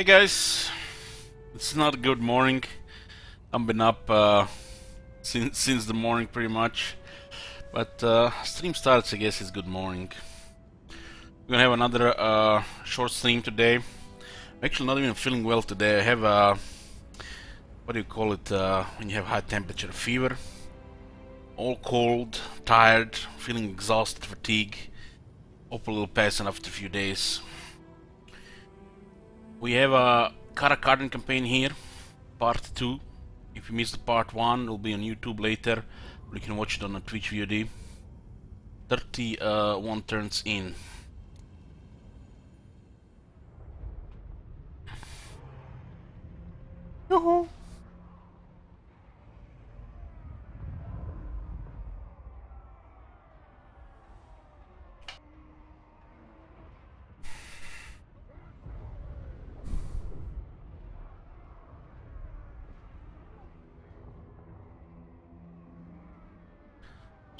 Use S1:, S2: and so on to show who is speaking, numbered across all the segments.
S1: Hey guys, it's not a good morning. I've been up since the morning pretty much, but stream starts. I guess it's good morning. We're gonna have another short stream today. I'm actually not even feeling well today. I have what do you call it when you have high temperature? Fever. All cold, tired, feeling exhausted, fatigue. Hopefully it'll pass after a few days. We have a Kara Garden campaign here, part 2. If you missed the part 1, it'll be on YouTube later, or you can watch it on a Twitch VOD. 31 turns in. Yoo-hoo.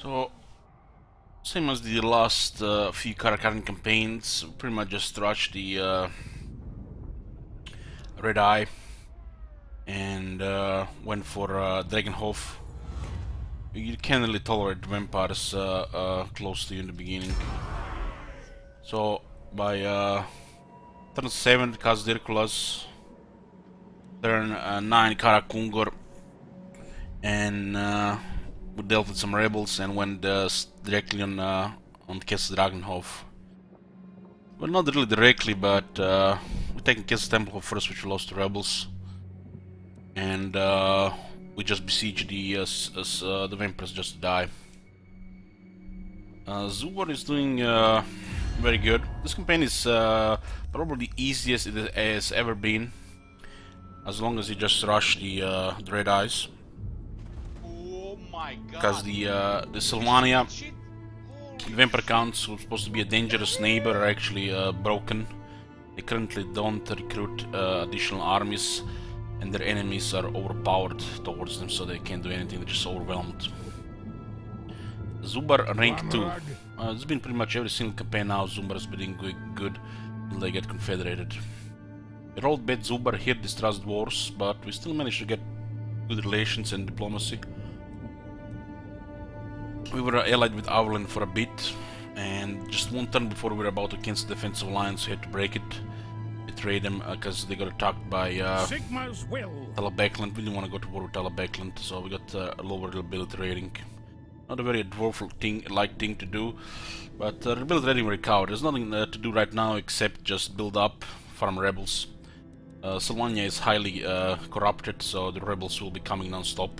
S1: So, same as the last few Kara Garden campaigns, pretty much just rushed the Red Eye and went for Dragonhof. You can't really tolerate vampires close to you in the beginning. So by turn 7 Khaz Dirkulas, turn 9 Kara Kungor, and we dealt with some rebels and went directly on Castle Dragonhof. Well, not really directly, but we're taking Castle Templehof first, which we lost to rebels, and we just besieged the vampires just to die. Zubar is doing very good. This campaign is probably the easiest it has ever been, as long as you just rush the Red Eyes.
S2: Oh my god.
S1: Because the Sylvania vampire counts, who are supposed to be a dangerous neighbor, are actually broken. They currently don't recruit additional armies, and their enemies are overpowered towards them, so they can't do anything. They're just overwhelmed. Zubar rank 2. It's been pretty much every single campaign now. Zubar has been doing good until they get confederated. We rolled bad Zubar here, distrust wars, but we still managed to get good relations and diplomacy. We were allied with Auerland for a bit, and just one turn before we were about to cancel the defensive alliance, we had to break it. Betray them because they got attacked by
S3: Sigma's will.
S1: Talabecland. We didn't want to go to war with Talabecland, so we got a lower ability rating. Not a very dwarf thing to do, but rebuild rating recovered. There's nothing to do right now except just build up, farm rebels. Sylvania is highly corrupted, so the rebels will be coming non-stop.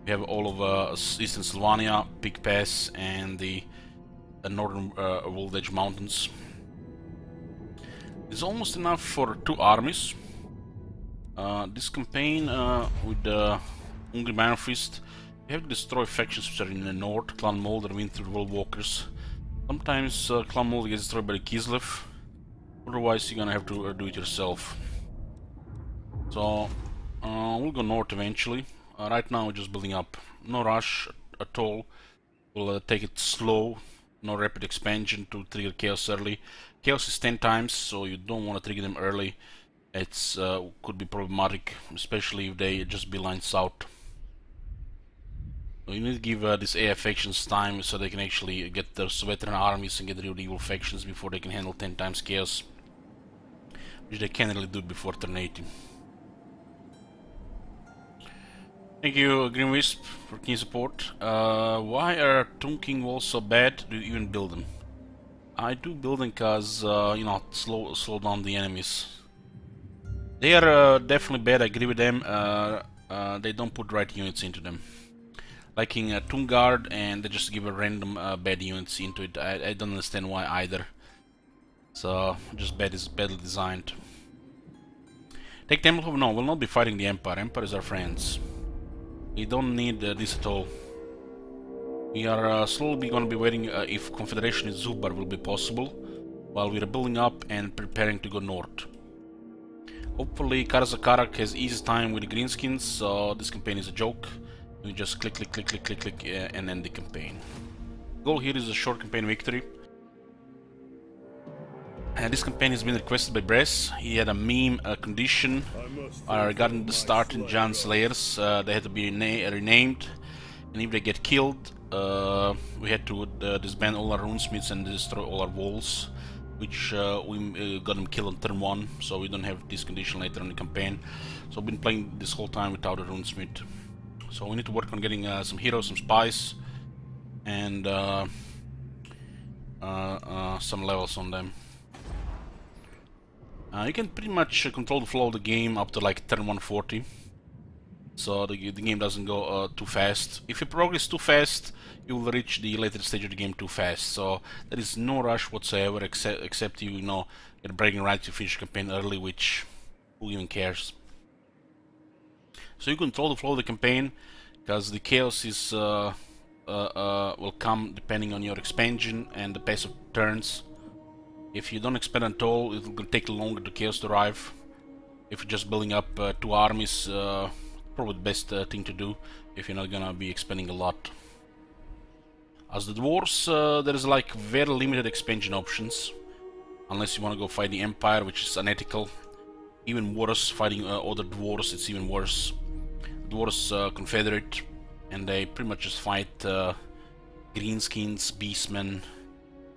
S1: We have all of Eastern Sylvania, Pig Pass, and the Northern Wold Edge Mountains. It's almost enough for 2 armies. This campaign with the Ungry Manfist, you have to destroy factions which are in the north, Clan Moulder, Winter, Worldwalkers. Sometimes Clan Moulder gets destroyed by the Kislev, otherwise you're gonna have to do it yourself. So we'll go north eventually. Right now we're just building up. No rush at all. We'll take it slow. No rapid expansion to trigger Chaos early. Chaos is 10 times, so you don't want to trigger them early. It's could be problematic, especially if they just beeline south. So you need to give these AI factions time so they can actually get their veteran armies and get rid of evil factions before they can handle 10 times Chaos, which they can't really do before turn 80. Thank you, Grim Wisp, for keen support. Why are Tunking walls so bad? Do you even build them? I do build them because, you know, slow down the enemies. They are definitely bad, I agree with them. They don't put right units into them. Like in Tungard, and they just give a random bad units into it. I don't understand why either. So, just badly designed. Take Templehof? No, we'll not be fighting the Empire. Empire is our friends. We don't need this at all. We are slowly going to be waiting if Confederation in Zubar will be possible, while we are building up and preparing to go north. Hopefully Karazakarak has easy time with the greenskins, so this campaign is a joke. We just click and end the campaign. Goal here is a short campaign victory. This campaign has been requested by Bress. He had a meme condition regarding the start in Giant Slayers. They had to be renamed, and if they get killed, we had to disband all our runesmiths and destroy all our walls, which we got them killed on turn 1, so we don't have this condition later in the campaign. So I've been playing this whole time without a runesmith. So we need to work on getting some heroes, some spies, and some levels on them. You can pretty much control the flow of the game up to like turn 140, so the game doesn't go too fast. If you progress too fast, you will reach the later stage of the game too fast. So there is no rush whatsoever, except you know get a bragging right to finish the campaign early, which who even cares? So you control the flow of the campaign, because the chaos is will come depending on your expansion and the pace of turns. If you don't expand at all, it will take longer to chaos to arrive. If you're just building up 2 armies, probably the best thing to do if you're not gonna be expanding a lot. As the dwarves, there is like very limited expansion options, unless you want to go fight the Empire, which is unethical. Even worse, fighting other dwarves, it's even worse. Dwarves confederate, and they pretty much just fight greenskins, beastmen,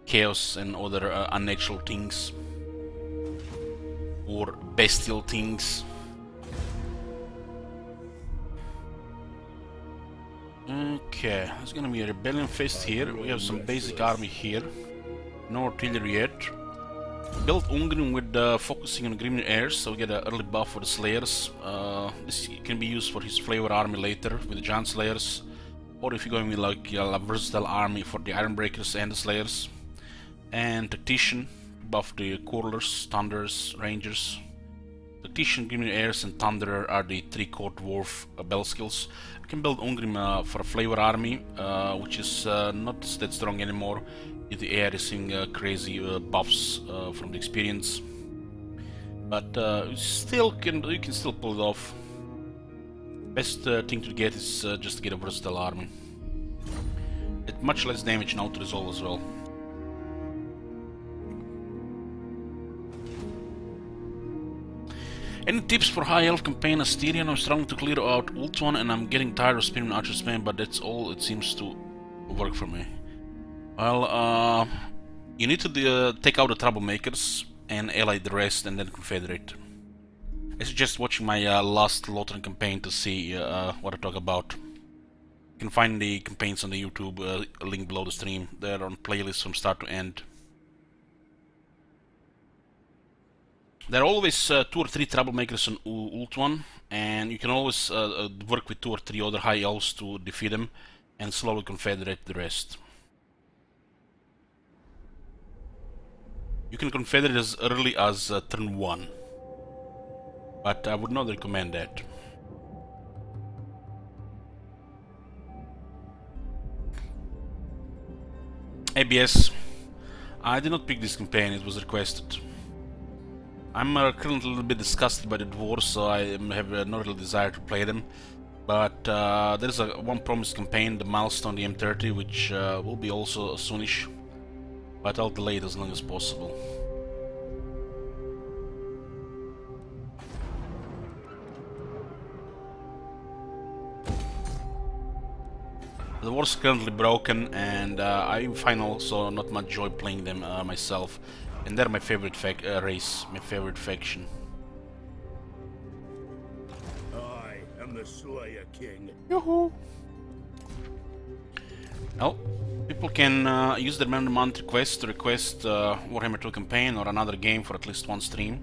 S1: chaos and other unnatural things, or bestial things. Okay, there's gonna be a rebellion fest here. We have some basic army here, no artillery yet. Built Ungrim with focusing on Grimnir Heirs, so we get an early buff for the Slayers. This can be used for his flavor army later with the Giant Slayers, or if you're going with like a versatile army for the Ironbreakers and the Slayers. And Tactician, buff the Quarrelers, Thunderers, Rangers. Tactician, Grimnir Heirs and Thunderer are the 3 core dwarf bell skills. You can build Ungrim for a flavor army, which is not that strong anymore. The AI is seeing crazy buffs from the experience, but you can still pull it off. Best thing to get is just to get a versatile army. At much less damage now to resolve as well. Any tips for high elf campaign Asterion? I'm struggling to clear out Ultron and I'm getting tired of spinning Archer spam, but that's all it seems to work for me. Well, you need to take out the troublemakers and ally the rest and then confederate. I suggest watching my last Lothran campaign to see what I talk about. You can find the campaigns on the YouTube link below the stream. They're on playlists from start to end. There are always 2 or 3 troublemakers on Ultron, and you can always work with 2 or 3 other high elves to defeat them and slowly confederate the rest. You can confederate as early as turn 1, but I would not recommend that. ABS. I did not pick this campaign, it was requested. I'm currently a little bit disgusted by the dwarves, so I have no real desire to play them. But there is one promised campaign, the Milestone, the M30, which will be also soonish. But I'll delay it as long as possible. The war's currently broken, and I find also not much joy playing them myself. And they're my favorite race, my favorite faction.
S3: I am the Slayer King.
S1: Yoo-hoo! Well, people can use their random month request to request Warhammer 2 campaign or another game for at least 1 stream.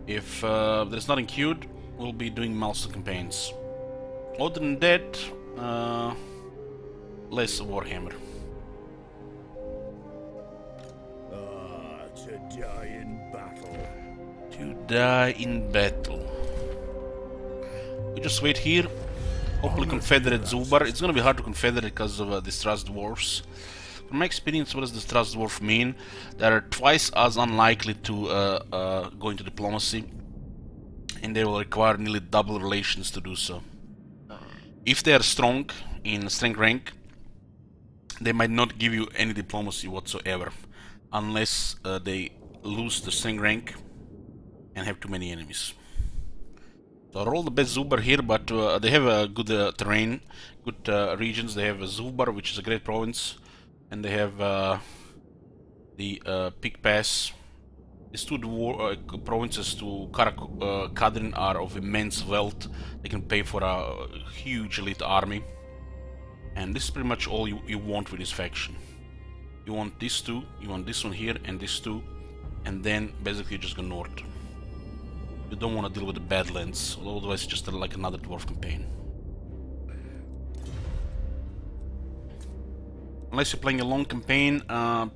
S1: If there's nothing queued, we'll be doing milestone campaigns. Other than that, less Warhammer.
S3: To die in battle.
S1: To die in battle. We just wait here. Hopefully confederate Zubar. It's gonna be hard to confederate because of distrust dwarfs. From my experience, what does distrust dwarf mean? They are twice as unlikely to go into diplomacy, and they will require nearly double relations to do so. If they are strong in strength rank, they might not give you any diplomacy whatsoever, unless they lose the string rank and have too many enemies. So I roll the best Zubar here, but they have a good terrain, good regions. They have Zubar, which is a great province, and they have the Pig Pass. These two provinces to Kadrin are of immense wealth. They can pay for a huge elite army. And this is pretty much all you want with this faction. You want these two, you want this one here and this two, and then basically just go north. You don't want to deal with the Badlands, otherwise it's just like another dwarf campaign. Unless you're playing a long campaign,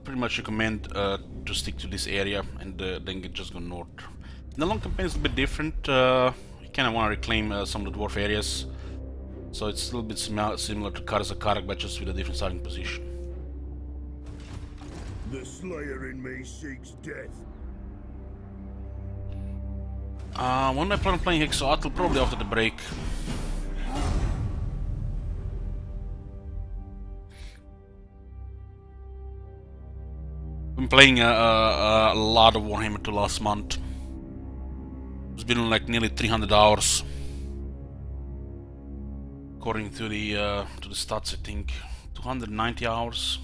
S1: pretty much recommend to stick to this area and then just go north. And the long campaign is a bit different. You kind of want to reclaim some of the dwarf areas, so it's a little bit similar to Karzakarak, but just with a different starting position.
S3: The Slayer in me seeks death.
S1: When I plan on playing Hexoatl, probably after the break. Been playing a lot of Warhammer 2 last month. It's been like nearly 300 hours, according to the stats. I think 290 hours.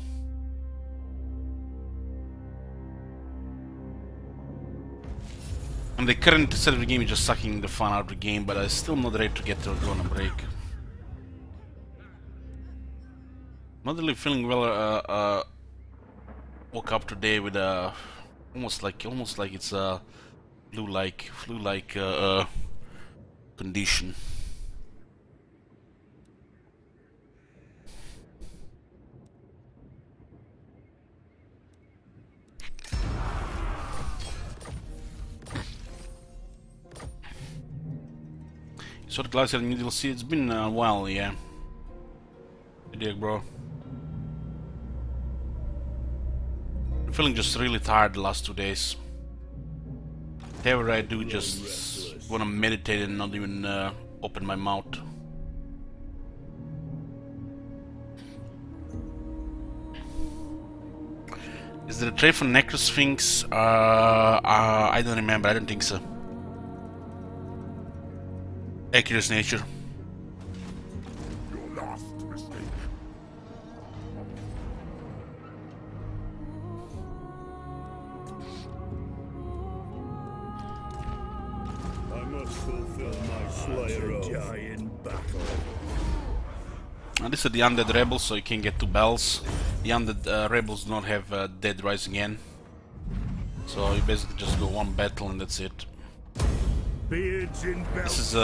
S1: And the current set of the game is just sucking the fun out of the game, but I'm still not ready to get to go on a break. Not really feeling well. Woke up today with almost like it's a flu-like condition. So the Glacier New DLC, it's been a while, yeah. Good day, bro. I'm feeling just really tired the last 2 days. Whatever I do, just want to meditate and not even open my mouth. Is there a trait for Necrosphinx? I don't remember, I don't think so. Accurate nature.
S3: Your last mistake. I must fulfill my Slayer oath. Die in battle.
S1: And this is the Undead Rebels, so you can get 2 bells. The Undead Rebels do not have Dead Rise again. So you basically just go 1 battle and that's it. This is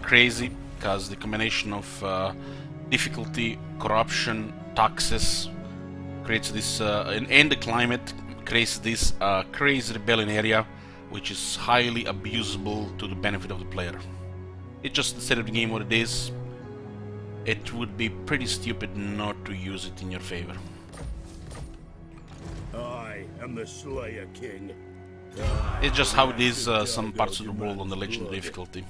S1: crazy, because the combination of difficulty, corruption, taxes creates this, and the climate creates this crazy rebellion area, which is highly abusable to the benefit of the player. It's just the state of the game what it is. It would be pretty stupid not to use it in your favor.
S3: I am the Slayer King.
S1: It's just how it is some parts of the world on the legendary difficulty.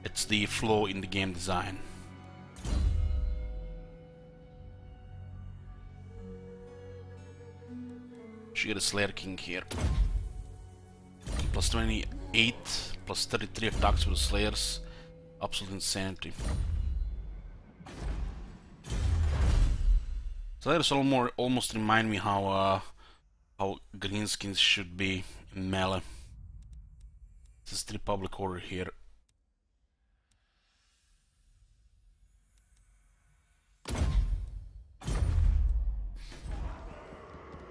S1: It's the flaw in the game design. Should get a Slayer King here. Plus 28, plus 33 attacks with the Slayers. Absolute insanity. Slayers almost remind me how greenskins should be in melee. This is the Republic Order here.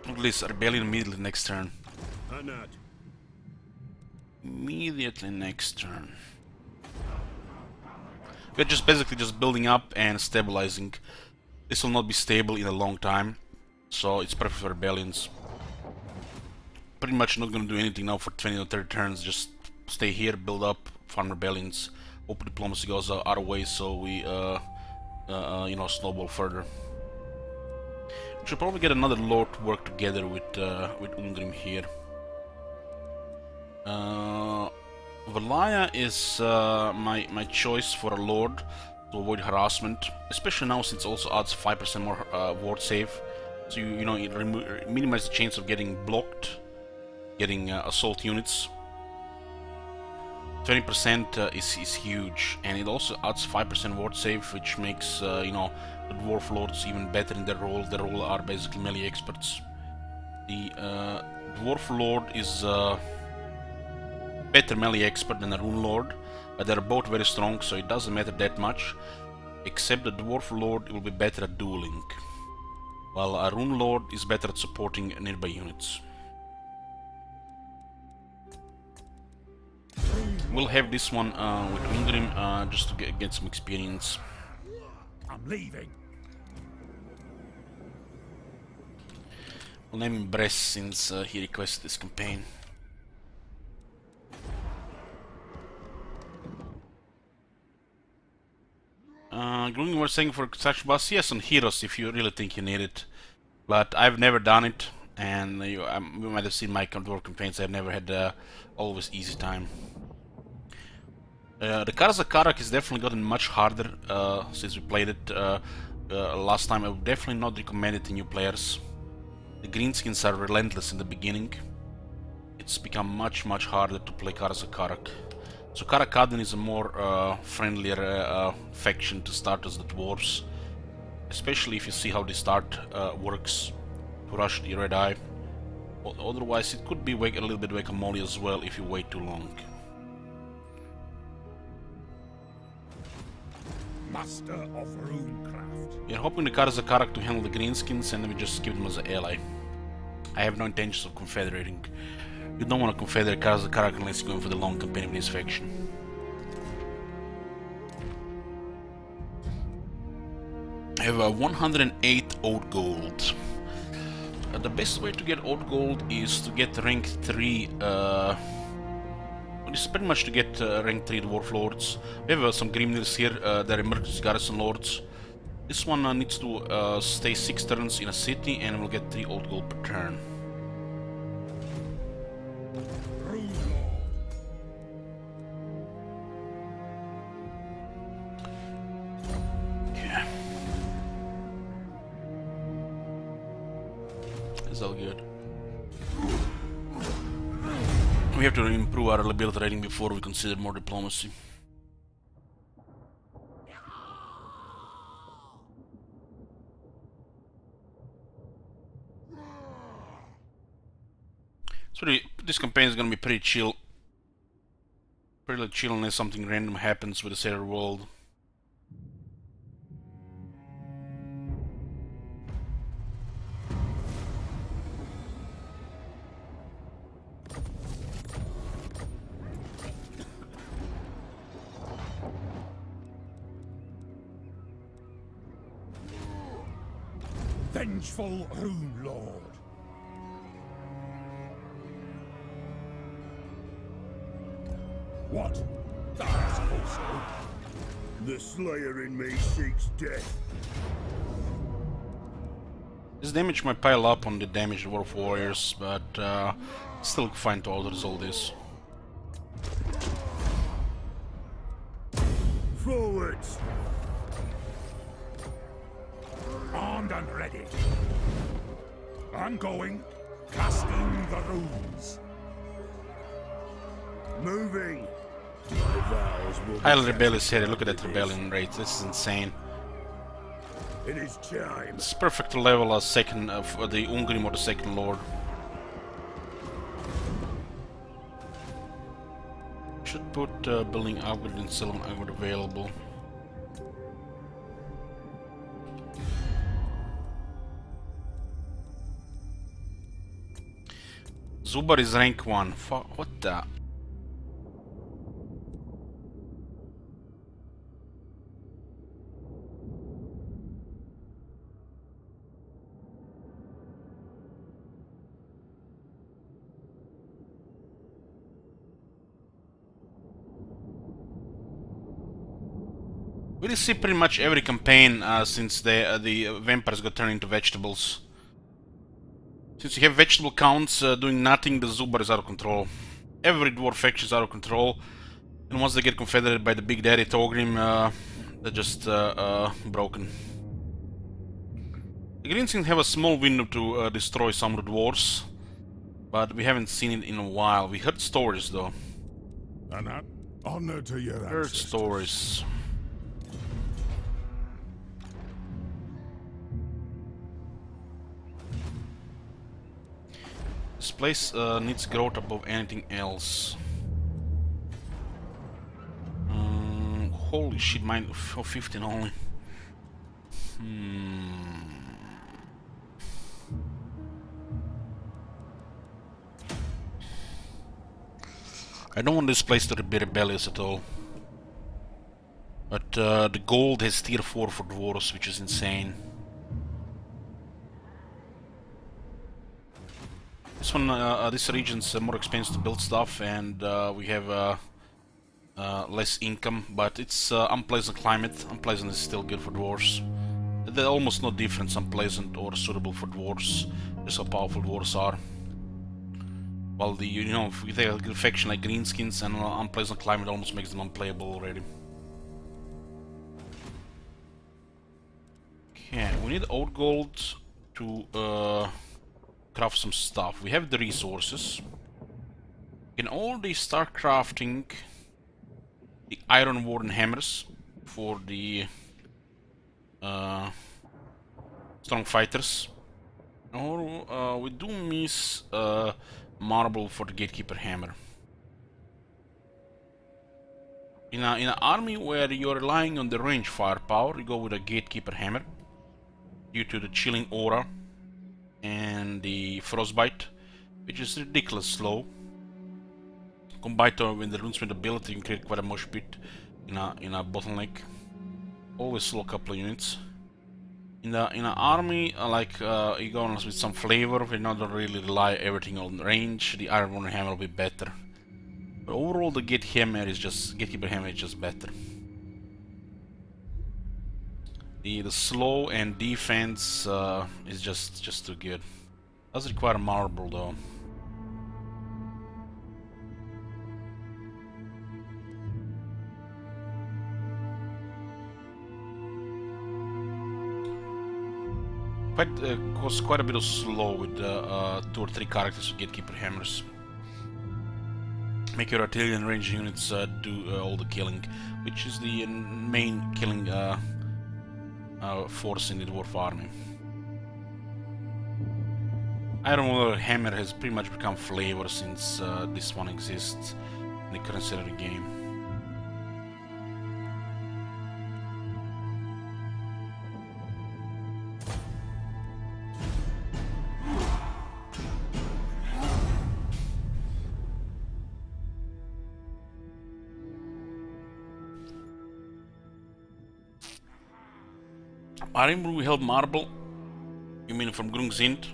S1: Look at this, rebellion immediately next turn. Immediately next turn. We're just basically just building up and stabilizing. This will not be stable in a long time, so it's perfect for rebellions. Pretty much not gonna do anything now for 20 or 30 turns, just stay here, build up, farm rebellions, hope diplomacy goes our way so we you know, snowball further. We should probably get another lord to work together with Undrim here. Valaya is my choice for a lord to avoid harassment, especially now since it also adds 5% more ward save, so you know, it minimize the chance of getting blocked. getting assault units. 20% is huge, and it also adds 5% ward save, which makes you know, the dwarf lords even better in their role. Their role are basically melee experts. The dwarf lord is better melee expert than a rune lord. They're both very strong, so it doesn't matter that much. Except the dwarf lord will be better at dueling, while a rune lord is better at supporting nearby units. We'll have this one with Ungrim just to get some experience.
S3: I'm leaving.
S1: We'll name him Bress since he requested this campaign. Grunge was saying for such boss, yes, on heroes if you really think you need it, but I've never done it, and you might have seen my dwarf campaigns. I've never had always easy time. The Karazakarak has definitely gotten much harder since we played it last time. I would definitely not recommend it to new players. The greenskins are relentless in the beginning. It's become much harder to play Karazakarak. So Karakadin is a more friendlier faction to start as the dwarves, especially if you see how the start works to rush the Red Eye. Otherwise it could be a little bit Whack-A-Mole as well if you wait too long.
S3: Master of Runecraft.
S1: We are hoping the Karazakarak to handle the greenskins, and then we just give them as an ally. I have no intentions of confederating. You don't want to confederate Karazakarak unless you're going for the long campaign of this faction. I have 108 old gold. The best way to get old gold is to get rank 3. It's pretty much to get rank 3 dwarf lords. We have some Grimnils here, they're emergency garrison lords. This one needs to stay 6 turns in a city and will get 3 old gold per turn. Okay. It's all good. We have to improve our ability rating before we consider more diplomacy. So this campaign is gonna be pretty chill. Pretty chill unless something random happens with the Sailor World.
S3: Vengeful Rune Lord. What? That's also. The Slayer in me seeks death.
S1: This damage might pile up on the damaged dwarf warriors, but still fine to auto-resolve this.
S3: Forwards! Armed and ready. I'm going. Casting the runes. Moving. My vows will
S1: Isle Rebel is here. Look at that rebellion rate. This is insane.
S3: It is time.
S1: It's perfect to level a second for the Ungrim or the second lord. Should put building Outward and Selling Outward available. Zubar is rank 1. What the? We see pretty much every campaign since the vampires got turned into vegetables. Since you have vegetable counts doing nothing, the Zubar is out of control. Every dwarf faction is out of control, and once they get confederated by the Big Daddy Togrim, they're just broken. The Greenskins have a small window to destroy some of the dwarves. but we haven't seen it in a while. We heard stories though.
S3: An honor to your
S1: Heard
S3: ancestors.
S1: stories. This place needs growth above anything else. Holy shit, mine for 15 only. I don't want this place to be rebellious at all. But the gold has tier 4 for dwarves, which is insane. This one, this region's more expensive to build stuff, and we have less income, but it's unpleasant climate. Unpleasant is still good for dwarves. There's almost no difference, unpleasant or suitable for dwarves. Just how powerful dwarves are. While the, you know, if we take a faction like greenskins, and unpleasant climate almost makes them unplayable already. Okay, we need old gold to craft some stuff. We have the resources. We can already start crafting the iron warden hammers for the strong fighters. Or we do miss marble for the gatekeeper hammer. In an army where you're relying on the range firepower, you go with a gatekeeper hammer due to the chilling aura and the frostbite, which is ridiculous slow. Combined with the runesmith ability, you can create quite a mosh pit in a bottleneck. Always slow a couple of units. In an army like you go with some flavor, we not really rely everything on range. The iron warden hammer will be better. But overall, the gatekeeper hammer is just better. The slow and defense is just too good. Does require marble though. Costs quite a bit of slow with 2 or 3 characters with gatekeeper hammers. Make your artillery and range units do all the killing, which is the main killing force in the dwarf army. Iron warden hammer has pretty much become flavor since this one exists in the current state of the game. Arimur we held marble. You mean from Grungzint?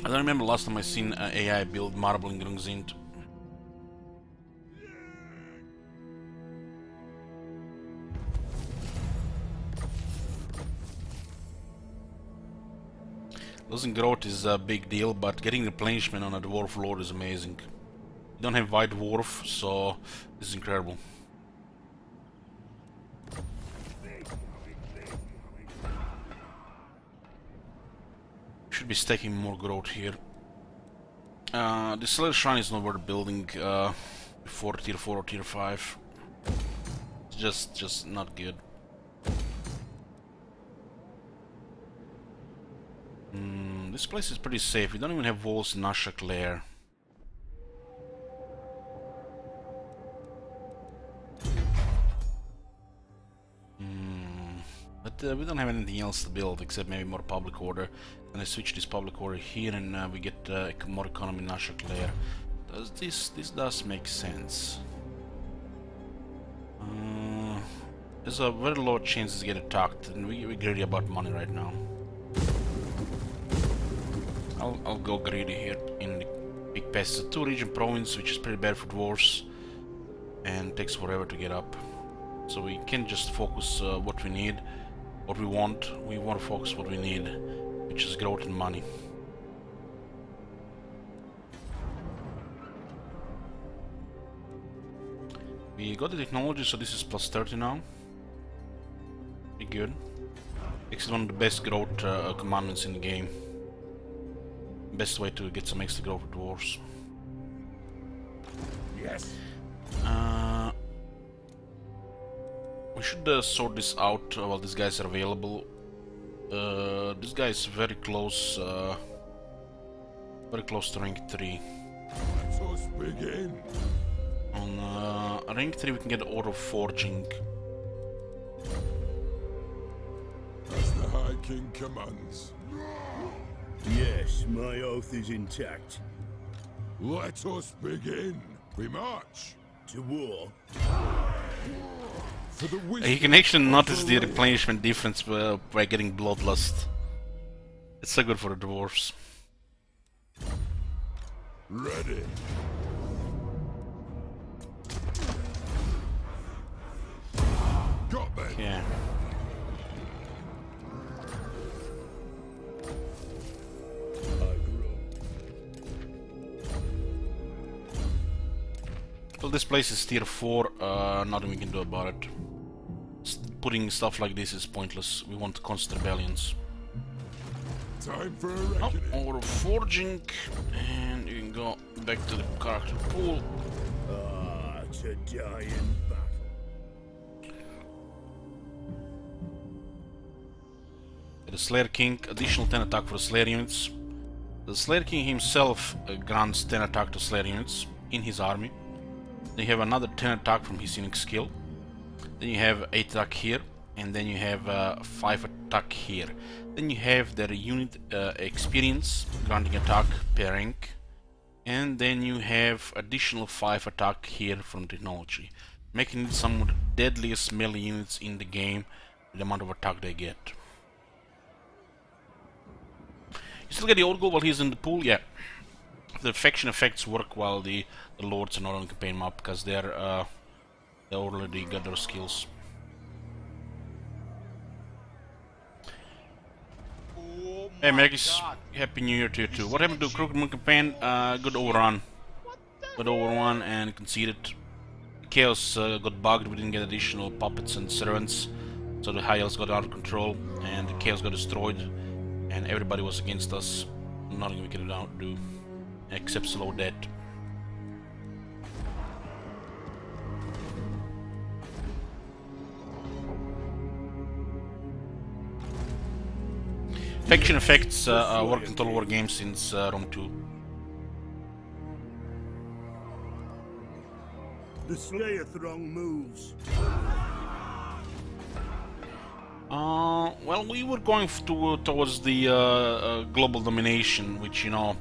S1: I don't remember last time I seen AI build marble in Grungzint. Losing growth is a big deal, but getting replenishment on a dwarf lord is amazing. You don't have white dwarf, so this is incredible. Should be stacking more growth here. The Slayer Shrine is not worth building before tier 4 or tier 5. It's just not good. This place is pretty safe. We don't even have walls in Ashak Lair. But we don't have anything else to build except maybe more public order. And I switch this public order here, and we get more economy in Ashak Lair. This does make sense. There's a very low chance to get attacked, and we're greedy about money right now. I'll go greedy here in the big pass. It's a 2-region province, which is pretty bad for dwarves, and takes forever to get up. So we can just focus what we need, what we want. We want to focus what we need, which is growth and money. We got the technology, so this is plus 30 now. Pretty good. This is one of the best growth commandments in the game. best way to get some extra growth for dwarves.
S3: Yes.
S1: We should sort this out while these guys are available. This guy is very close to rank 3.
S3: Let us begin.
S1: On rank 3 we can get auto forging.
S3: As the High King commands. Yes, my oath is intact. Let us begin. We march. To war. For the
S1: You can actually notice the replenishment difference by getting Bloodlust. It's so good for the dwarves.
S3: Ready. Got that.
S1: Yeah. Well, this place is tier 4, nothing we can do about it. Putting stuff like this is pointless. We want constant rebellions.
S3: Time for a
S1: Oh,
S3: reckoning.
S1: auto forging, and you can go back to the character pool.
S3: Ah, to die in battle.
S1: The Slayer King, additional 10 attack for Slayer units. The Slayer King himself grants 10 attack to Slayer units in his army. Then you have another 10 attack from his unique skill. Then you have 8 attack here, and then you have 5 attack here. Then you have their unit experience, granting attack per rank. And then you have additional 5 attack here from technology, making it some of the deadliest melee units in the game with the amount of attack they get. You still get the old gold while he's in the pool, yeah. The faction effects work while the lords are not on the campaign map because they already got their skills.
S2: Oh
S1: Hey
S2: my
S1: Magus,
S2: God.
S1: Happy New Year to you too. What happened to Crooked Moon campaign? Good overrun. Good overrun and conceded. Chaos got bugged, we didn't get additional puppets and servants. So the High Elves got out of control and the Chaos got destroyed. And everybody was against us. Nothing we could do except slow dead. Faction effects worked in Total War games since Rome 2.
S3: The Slayer throng moves.
S1: Well, we were going towards the global domination, which, you know,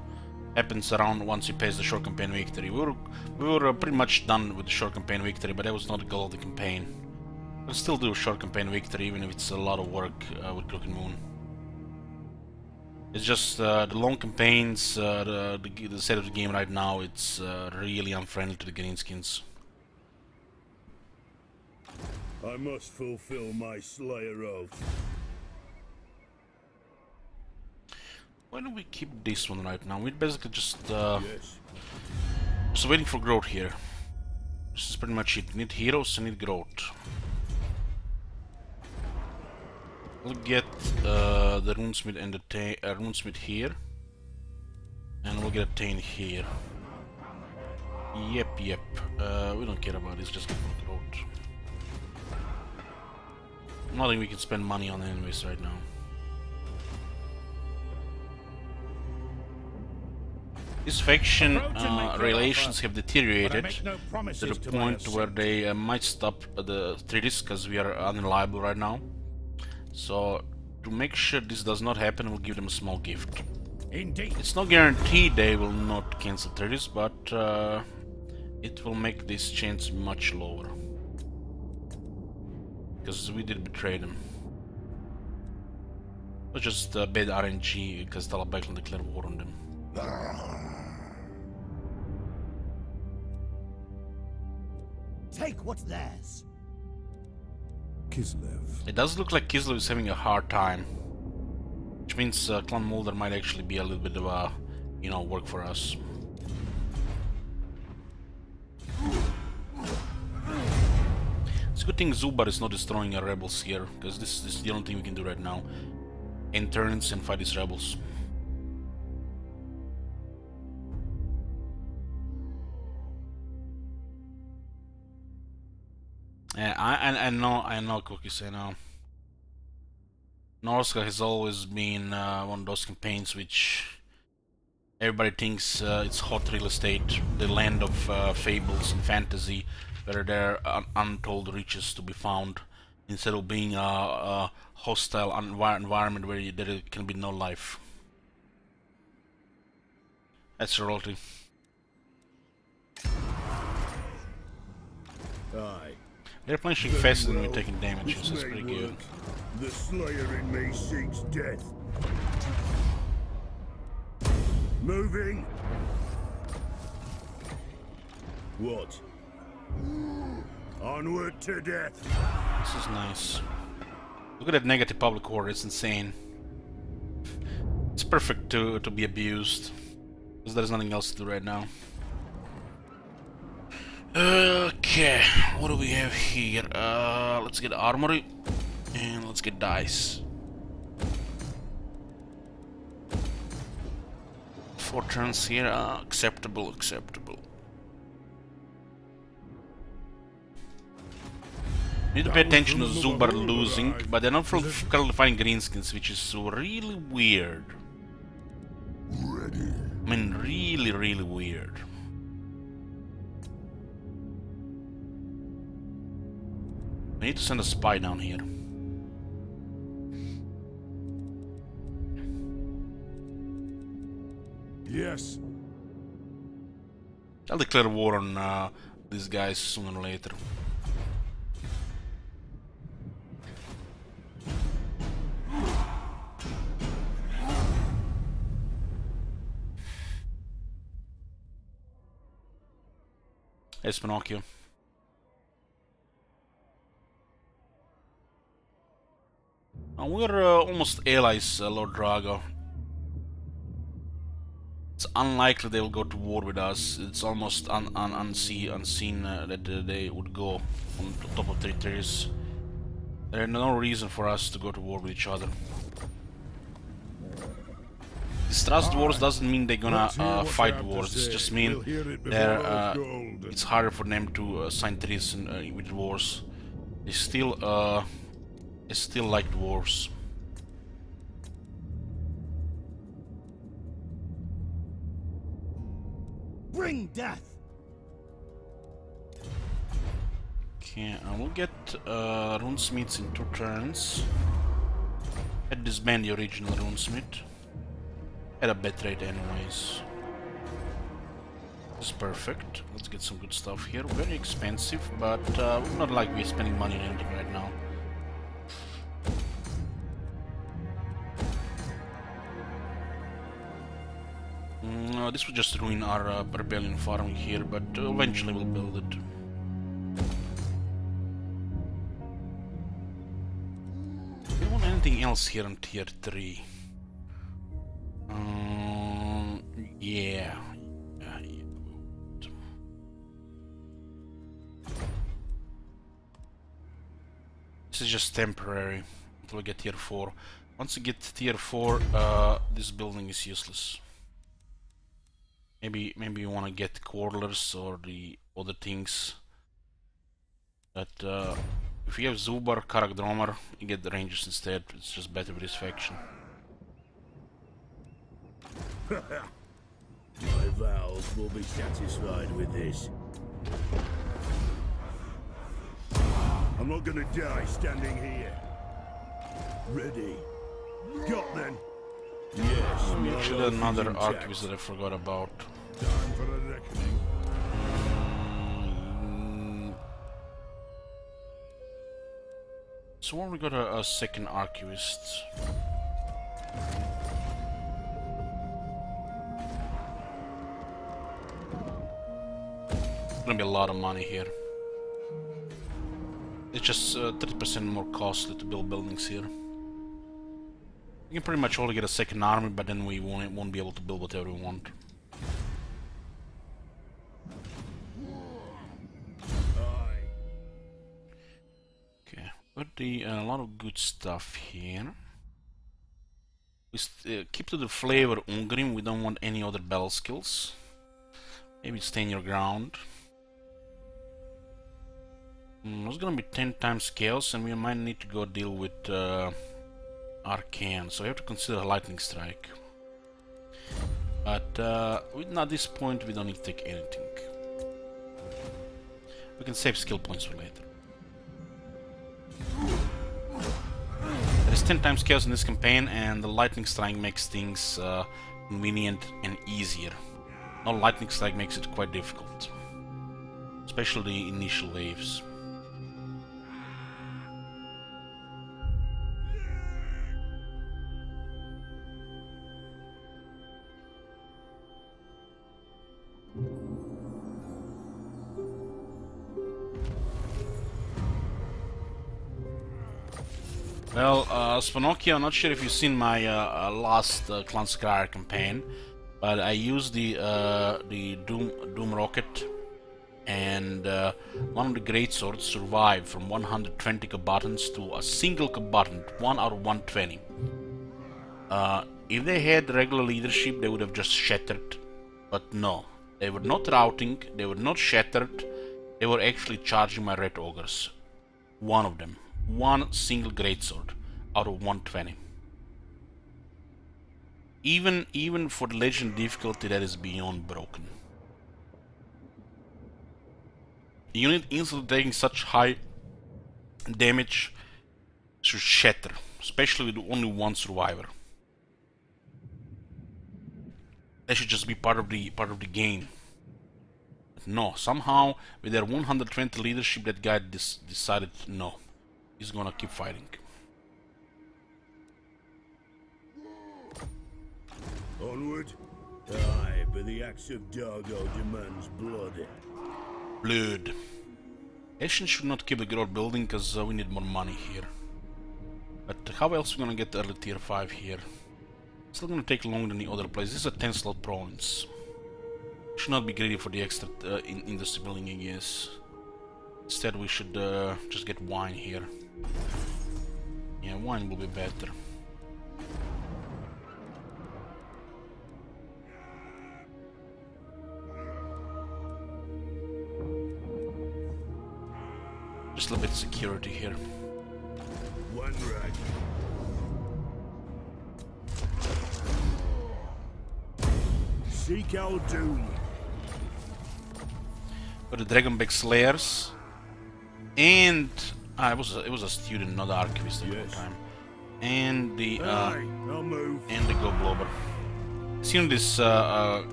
S1: happens around once you pass the short campaign victory. We were pretty much done with the short campaign victory, but that was not the goal of the campaign. We'll still do a short campaign victory, even if it's a lot of work with Crooked Moon. It's just the long campaigns, the state of the game right now, it's really unfriendly to the greenskins.
S3: I must fulfill my Slayer oath.
S1: Why don't we keep this one right now? We're basically just
S3: Yes.
S1: waiting for growth here. This is pretty much it. Need heroes and need growth. We'll get the runesmith and the runesmith here, and we'll get a Tain here. Yep. We don't care about this. Just get more growth. Nothing we can spend money on anyways right now. This faction relations have deteriorated to the point where they might stop the treaties because we are unreliable right now. So to make sure this does not happen, we'll give them a small gift.
S3: Indeed.
S1: It's not guaranteed they will not cancel treaties, but it will make this chance much lower. Because we did betray them. It was just bad RNG because Talabeklan declared war on them.
S4: Take what's theirs.
S3: Kislev.
S1: It does look like Kislev is having a hard time. Which means Clan Mulder might actually be a little bit of a, you know, work for us. It's a good thing Zubar is not destroying our rebels here, because this is the only thing we can do right now. End turns and fight these rebels. Yeah, I know, Cookies. I know. Norsca has always been one of those campaigns which everybody thinks it's hot real estate, the land of fables and fantasy, where there are untold riches to be found, instead of being a hostile environment where there can be no life. That's reality.
S3: Aye.
S1: They're punching faster than we're taking damage, so it's pretty good.
S3: The Slayer in me seeks death. Moving. What? Onward to death.
S1: This is nice. Look at that negative public order, it's insane. It's perfect to be abused, because there's nothing else to do right now. Okay, what do we have here? Let's get armory, and let's get dice. 4 turns here, acceptable, acceptable. Need to pay attention to Zubar losing, but they're not currently fighting greenskins, which is really weird.
S3: Ready.
S1: I mean, really weird. We need to send a spy down here.
S3: Yes.
S1: I'll declare war on these guys sooner or later. Yes, Pinocchio. We're almost allies, Lord Drago. It's unlikely they will go to war with us. It's almost unseen that they would go on the top of territories. There is no reason for us to go to war with each other. Distrust wars doesn't mean they're gonna fight wars. It just means it's harder for them to sign treaties with wars. They still like wars.
S4: Bring death.
S1: Okay, I will get runesmiths in 2 turns. Had disband the original runesmith. At a bad rate anyways. This is perfect. Let's get some good stuff here. Very expensive, but not like we're spending money on anything right now. No, this would just ruin our rebellion farming here, but eventually we'll build it. Do you want anything else here on tier 3? Yeah. This is just temporary until we get tier 4. Once you get tier 4, this building is useless. Maybe you want to get Quarlers or the other things. But if you have Zubar, Karakdromar, you get the Rangers instead. It's just better with this faction.
S3: My vows will be satisfied with this. I'm not gonna die standing here. Ready. Got them. Yes.
S1: Actually, another archivist that I forgot about.
S3: Time for a reckoning.
S1: So when we got a second archivist. Gonna be a lot of money here. It's just 30% more costly to build buildings here. We can pretty much only get a second army, but then we won't be able to build whatever we want. Okay, but a lot of good stuff here. We keep to the flavor Ungrim. We don't want any other battle skills. Maybe stand your ground. It's gonna be 10 times chaos, and we might need to go deal with Arcane, so we have to consider a lightning strike. But at this point, we don't need to take anything. We can save skill points for later. There is 10 times chaos in this campaign, and the lightning strike makes things convenient and easier. No, lightning strike makes it quite difficult, especially the initial waves. Well, Spanokia, I'm not sure if you've seen my last Clan Skryre campaign, but I used the Doom Rocket, and one of the greatswords survived from 120 combatants to a single combatant, 1 out of 120. If they had regular leadership, they would have just shattered, but no. They were not routing, they were not shattered, they were actually charging my Red Ogres. One of them. One single greatsword out of 120. Even for the legend difficulty, that is beyond broken. The unit instantly taking such high damage should shatter, especially with only one survivor. That should just be part of the game. But no, somehow with their 120 leadership, that guy decided no. He's gonna keep fighting.
S3: Onward? Aye, but the axe of Dargo demands blood.
S1: Blood. Ashen should not keep the growth building, because we need more money here. But how else are we gonna get early tier 5 here? Still gonna take longer than the other place. This is a 10 slot province. Should not be greedy for the extra industry building, I guess. Instead we should just get wine here. Yeah, wine will be better. Just a little bit of security here.
S3: One rag. Seek our doom.
S1: For the Dragonback Slayers. And it was a student, not an archivist at the time. And the Goblober. This unit is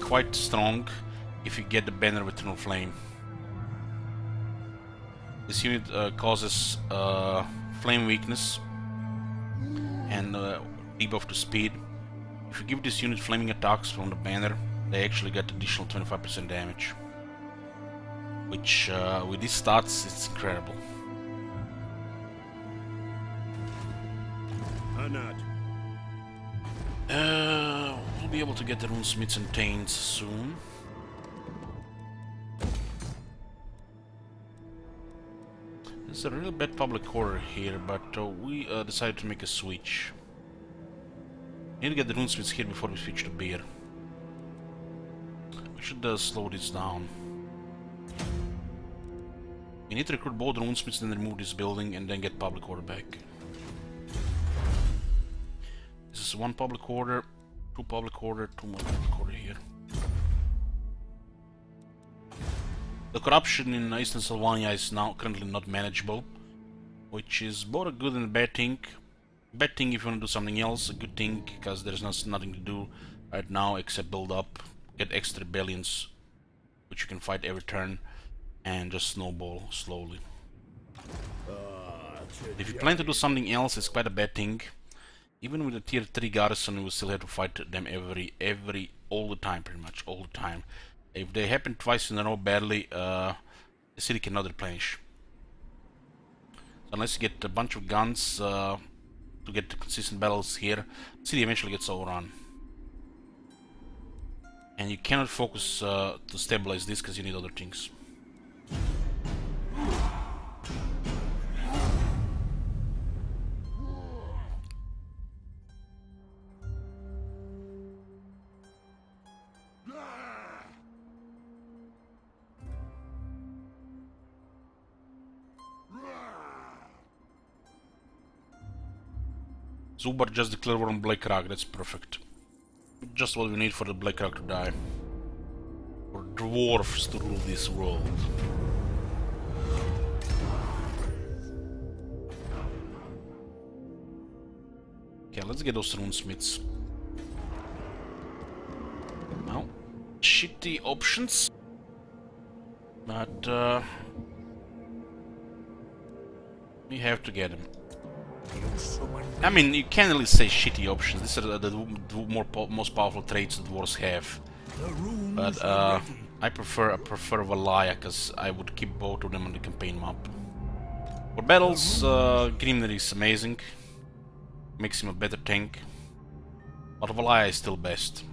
S1: quite strong if you get the banner of Eternal Flame. This unit causes flame weakness and debuff to speed. If you give this unit flaming attacks from the banner, they actually get additional 25% damage. Which, with these stats, it's incredible. We'll be able to get the Runesmiths and Taints soon. There's a real bad public order here, but we decided to make a switch. Need to get the Runesmiths here before we switch to beer. We should slow this down. We need to recruit both Runesmiths, then remove this building, and then get public order back. This is one public order, two public order, two more public order here. The corruption in Eastern Sylvania is now currently not manageable, which is both a good and a bad thing. Bad thing if you want to do something else, a good thing because there's nothing to do right now except build up, get extra rebellions, which you can fight every turn, and just snowball slowly. If you plan to do something else, it's quite a bad thing. Even with a tier 3 garrison, you will still have to fight them all the time, pretty much, all the time. If they happen twice in a row badly, the city cannot replenish. So unless you get a bunch of guns to get consistent battles here, the city eventually gets overrun. And you cannot focus to stabilize this because you need other things. Zubar just declared war on Blackrock, that's perfect. Just what we need for the Blackrock to die. For dwarves to rule this world. Okay, let's get those runesmiths. Well, shitty options. But we have to get them. I mean, you can't really say shitty options. These are the most powerful traits the dwarves have. But I prefer Valaya, because I would keep both of them on the campaign map. For battles, Grimnir is amazing. Makes him a better tank. But Valaya is still best.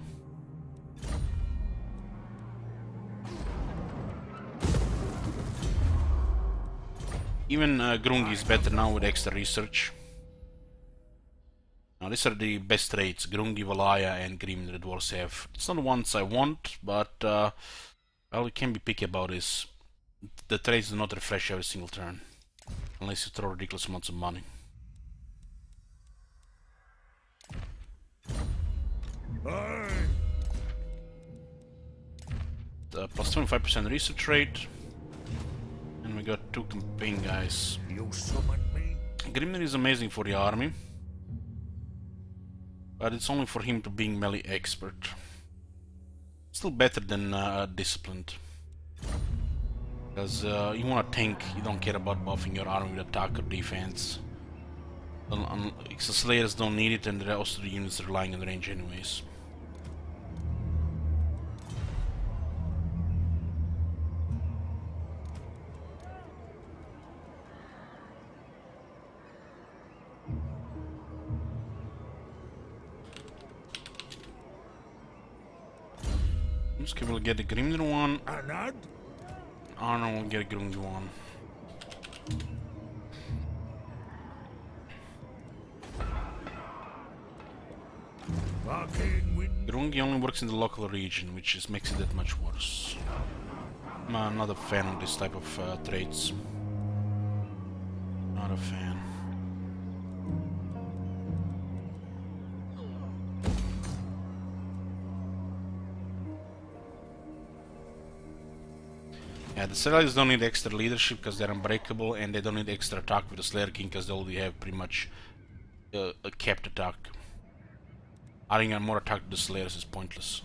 S1: Even Grungi is better now with extra research. Now these are the best traits, Grungi, Valaya and Grimnir the dwarves have. It's not the ones I want, but well, you can be picky about this. The traits do not refresh every single turn. Unless you throw ridiculous amounts of money. Plus 25% research rate. And we got 2 campaign guys. Grimnir is amazing for the army. But it's only for him to being melee expert. Still better than disciplined. Because you want a tank, you don't care about buffing your army with attack or defense. The Slayers don't need it, and the rest of the units are relying on range anyways. Okay, we'll get the Grimnir one. Arno will get a Grungi one. Grungi only works in the local region, which makes it that much worse. I'm not a fan of this type of traits. Not a fan. Yeah, the Slayers don't need extra leadership because they're unbreakable, and they don't need extra attack with the Slayer King because they already have pretty much a capped attack. Adding more attack to the Slayers is pointless.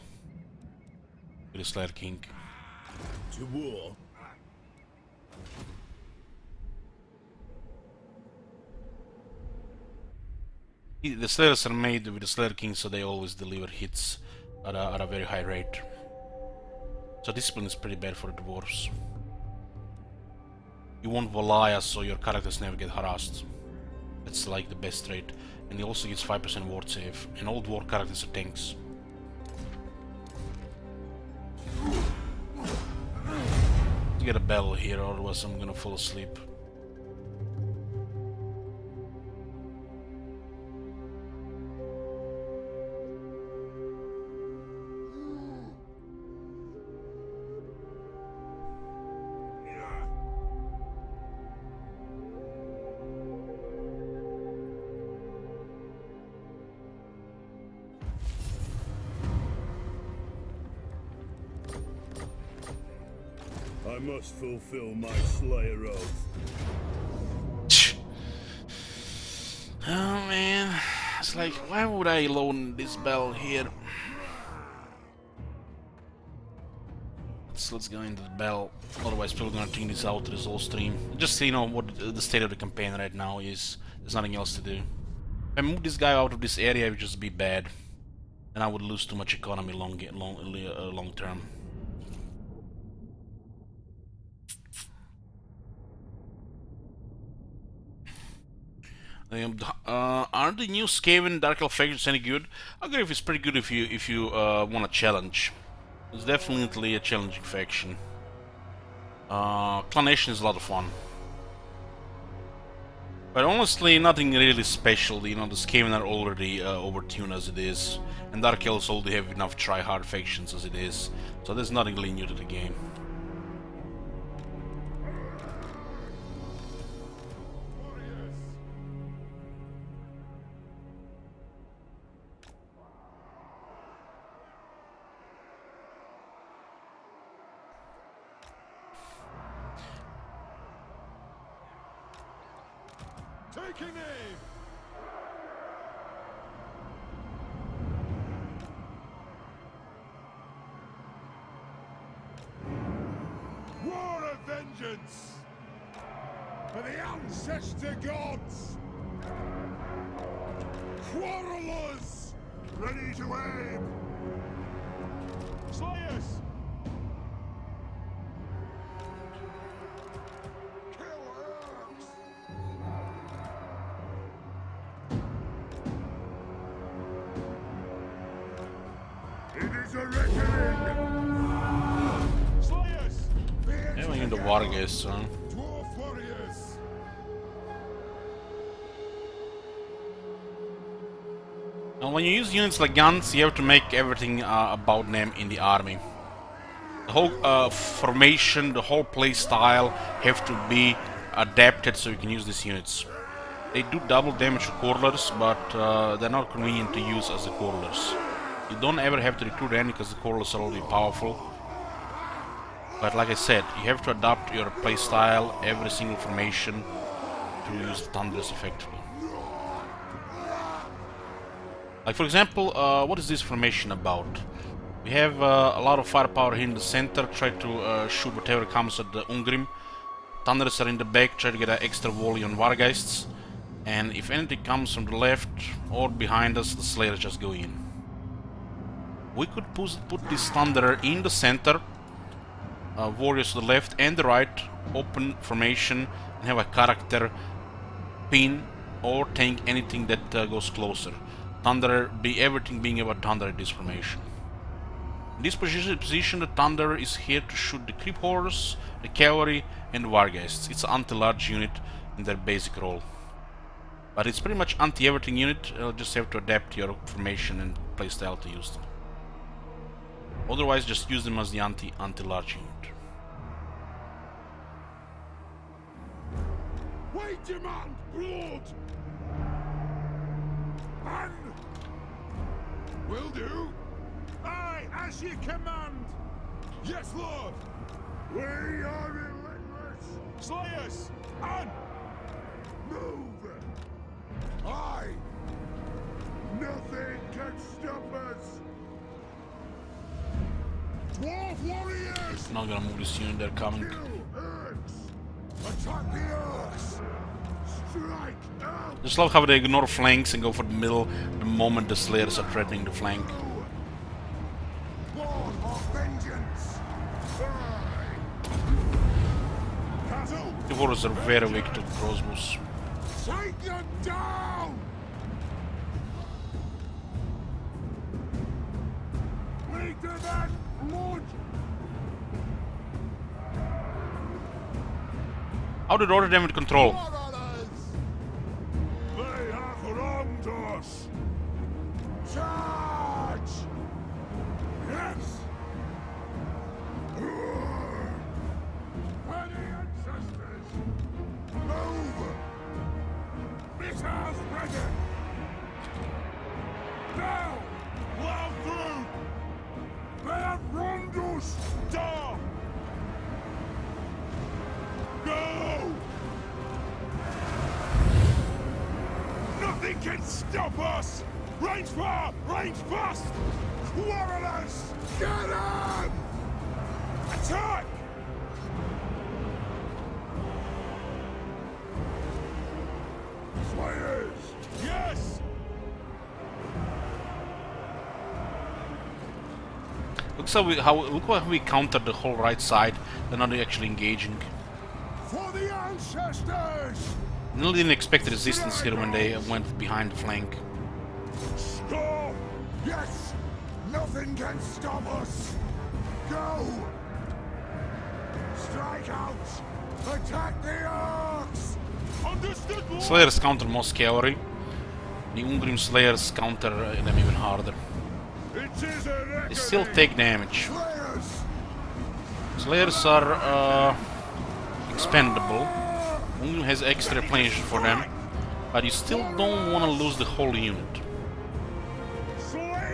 S1: With the Slayer King.
S3: To war.
S1: The Slayers are made with the Slayer King, so they always deliver hits at a very high rate. So discipline is pretty bad for the dwarves. You want Valaya so your characters never get harassed. That's like the best trait. And he also gets 5% ward save. And all dwarf characters are tanks. Let's get a battle here, otherwise I'm gonna fall asleep.
S3: I must fulfill my Slayer oath.
S1: Oh man, it's like, why would I loan this bell here? Let's go into the bell, otherwise people are gonna think this out to this whole stream. Just so you know what the state of the campaign right now is. There's nothing else to do. If I move this guy out of this area, it would just be bad. And I would lose too much economy long term. Are the new Skaven Dark Elf factions any good? I agree, it's pretty good if you want a challenge. It's definitely a challenging faction. Clan Nation is a lot of fun. But honestly, nothing really special. You know, the Skaven are already overtuned as it is. And Dark Elves already have enough try-hard factions as it is. So there's nothing really new to the game.
S3: Taking aim! War of vengeance! For the ancestor gods! Quarrelers! Ready to aim! Slayers! Kill orcs! It is a reckoning! Slayers!
S1: Yeah, we need the Vargas, son.
S3: Dwarf warriors!
S1: And when you use units like guns, you have to make everything about them in the army. The whole formation, the whole play style have to be adapted so you can use these units. They do double damage to Corlers, but they're not convenient to use as the Corlers. You don't ever have to recruit any because the Corlers are already powerful. But like I said, you have to adapt your play style, every single formation, to use the Thunderers effectively. Like for example, what is this formation about? We have a lot of firepower here in the center, try to shoot whatever comes at the Ungrim. Thunderers are in the back, try to get an extra volley on Vargeists. And if anything comes from the left or behind us, the Slayers just go in. We could put this Thunderer in the center, warriors to the left and the right, open formation, and have a character pin or tank anything that goes closer. Thunderer be everything being about Thunder at this formation. In this position, the Thunderer is here to shoot the creep horse, the cavalry, and the Vargeists. It's an anti-large unit in their basic role. But it's pretty much anti-everything unit. You'll just have to adapt your formation and playstyle to use them. Otherwise, just use them as the anti-large unit.
S3: We demand blood! And will do. Aye, as you command. Yes, Lord. We are relentless. Slayers, on. Move. Aye. Nothing can stop us. Dwarf warriors.
S1: I'm not gonna move this unit. They're coming.
S3: Kill orcs. Attack the orcs. Strike out.
S1: Just love how they ignore flanks and go for the middle the moment the Slayers are threatening the flank.
S3: War of vengeance. Cattle.
S1: The warriors are very weak to crossbows.
S3: Take them down. Lead to that blood.
S1: How did order them with control?
S3: They have wronged us. Charge! Yes! For the ancestors! Move! Missiles ready! Now! Plow through! They have wronged us! Down! Go! Nothing can stop us! Range far! Range fast! Quarrelers! Get them! Attack! Slayers! Yes!
S1: Look how we countered the whole right side. They're not actually engaging.
S3: For the ancestors!
S1: Nearly didn't expect resistance here when they went behind the flank.
S3: Stop! Yes! Nothing can stop us! Go! Strike out! Attack the orcs! Understood, Lord!
S1: Slayers counter most cavalry. The Ungrim Slayers counter them even harder.
S3: It is a
S1: They still take damage.
S3: Slayers!
S1: Slayers are expendable. Ungrim has extra replenishment for them, but you still don't want to lose the whole unit.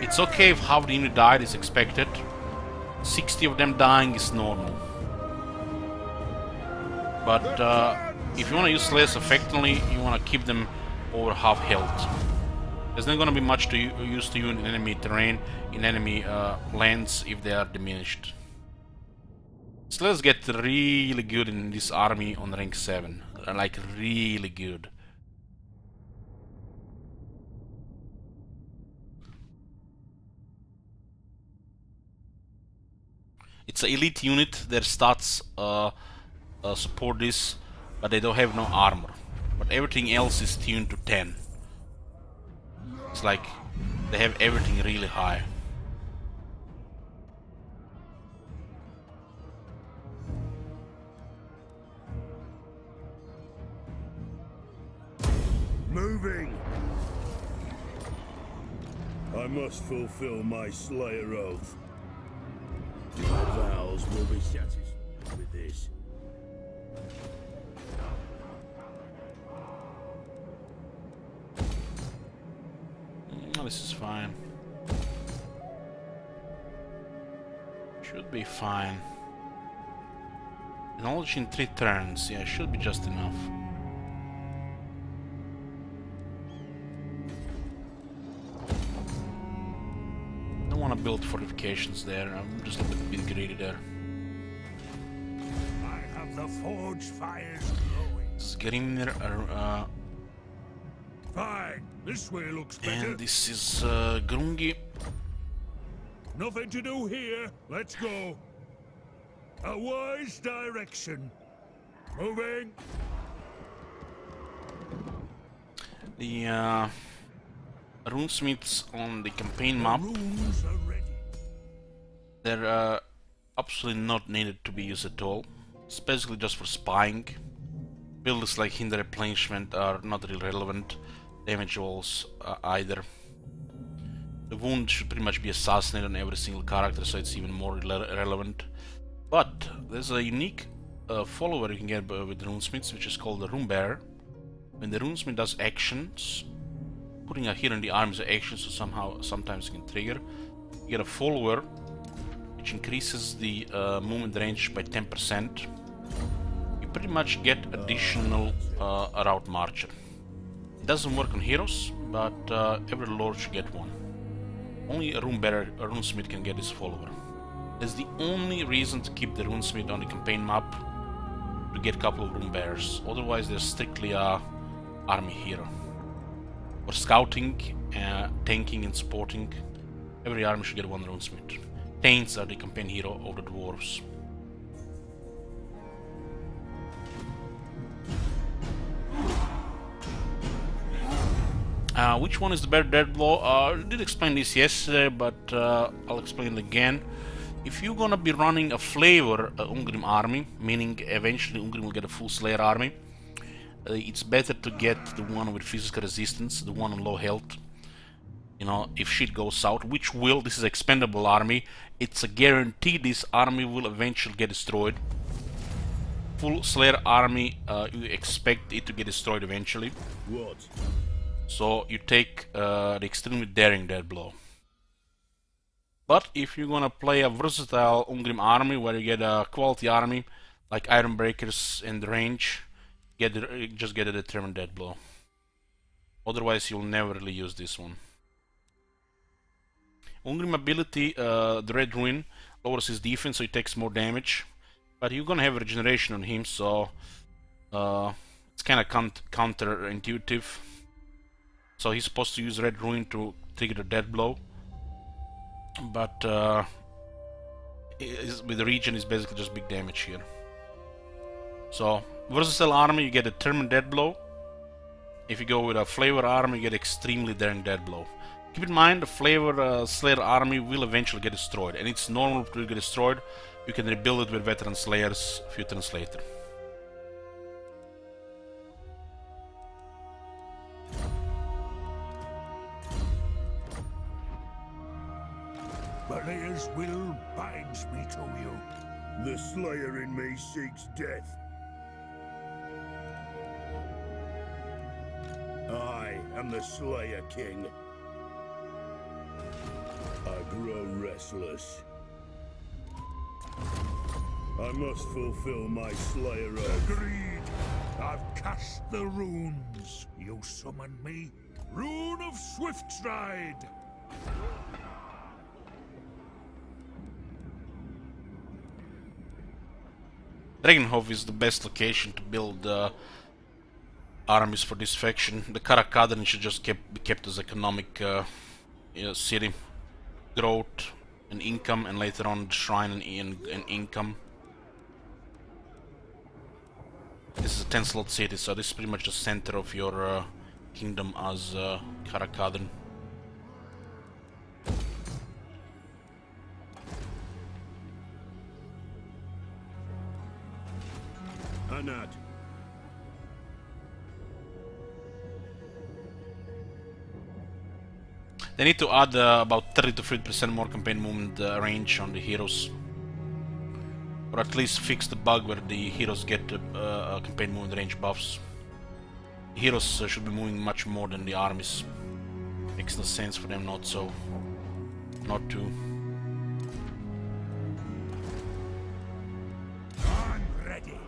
S1: It's okay if half the unit died is expected. 60 of them dying is normal. But if you want to use Slayers effectively, you want to keep them over half health. There's not going to be much to use to you in enemy terrain, in enemy lands if they are diminished. Slayers get really good in this army on rank 7. Like really good. It's an elite unit. Their stats support this, but they don't have no armor. But everything else is tuned to 10. It's like they have everything really high.
S3: Moving! I must fulfill my Slayer oath. My vows will be satisfied with this.
S1: This is fine. Should be fine. Knowledge in 3 turns. Yeah, should be just enough. Don't want to build fortifications there. I'm just a bit greedy there.
S3: I have the forge fires glowing.
S1: This is Grimnir.
S3: Fine, this way looks better.
S1: And this is Grungi.
S3: Nothing to do here. Let's go. A wise direction. Moving.
S1: The runesmiths on the campaign map,
S3: Runes are ready.
S1: they're absolutely not needed to be used at all. It's basically just for spying. Buildings like hinder replenishment are not really relevant. Damage walls either. The wound should pretty much be assassinated on every single character, so it's even more relevant. But there's a unique follower you can get with runesmiths, which is called the Runebearer. When the runesmith does actions, putting a hero in the arm is an action, so sometimes you can trigger. You get a follower, which increases the movement range by 10%. You pretty much get additional route marcher. It doesn't work on heroes, but every lord should get one. Only a runesmith can get this follower. That's the only reason to keep the runesmith on the campaign map, to get a couple of runebearers. Otherwise, they're strictly a army hero. For scouting, tanking, and supporting, every army should get one runesmith. Taints are the campaign hero of the dwarves. Which one is the better dead blow? I did explain this yesterday, but I'll explain it again. If you're gonna be running a flavor Ungrim army, meaning eventually Ungrim will get a full Slayer army, it's better to get the one with physical resistance, the one on low health. You know, if shit goes south, which will, this is expendable army, it's a guarantee this army will eventually get destroyed. Full Slayer army, you expect it to get destroyed eventually.
S3: What?
S1: So you take the extremely daring dead blow. But if you're gonna play a versatile Ungrim army where you get a quality army like Ironbreakers and range, just get a determined dead blow. Otherwise you'll never really use this one. Ungrim ability, the Red Ruin, lowers his defense so he takes more damage. But you're gonna have regeneration on him, so it's kinda counterintuitive. So he's supposed to use Red Ruin to trigger the dead blow. But with the regen is basically just big damage here. So versatile army, you get a determined dead blow. If you go with a flavor army, you get extremely daring dead blow. Keep in mind the flavor Slayer army will eventually get destroyed, and it's normal to get destroyed. You can rebuild it with veteran Slayers a few turns later.
S3: Slayer's will binds me to you. The Slayer in me seeks death. I am the Slayer King. I grow restless. I must fulfill my Slayer oath. Agreed. I've cast the runes. You summon me? Rune of Swiftstride!
S1: Dragonhof is the best location to build armies for this faction. The Karakadran should just be kept as economic city. Growth and income, and later on the shrine and income. This is a 10 slot city, so this is pretty much the center of your kingdom as Karakadran.
S3: Anad.
S1: They need to add about 30 to 50% more campaign movement range on the heroes. Or at least fix the bug where the heroes get campaign movement range buffs. The heroes should be moving much more than the armies. Makes no sense for them not to.
S3: I'm ready.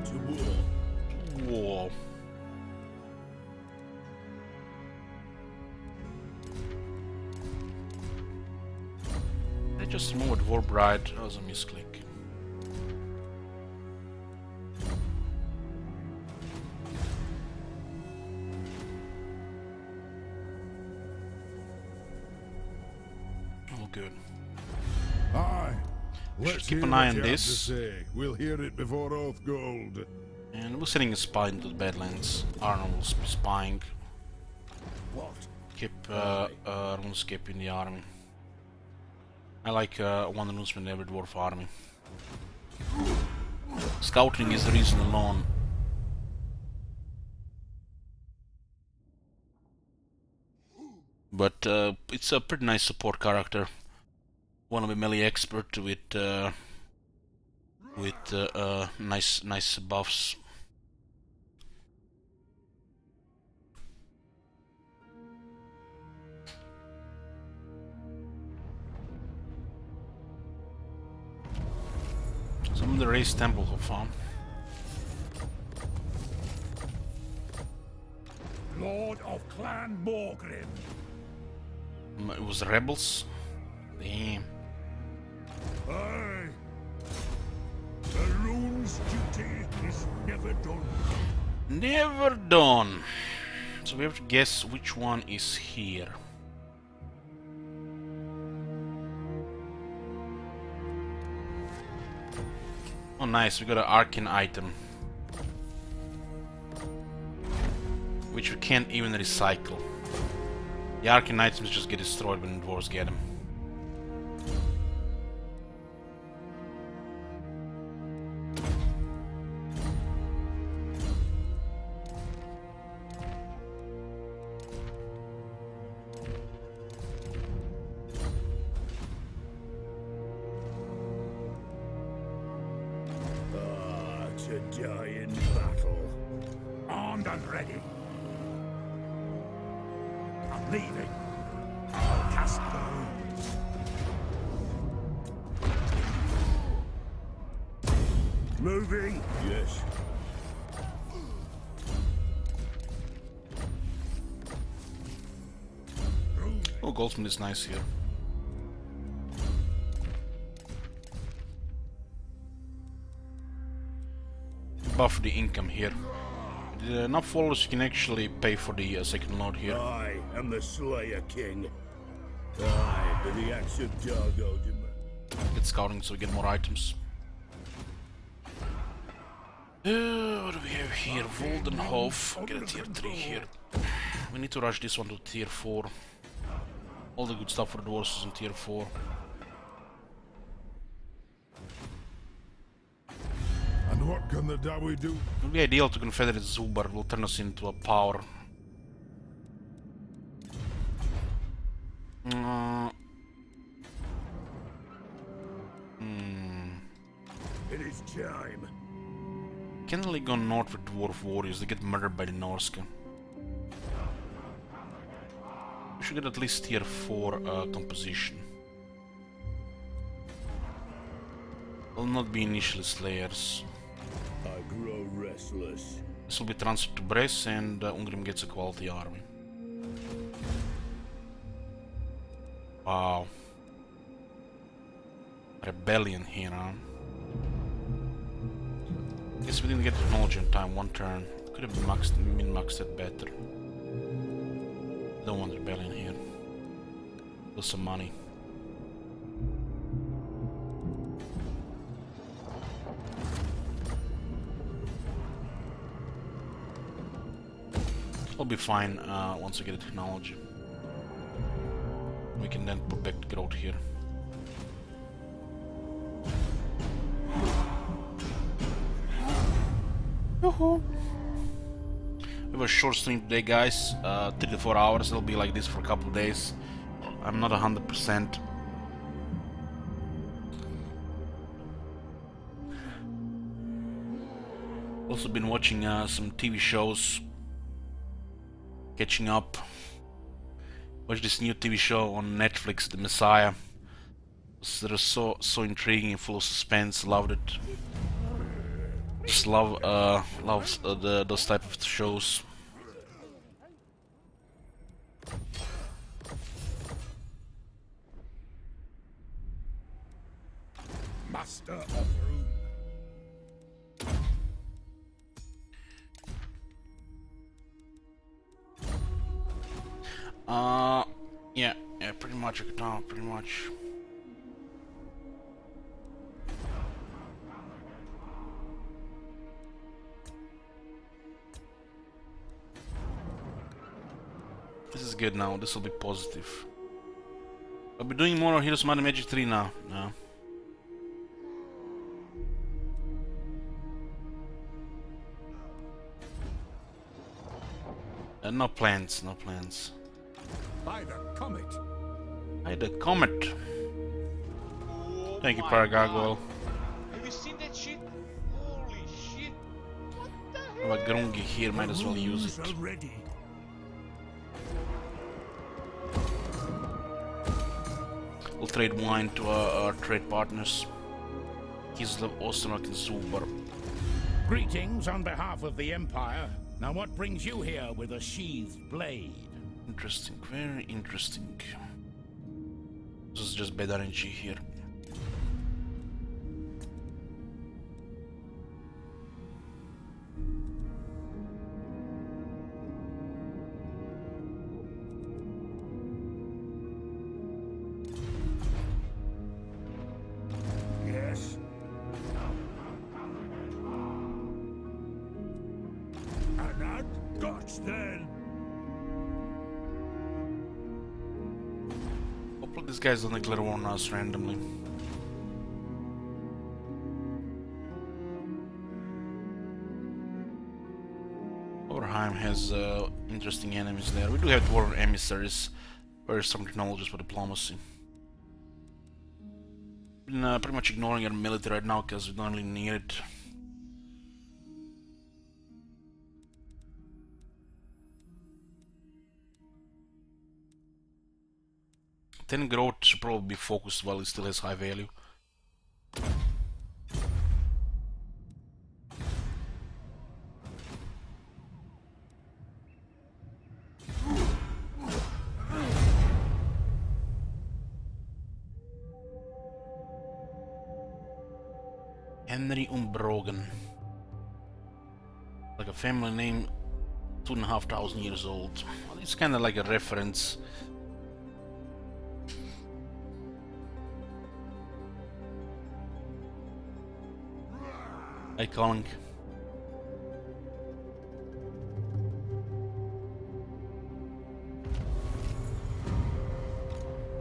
S3: To war.
S1: Whoa. They just removed Warbride. That was a misclick. Oh, good.
S3: Aye.
S1: Let's keep an eye on this.
S3: We'll hear it before Oathgold.
S1: And we're sending a spy into the Badlands. Arnold will be spying.
S3: What?
S1: Keep RuneScape in the army. I like one runesman in every dwarf army. Scouting is the reason alone. But it's a pretty nice support character. Wanna be melee expert with nice buffs. Some of the raised temple have found.
S3: Lord of Clan Morgrim.
S1: It was the rebels. Damn.
S3: Aye. The rune's duty is never done.
S1: Never done. So we have to guess which one is here. Oh nice, we got an arcane item. Which we can't even recycle. The arcane items just get destroyed when the dwarves get them.
S3: To die in battle. Armed and ready. I'm leaving. I'll cast the runes. Moving? Yes.
S1: Oh, Goldsmith is nice here. Buff the income here. Enough followers you can actually pay for the second load here.
S3: I am the Slayer King. I, by the axe of Dargo,
S1: Get scouting so we get more items. What do we have here? Voldenhof. Get a tier 3 here. We need to rush this one to tier 4. All the good stuff for the dwarves is in tier 4.
S3: And what can the Dawi do?
S1: It would be ideal to confederate Zubar. It will turn us into a power.
S3: It is time.
S1: Can't really go north with dwarf warriors. They get murdered by the Norska. should get at least tier 4 composition. Will not be initially slayers.
S3: I grow restless.
S1: This will be transferred to Bresse, and Ungrim gets a quality army. Wow. Rebellion here, huh? Guess we didn't get technology in time, one turn. Could have min-maxed it better. Don't want rebellion here. Lose some money. I'll be fine once we get the technology. We can then protect growth here. We have a short stream today, guys. 3 to 4 hours. It'll be like this for a couple of days. I'm not 100%. Also been watching some TV shows. Catching up. Watch this new TV show on Netflix, The Messiah. It was so intriguing and full of suspense. Loved it. Just love those type of shows.
S3: Master of Rune.
S1: Yeah, pretty much, pretty much. This is good now, this will be positive. I'll be doing more of Heroes of Might and Magic 3 now. No. No plans, no plans.
S3: By the comet.
S1: By the comet.
S2: Oh
S1: Thank you,
S2: my
S1: Paragargoyle.
S2: God. Have you seen that shit? Holy shit! What the
S1: I have a
S2: hell?
S1: Grungy here, might as well use it.
S3: Ready.
S1: We'll trade wine to our trade partners. Kislev, Ostermark, and Zubar.
S5: Greetings on behalf of the Empire. Now what brings you here with a sheathed blade?
S1: Interesting, very interesting. This is just bad RNG here.
S3: Yes. And that guts then.
S1: Hopefully these guys don't declare war on us randomly. Overheim has interesting enemies there. We do have dwarven emissaries. Very strong technologies for diplomacy. Been pretty much ignoring our military right now because we don't really need it. Then growth should probably be focused while it still has high value. Henry Umbrogen. Like a family name, 2,500 years old. Well, it's kind of like a reference. Hi, Colin.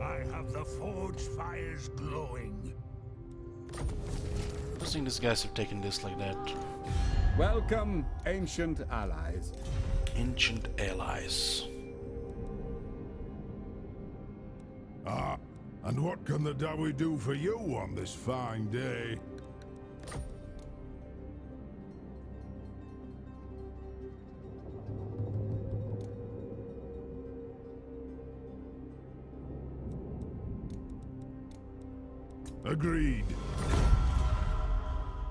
S3: I have the forge fires glowing.
S1: I think these guys have taken this like that.
S6: Welcome, ancient allies.
S1: Ancient allies.
S3: Ah, and what can the Dawi do for you on this fine day? Agreed.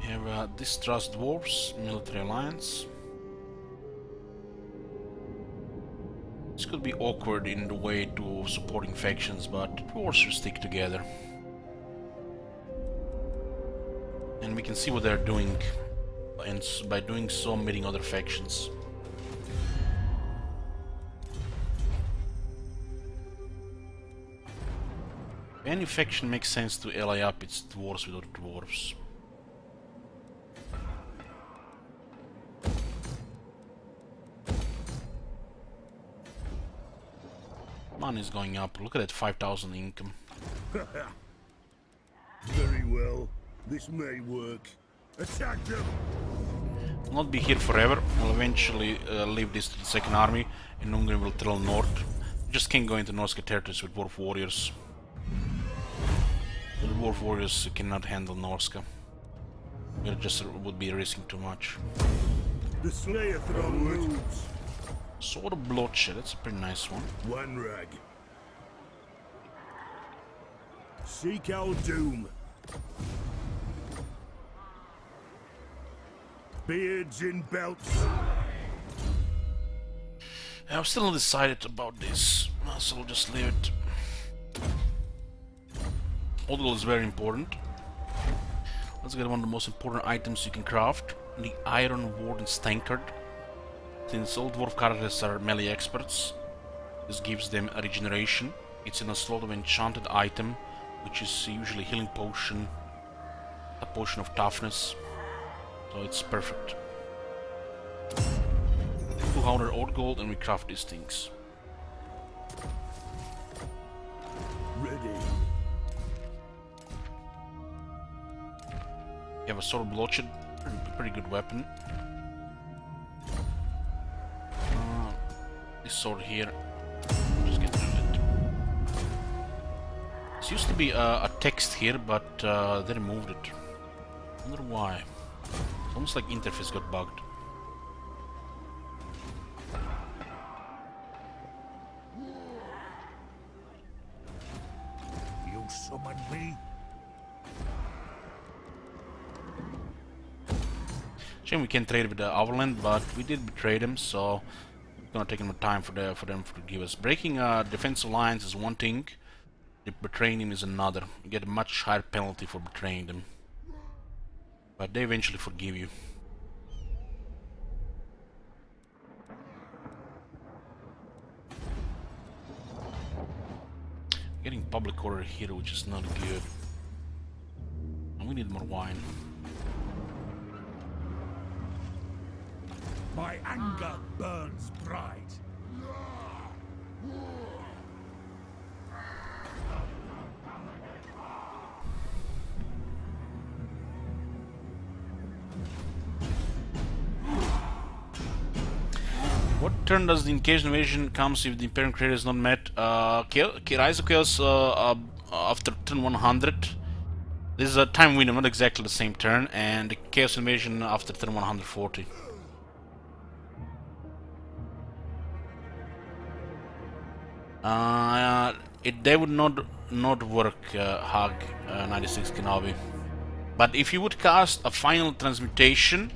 S1: We have Distrust Dwarves, Military Alliance. This could be awkward in the way to supporting factions, but dwarves should stick together. And we can see what they're doing, and by doing so, meeting other factions. If any faction makes sense to ally up, it's dwarves with other dwarves. Money is going up. Look at that 5,000 income.
S3: Very well. This may work. Attack them!
S1: I'll not be here forever. I'll eventually leave this to the second army, and Ungrim will trail north. You just can't go into Norska territories with dwarf warriors. The dwarf warriors cannot handle Norska. It just would be risking too much.
S3: The Slayer throne moves.
S1: Sword of Bloodshed, that's a pretty nice one.
S3: One rag. Seek our doom. Beards in belts.
S1: I'm still undecided about this, so I'll just leave it. Odgal is very important. Let's get one of the most important items you can craft, the Iron Warden's Tankard. Since all dwarf characters are melee experts, this gives them a regeneration. It's in a slot of enchanted item, which is usually healing potion, a potion of toughness, so it's perfect. 200 old gold and we craft these things.
S3: Ready.
S1: You have a Sword of Bloodshed, pretty good weapon. This sword here, just get rid of it. This used to be a text here, but they removed it. I wonder why. It's almost like interface got bugged.
S3: You summoned me?
S1: Shame we can't trade with the Overland, but we did betray them, so it's gonna take more time for them to give us. Breaking a defensive lines is one thing, betraying them is another. You get a much higher penalty for betraying them, but they eventually forgive you. Getting public order here, which is not good. And we need more wine.
S5: My anger burns bright.
S1: What turn does the occasional invasion comes if the Imperium criteria is not met? Rise of Chaos after turn 100. This is a time window, not exactly the same turn, and the Chaos Invasion after turn 140. They would not work, Hag 96 Kenobi. But if you would cast a Final Transmutation,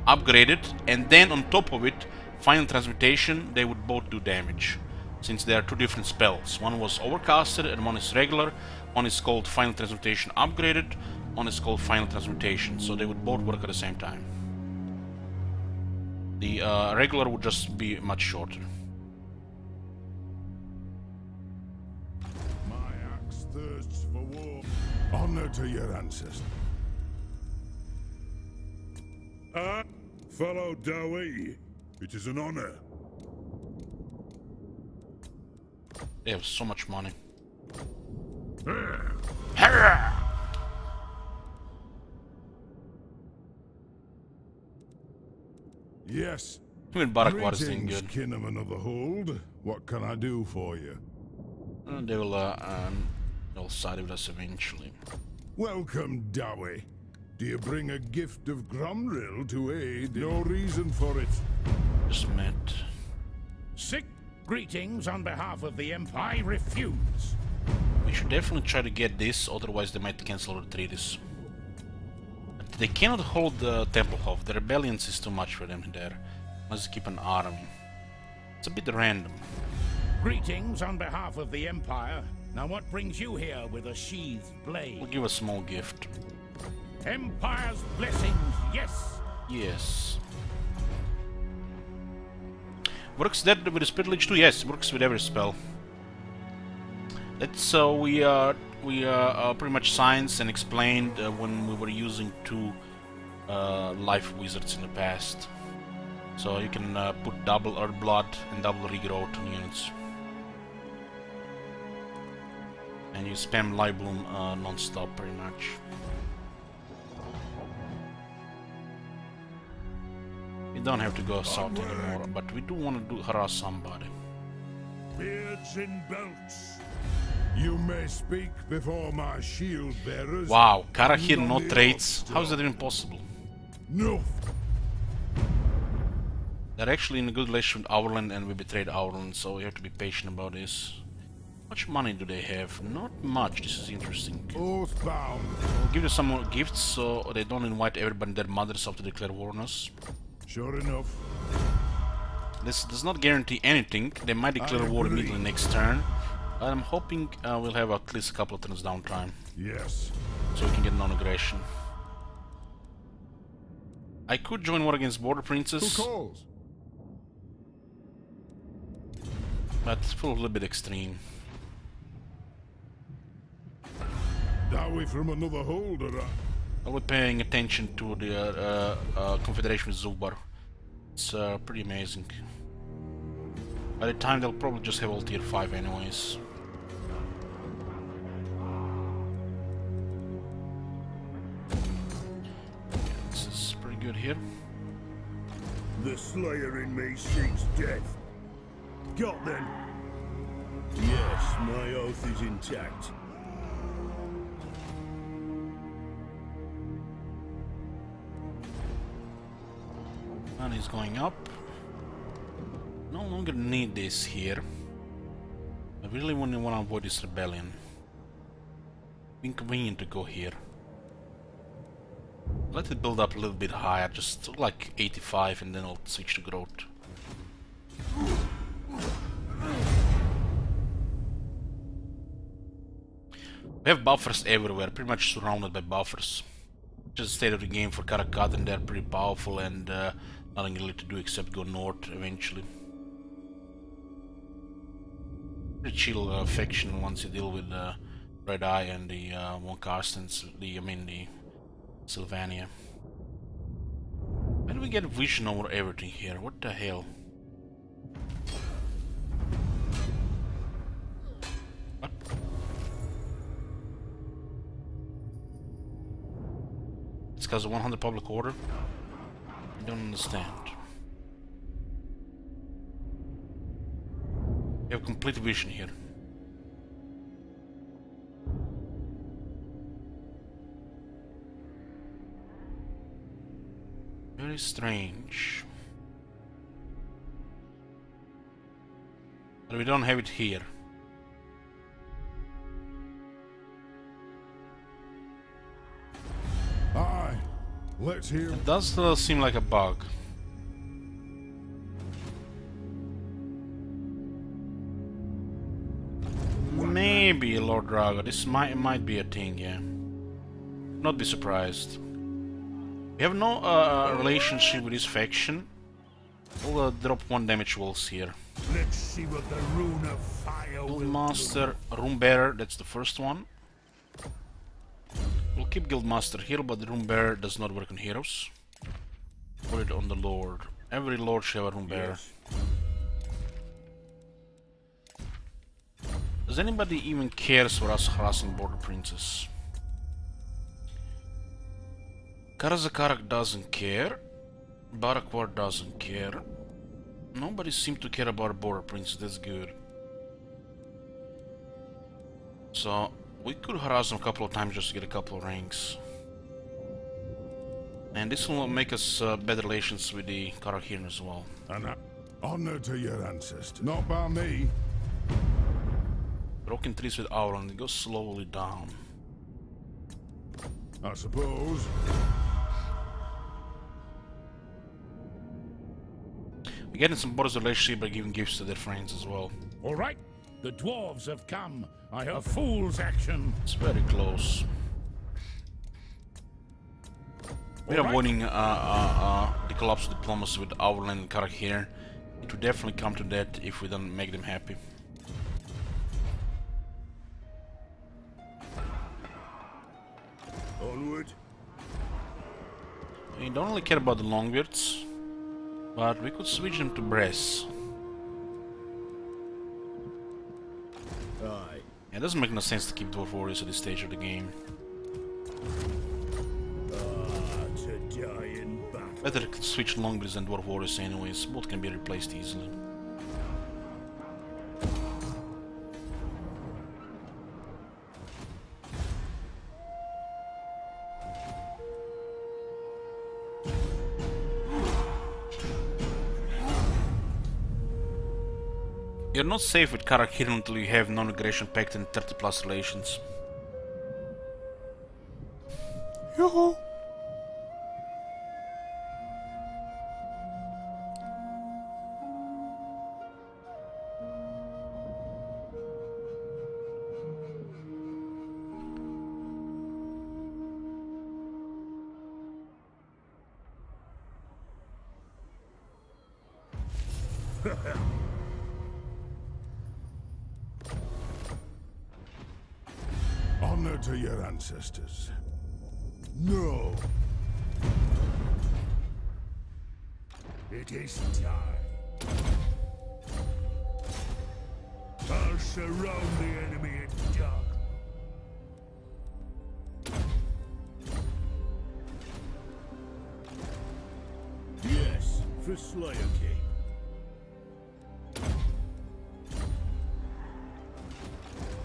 S1: upgrade it, and then on top of it, Final Transmutation, they would both do damage. Since they are two different spells. One was overcasted and one is regular. One is called Final Transmutation Upgraded, one is called Final Transmutation. So they would both work at the same time. The regular would just be much shorter.
S3: Thirsts for war. Honor to your ancestors. Follow Dawi. It is an honor.
S1: They have so much money.
S3: Yes.
S1: Even Barakwar is doing
S3: Greetings,
S1: good.
S3: Kinnaman of the Hold. What can I do for you?
S1: They'll side with us eventually.
S3: Welcome, Dawi. Do you bring a gift of Gromril to aid? No reason for it.
S1: Just met.
S5: Sick greetings on behalf of the Empire. I refuse.
S1: We should definitely try to get this, otherwise they might cancel the treaties. They cannot hold the Templehof. The rebellions is too much for them there. Let's keep an army. It's a bit random.
S5: Greetings on behalf of the Empire. Now what brings you here with a sheathed blade?
S1: We'll give a small gift.
S5: Empire's blessings, yes!
S1: Yes. Works that with the Spirit Lich too? Yes, works with every spell. That's we pretty much science and explained when we were using 2 life wizards in the past. So you can put double Earth Blood and double Regrowth on units. And you spam Light Bloom non-stop pretty much. You don't have to go south anymore, but we do want to harass somebody.
S3: Beards and belts. You may speak before my shield bearers.
S1: Wow, Karahir no traits? How is that even possible?
S3: No.
S1: They're actually in a good relation with Auerland and we betrayed Auerland, so we have to be patient about this. How much money do they have? Not much, this is interesting.
S3: Oathbound.
S1: We'll give them some more gifts so they don't invite everybody and their mothers up to declare war on us.
S3: Sure enough.
S1: This does not guarantee anything. They might declare war immediately next turn. But I'm hoping we'll have at least a couple of turns downtime.
S3: Yes.
S1: So we can get non-aggression. I could join war against Border Princes.
S3: Who calls?
S1: But it's a little bit extreme.
S3: Are we from another holder?
S1: I was paying attention to the Confederation with Zubar. It's pretty amazing. By the time they'll probably just have all tier 5 anyways. Okay, this is pretty good here.
S3: The Slayer in me seeks death. Got them. Yes, my oath is intact.
S1: And he's going up. No longer need this here. I really want to avoid this rebellion. Inconvenient to go here. Let it build up a little bit higher, just like 85, and then I'll switch to growth. We have buffers everywhere, pretty much surrounded by buffers. Just state of the game for Karakhat, and they're pretty powerful and nothing really to do except go north eventually. Pretty chill faction once you deal with Red Eye and the Von Carstens, the Sylvania. Why do we get vision over everything here? What the hell? What? It's because of 100 public order? I don't understand. We have complete vision here. Very strange. But we don't have it here.
S3: Aye. Let's hear.
S1: It does seem like a bug. Maybe Lord Drago. This might be a thing, yeah. Not be surprised. We have no relationship with this faction. We'll drop 1 damage walls here.
S3: Let's see what the rune of fire will
S1: Guildmaster, Runebearer, that's the first one. We'll keep Guildmaster here, but the Runebearer does not work on heroes. Put it on the Lord. Every Lord should have a Runebearer.
S3: Yes.
S1: Does anybody even cares for us harassing Border Princes? Karazakarak doesn't care. Barakwar doesn't care. Nobody seems to care about Border Princes, that's good. So, we could harass them a couple of times just to get a couple of ranks. And this will make us better relations with the Karahiran as well.
S3: An honor to your ancestors. Not by me.
S1: Broken trees with Auron. It goes slowly down.
S3: I suppose.
S1: We're getting some Boris relationship by giving gifts to their friends as well.
S5: All right, the dwarves have come. I have a fool's action.
S1: It's very close. We are winning the collapse of diplomacy with Auron and Karak here. It will definitely come to that if we don't make them happy.
S3: Onward.
S1: We don't really care about the Longbeards, but we could switch them to Bress.
S3: Aye.
S1: Yeah, it doesn't make no sense to keep Dwarf Warriors at this stage of the game.
S3: To die in battle.
S1: Better switch Longbeards than Dwarf Warriors anyways, both can be replaced easily. You're not safe with Karak here until you have non-aggression pact and 30+ relations. Yoo-hoo!
S3: Honor to your ancestors. No. It is time. I'll surround the enemy in dark. Yes, for Slayer King.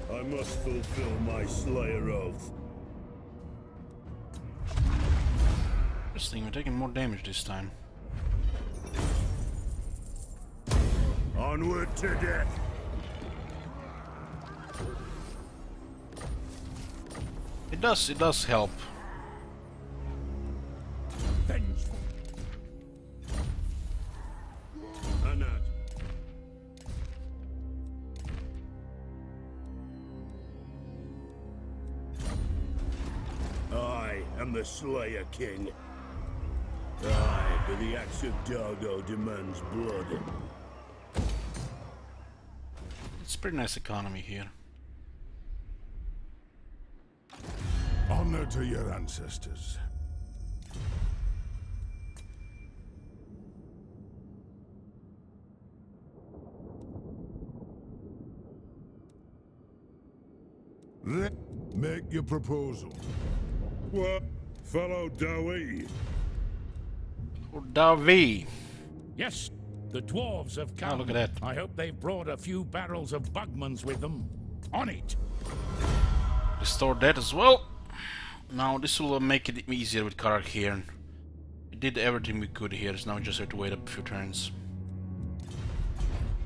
S3: I must fulfill my Slayer oath.
S1: Interesting, we're taking more damage this time.
S3: Onward to death.
S1: It does help.
S5: Vengeful.
S3: Anat. I am the Slayer King. Aye, but the axe of Dargo demands blood.
S1: It's a pretty nice economy here.
S3: Honor to your ancestors. Make your proposal. What, fellow Dawi?
S1: For Davi!
S5: Yes, the dwarves have come.
S1: Oh, look at that.
S5: I hope they've brought a few barrels of Bugmans with them. On it!
S1: Restore that as well. Now this will make it easier with Karak here. We did everything we could here, so now we just have to wait up a few turns.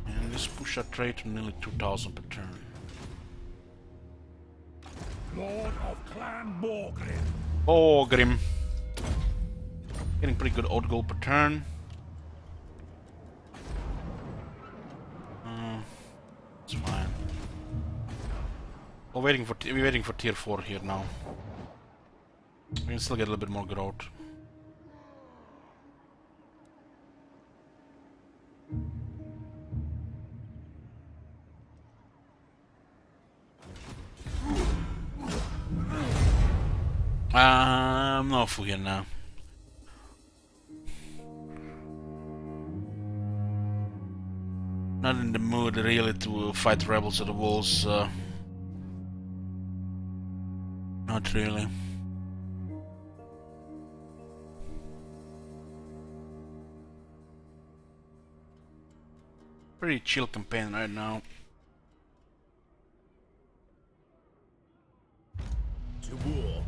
S1: And let's push our trade to nearly 2,000 per turn.
S5: Lord of Clan Morgrim.
S1: Oh, Grim. Getting pretty good odd gold per turn. It's fine. We're waiting for tier 4 here now. We can still get a little bit more growth. I'm not full here now. Not in the mood really to fight rebels at the walls. Not really. Pretty chill campaign right now.
S3: To war.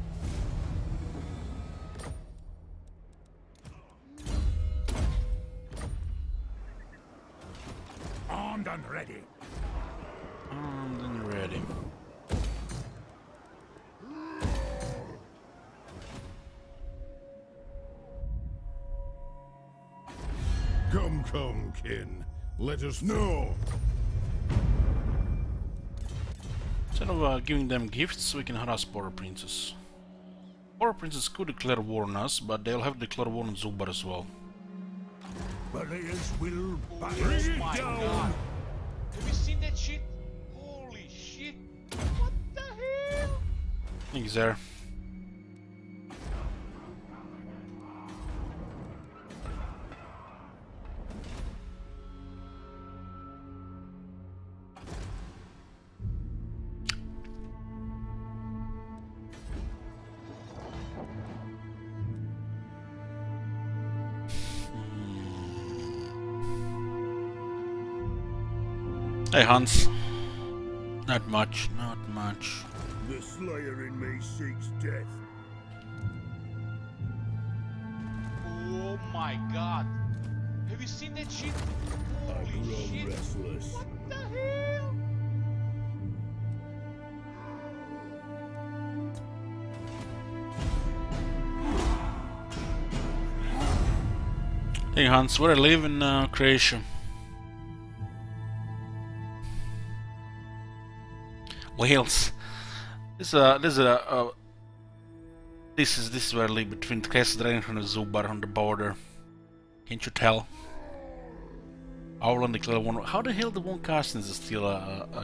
S5: Armed and ready.
S1: Armed and ready.
S3: Come, come, kin. Let us know.
S1: Instead of giving them gifts, we can harass Border Princess. Border Princess could declare war on us, but they'll have to declare war on Zubar as well.
S3: Barriers will
S2: Oh
S3: bite
S2: my
S3: down.
S2: god! Have you seen that shit? Holy shit! What the hell?
S1: He's there. Hey Hans. Not much, not much.
S3: The Slayer in me seeks death.
S2: Oh my god! Have you seen that shit?
S3: I
S2: Holy
S3: grow
S2: shit!
S3: restless.
S2: What the hell?
S1: Hey Hans, where I live in Croatia. Wales. This is where I live, between Kresdren and Zubar on the border. Can't you tell? Auland declared one. How the hell the one Carstens is still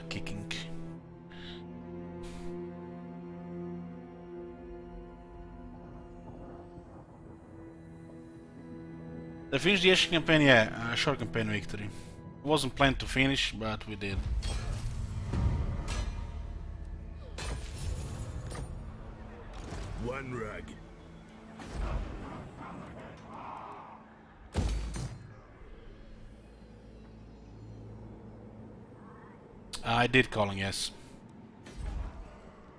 S1: kicking? They finished the Asian campaign, yeah, short campaign victory. It wasn't planned to finish, but we did.
S3: One rag.
S1: I did calling, yes.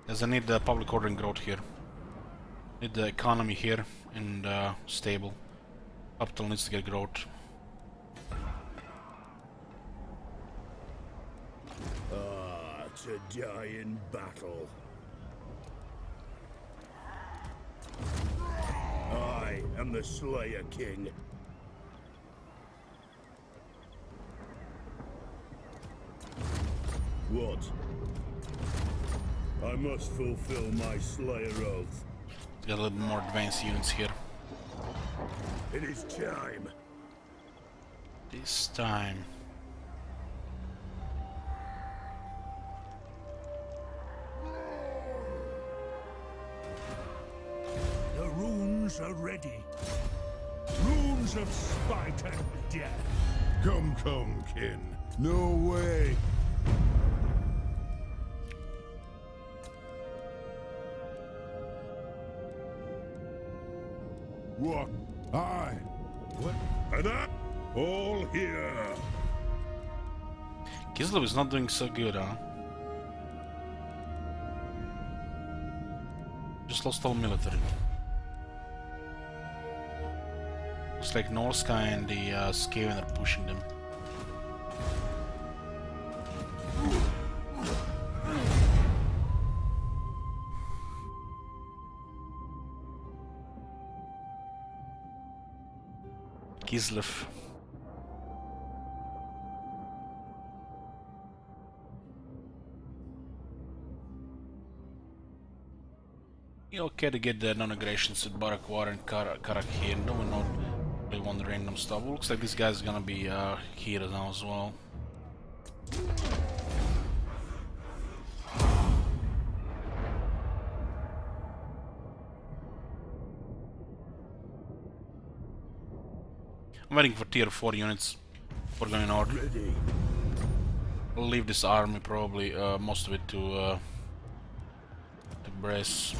S1: As I need the public order and growth here. Need the economy here and stable. Capital needs to get growth.
S3: Ah, to die in battle. I am the Slayer King. What? I must fulfill my Slayer oath.
S1: Got a little bit more advanced units here.
S3: It is time.
S1: This time.
S3: The runes are ready. Runes of spite and death. Come, come, kin. No way. What? Aye. What? And that? All here.
S1: Kislev is not doing so good, huh? Just lost all military. Looks like Norska and the Skaven are pushing them. Kislev. Okay to get the non-aggressions with Barakwar and Karak here. No one not really want the random stuff. Looks like this guy's gonna be here now as well. I'm waiting for tier 4 units for going north.
S3: Ready.
S1: I'll leave this army probably, most of it to Brest.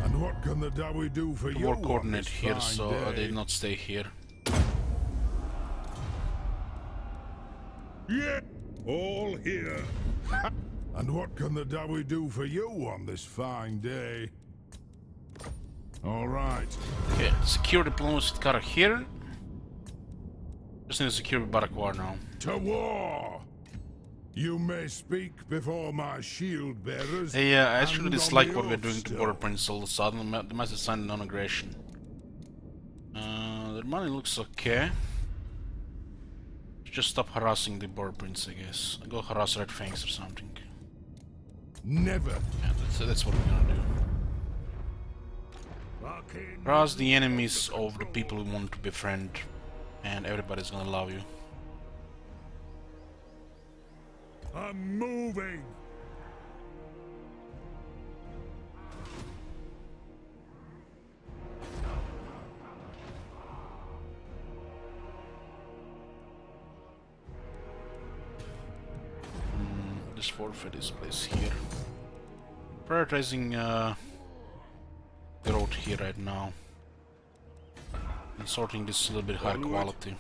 S3: And what can the Dawi do for you?
S1: War
S3: on
S1: coordinate
S3: this
S1: here,
S3: fine
S1: so
S3: day?
S1: they did not stay here.
S3: Yeah, all here. And what can the Dawi do for you on this fine day? All right.
S1: Okay, secure diplomacy with Karak here. Just need to secure Barakwar now.
S3: To war. You may speak before my shield bearers.
S1: Hey, I actually
S3: and
S1: dislike
S3: on
S1: what
S3: the
S1: we're doing to
S3: Oathstone.
S1: Border Prince all of a sudden. They must have signed non-aggression. The money looks okay. Just stop harassing the Border Prince, I guess. Go harass Red Fangs or something.
S3: Never.
S1: Yeah, that's what we're gonna do. Harass the enemies of the people who want to befriend, and everybody's gonna love you.
S3: I'm moving.
S1: Just forfeit this place here. Prioritizing growth here right now. And sorting this a little bit higher quality.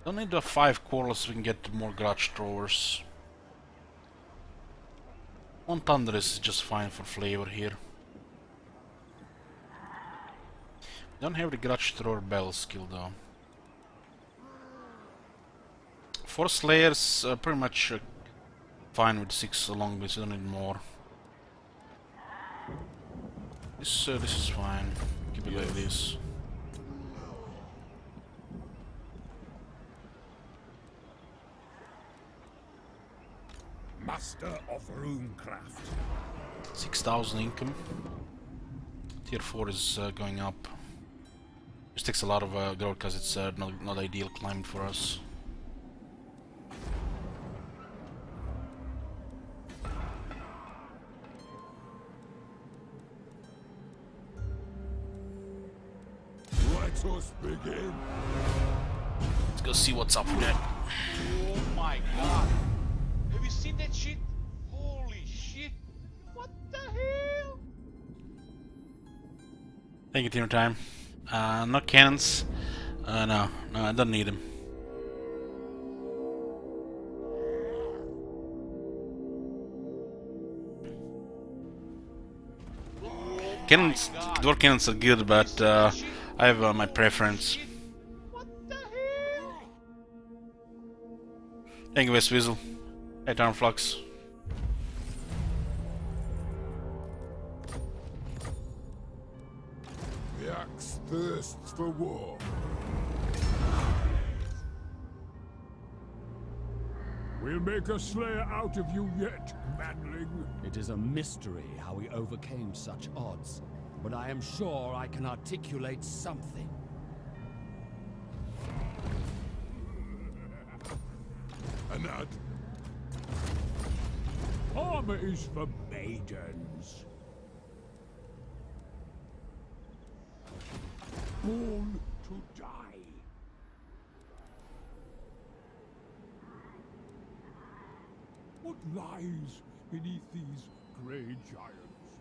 S1: Don't need the 5 quarrels so we can get more grudge throwers. 1 thunder is just fine for flavor here. Don't have the grudge thrower bell skill though. 4 slayers pretty much fine with 6 along with, so don't need more. This is fine. Keep it like this.
S5: Master of Runecraft.
S1: 6,000 income. Tier 4 is going up. This takes a lot of growth because it's not ideal climb for us.
S3: Let us begin.
S1: Let's go see what's up with that.
S2: Oh my god. Have you seen that shit? Holy shit. What the hell?
S1: Thank you, Team Time. No cannons. No, I don't need them. Cannons, dwarf cannons are good, but I have my preference.
S2: What the hell?
S1: Thank you, West Weasel. Hey, Tarnflux.
S3: The axe thirsts for war. We'll make a slayer out of you yet, manling.
S4: It is a mystery how we overcame such odds, but I am sure I can articulate something.
S3: Anad. Armor is for maidens. Born to die. What lies beneath these grey giants?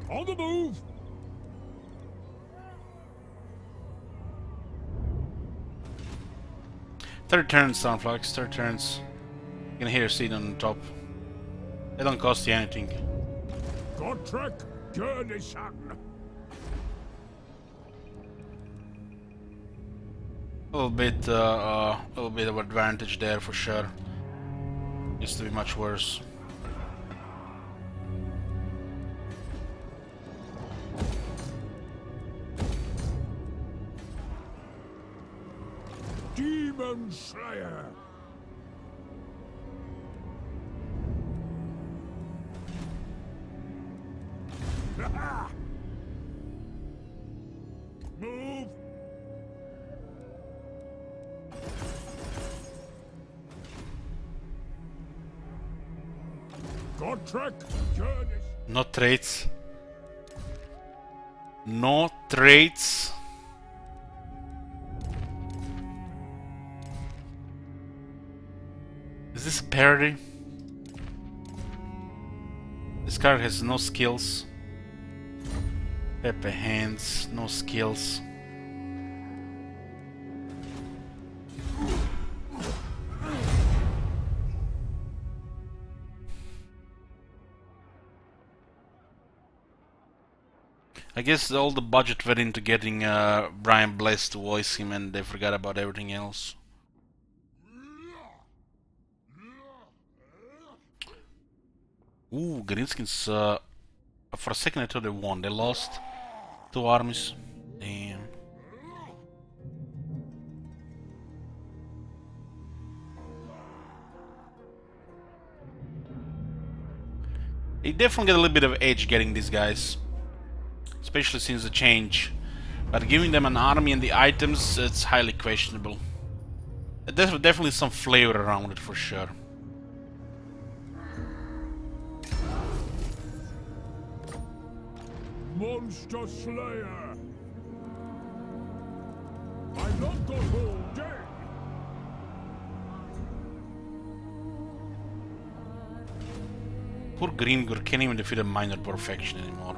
S3: On the move!
S1: Third turns, Tarnflux. 3 turns. You can hear a seed on the top. They don't cost you anything.
S3: Gotrek Gurnison!
S1: A little bit of advantage there for sure. Used to be much worse.
S3: Demon Slayer! Move! Gotrek Gurnison!
S1: No traits. No traits. Is this a parody? This card has no skills. Pepe hands, no skills. I guess all the budget went into getting Brian Bless to voice him, and they forgot about everything else. Ooh, Greenskins, for a second I thought they won. They lost 2 armies. Damn. They definitely get a little bit of edge getting these guys, especially since the change. But giving them an army and the items, it's highly questionable. There's definitely some flavor around it for sure.
S3: Monster Slayer! I not got all day!
S1: Poor Grimgur can't even defeat a minor perfection anymore.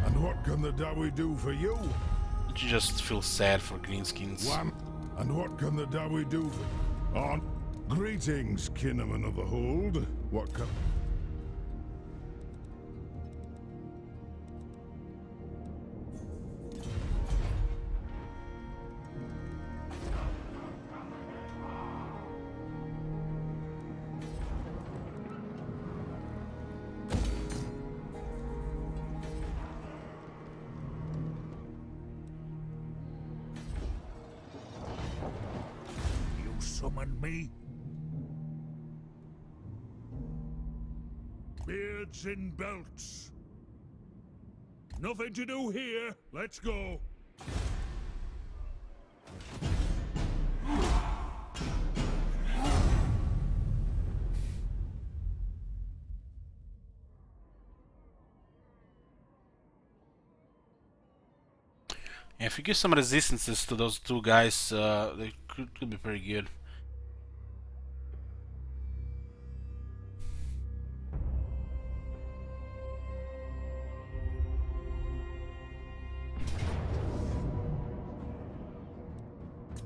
S3: And what can the Dawi do for you?
S1: You just feel sad for Greenskins.
S3: And what can the Dawi do for... Greetings, Kinnaman of the Hold. What can... Summon me? Beards in belts. Nothing to do here. Let's go.
S1: Yeah, if you give some resistances to those 2 guys, they could be pretty good.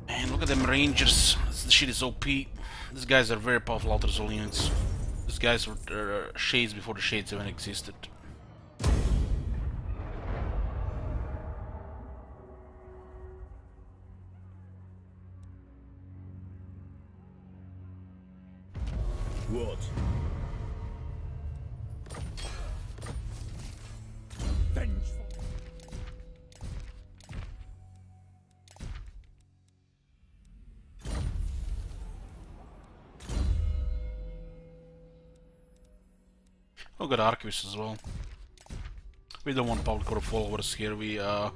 S1: Man, look at them Rangers. This shit is OP. These guys are very powerful Alterzol units. These guys were Shades before the Shades even existed.
S3: What? Vengeful.
S1: Oh, got Arqueous as well. We don't want Public Order followers here. We're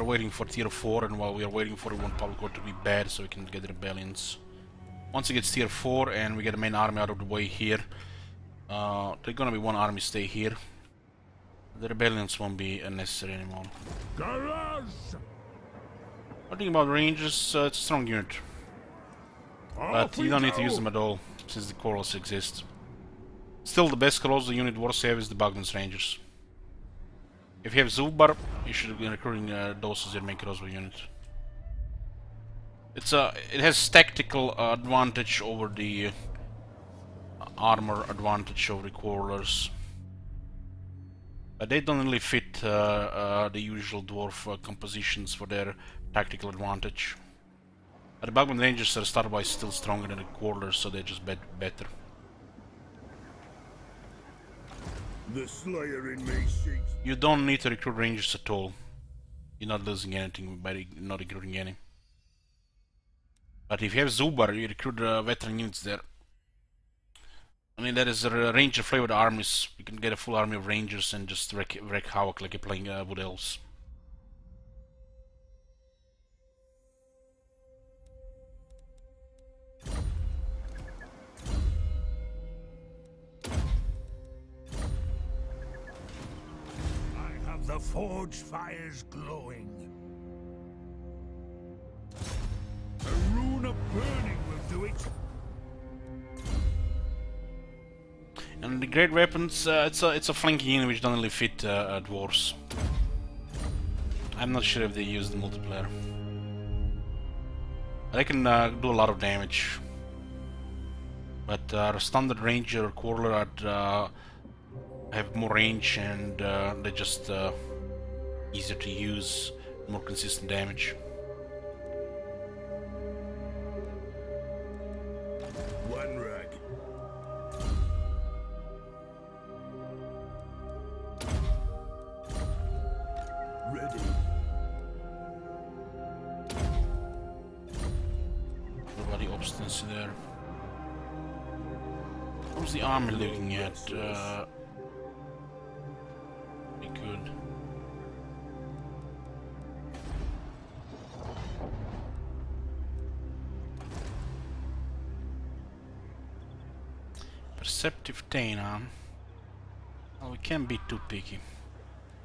S1: waiting for tier 4, and while we are waiting for it, we want Public Order to be bad so we can get rebellions. Once it gets tier 4 and we get the main army out of the way here, there's gonna be 1 army stay here. The rebellions won't be necessary anymore.
S3: Garage!
S1: One thing about Rangers, it's a strong unit. But you don't need to use them at all, since the Corals exist. Still, the best Colossus unit Wars have is the Bugman's Rangers. If you have Zubar, you should be recruiting those as your main Crosby unit. It has tactical advantage over the armor advantage over the Quarrelers. But they don't really fit the usual dwarf compositions for their tactical advantage. But the Bugman Rangers are star-wise still stronger than the Quarrelers, so they're just better.
S3: The Slayer in me seeks.
S1: You don't need to recruit Rangers at all. You're not losing anything by not recruiting any. But if you have Zubar, you recruit veteran units there. I mean, that is a ranger flavored armies. You can get a full army of rangers and just wreak havoc like you're playing Wood Elves.
S3: I have the forge fires glowing. A rune of burning will do it.
S1: And the great weapons, it's a flanking unit which doesn't really fit dwarves. I'm not sure if they use the multiplayer. They can do a lot of damage. But our standard ranger or quarreler have more range, and they just easier to use, more consistent damage.
S3: One rag. Ready.
S1: Nobody obstinacy there. How's the army looking at? Pretty good. Perceptive Tana. Well, we can't be too picky.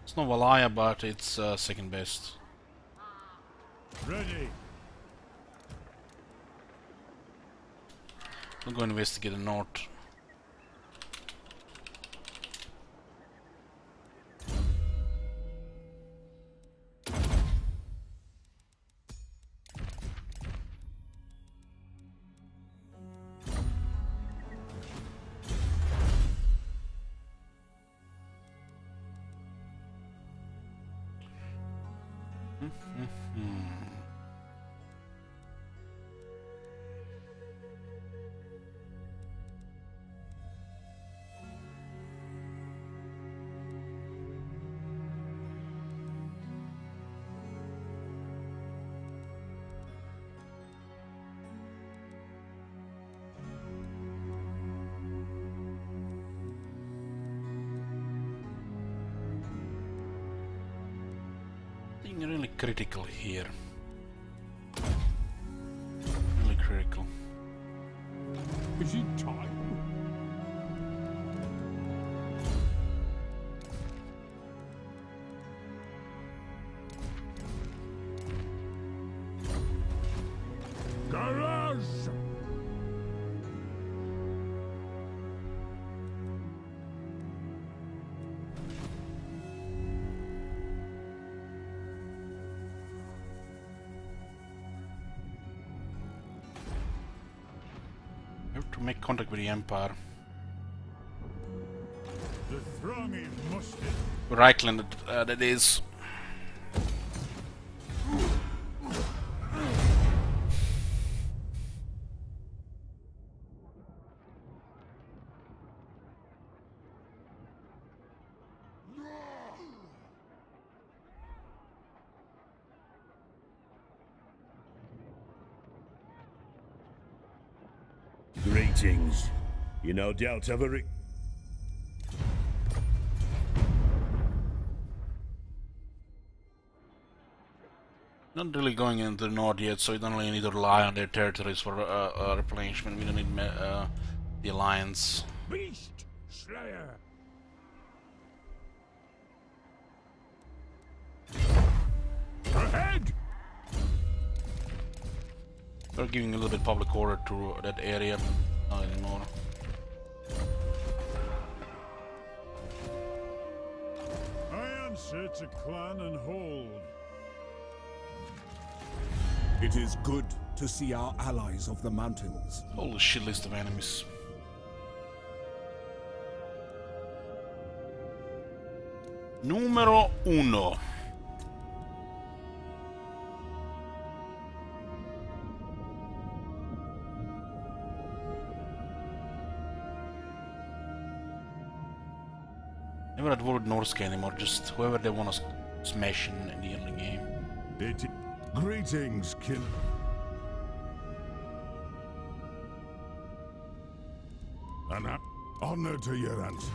S1: It's not Valaya, but it's second best.
S3: Ready.
S1: We'll go investigate the north. Really critical here. Really critical.
S5: Is it time? Garage!
S1: To make contact with the Empire.
S3: The throng is mustered.
S1: Reichland, that is.
S3: Greetings. You no doubt have a
S1: Not really going into the north yet, so we don't really need to rely on their territories for replenishment. We don't need the alliance.
S3: Beast Slayer. Ahead.
S1: We're giving a little bit public order to that area. Not anymore.
S3: I answer to clan and hold. It is good to see our allies of the mountains.
S1: Holy shit list of enemies. Numero uno. Never at war with Norske anymore, just whoever they want to smash in the early game.
S3: Greetings, kin. An honor to your answer.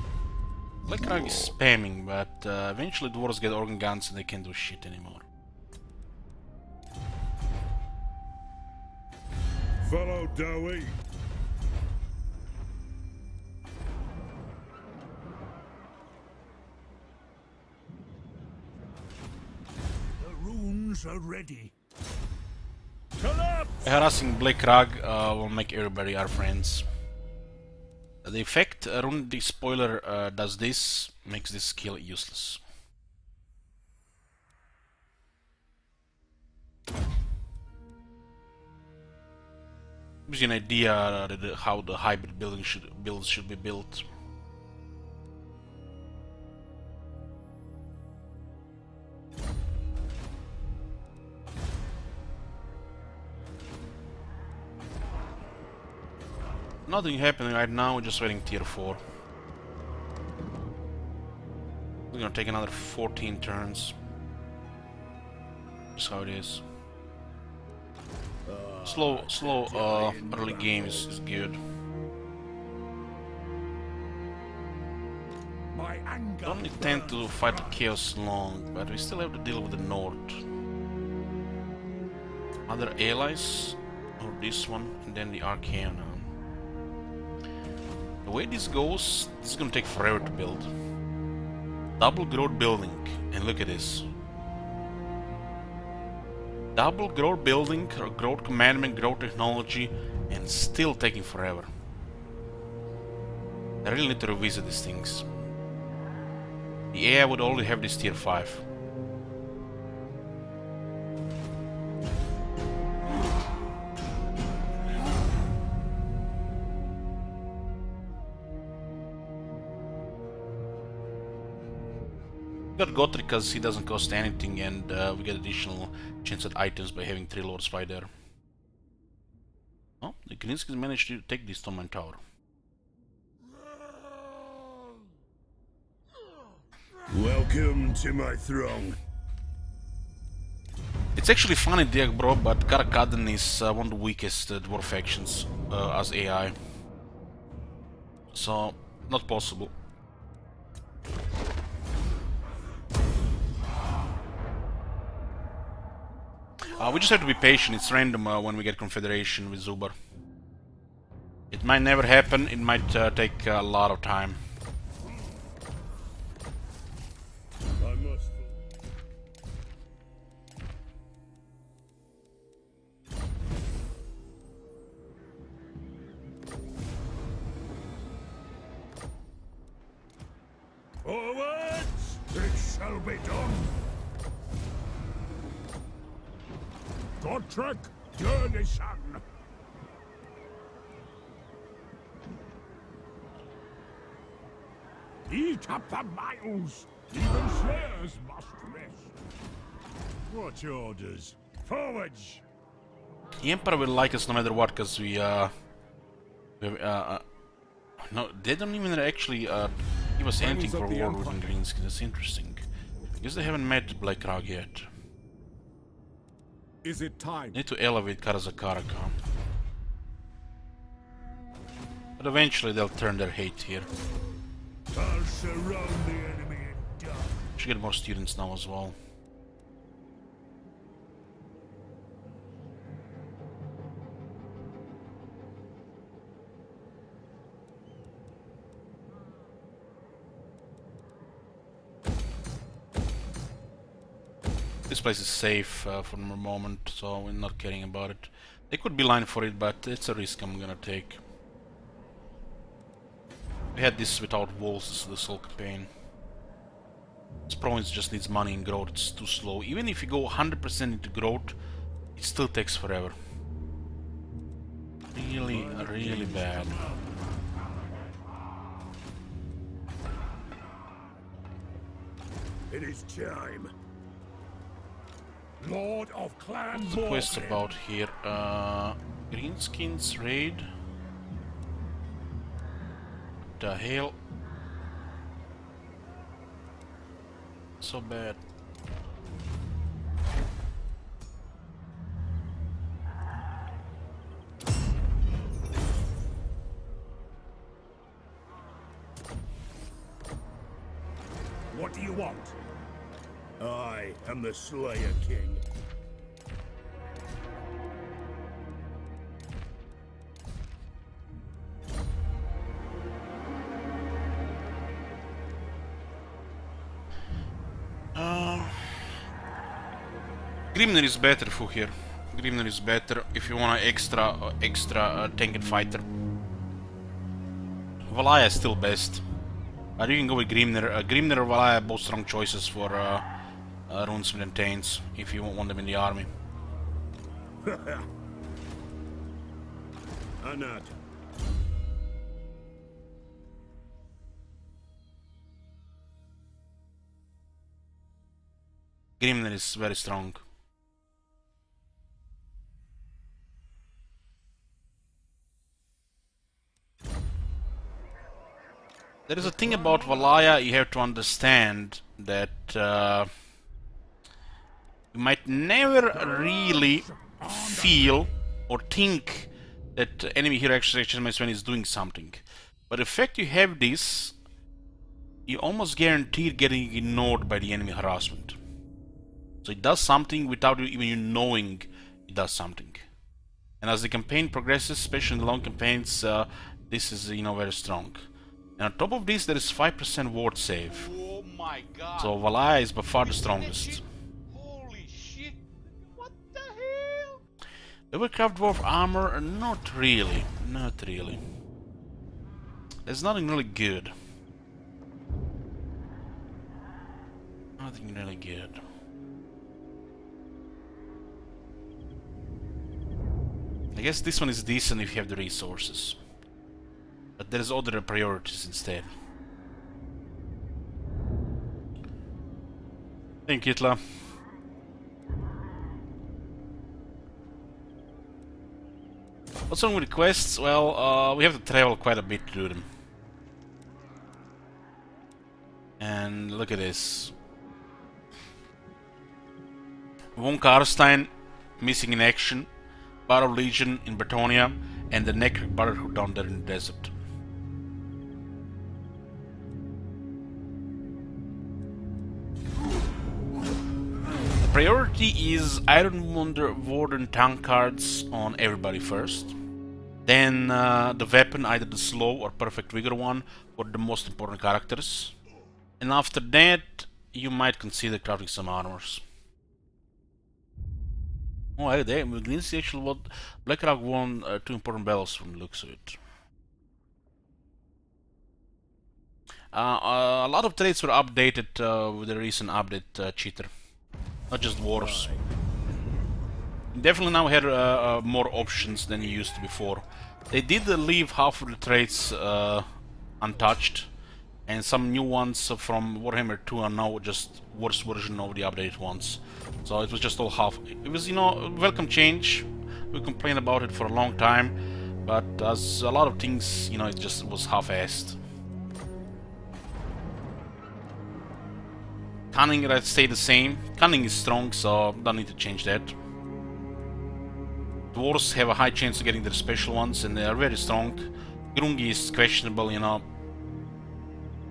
S1: Blackrag is spamming, but eventually dwarves get organ guns and they can't do shit anymore.
S3: Follow Dowie. The runes are ready. Collapse!
S1: Harassing Blackrag will make everybody our friends. The effect Rune the Spoiler does this, makes this skill useless. Gives you an idea how the hybrid builds should be built. Nothing happening right now, we're just waiting tier 4. We're gonna take another 14 turns. That's how it is. Slow early games is good.
S5: My anger
S1: Don't intend to fight the chaos long, but we still have to deal with the north. Other allies, or this one, and then the Arcana. The way this goes, this is gonna take forever to build. Double growth building, and look at this. Double growth building, or growth commandment, growth technology, and still taking forever. I really need to revisit these things. The AI would only have this tier 5. We got Gotrek because he doesn't cost anything, and we get additional chance at items by having 3 lords right there. Oh, the Greenskins managed to take this Stone Tower.
S3: Welcome to my throne.
S1: It's actually funny, Diag bro, but Karakadan is one of the weakest dwarf factions as AI. So, not possible. We just have to be patient, it's random when we get Confederation with Zubar. It might never happen, it might take a lot of time.
S3: I must. Forwards! It shall be done. Gotrek, journey son. Eat up the miles. Even slayers must rest. What orders? Forwards!
S1: The Emperor will like us no matter what, because we no, they don't even actually give us anything for war with Greenskin. That's interesting. I guess they haven't met Black-Rag yet.
S6: Is it time?
S1: Need to elevate Karazakarakan. But eventually they'll turn their hate here.
S3: I'll surround the enemy and die.
S1: Should get more students now as well. This place is safe for the moment, so we're not caring about it. They could be line for it, but it's a risk I'm gonna take. We had this without walls this whole campaign. This province just needs money and growth, it's too slow. Even if you go 100% into growth, it still takes forever. Really, really bad.
S3: It is time.
S5: Lord of Clan
S1: What's the quest about here? Greenskins raid. What the hell? So bad.
S5: What do you want?
S3: I am the Slayer King.
S1: Grimnir is better for here. Grimnir is better if you want an extra tank and fighter. Valaya is still best. But you can go with Grimnir. Grimnir or Valaya are both strong choices for Runesmith and Taints if you want them in the army.
S3: Anat.
S1: Grimnir is very strong. There is a thing about Valaya you have to understand that you might never really feel or think that enemy hero extraction when he's doing something. But the fact you have this, you almost guaranteed getting ignored by the enemy harassment. So it does something without even you knowing it does something. And as the campaign progresses, especially in the long campaigns, this is, you know, very strong. And on top of this, there is 5% ward save.
S2: Oh my god.
S1: So Valaya is by far the
S2: Have you seen that
S1: strongest.
S2: shit? Holy shit. What the hell?
S1: Overcraft dwarf armor? Not really. Not really. There's nothing really good. Nothing really good. I guess this one is decent if you have the resources. But there's other priorities instead. Thank you, Hitler. What's wrong with the quests? Well, we have to travel quite a bit to do them. And look at this. Von Karstein missing in action, Bar of Legion in Bretonnia, and the Necrotic Brotherhood down there in the desert. The priority is Iron Warden tank cards on everybody first. Then the weapon, either the slow or perfect vigor one, for the most important characters. And after that, you might consider crafting some armors. Oh, there, this is actually what Blackrock won 2 important battles from the looks of it. A lot of traits were updated with the recent update, Cheater. Not just wars. Definitely now had more options than you used to before. They did leave half of the traits untouched, and some new ones from Warhammer 2 are now just worse version of the updated ones. So it was just all half. It was, you know, a welcome change. We complained about it for a long time, but as a lot of things, you know, it just was half-assed. Cunning that stayed the same. Cunning is strong, so don't need to change that. Dwarves have a high chance of getting their special ones, and they are very strong. Grungi is questionable, you know.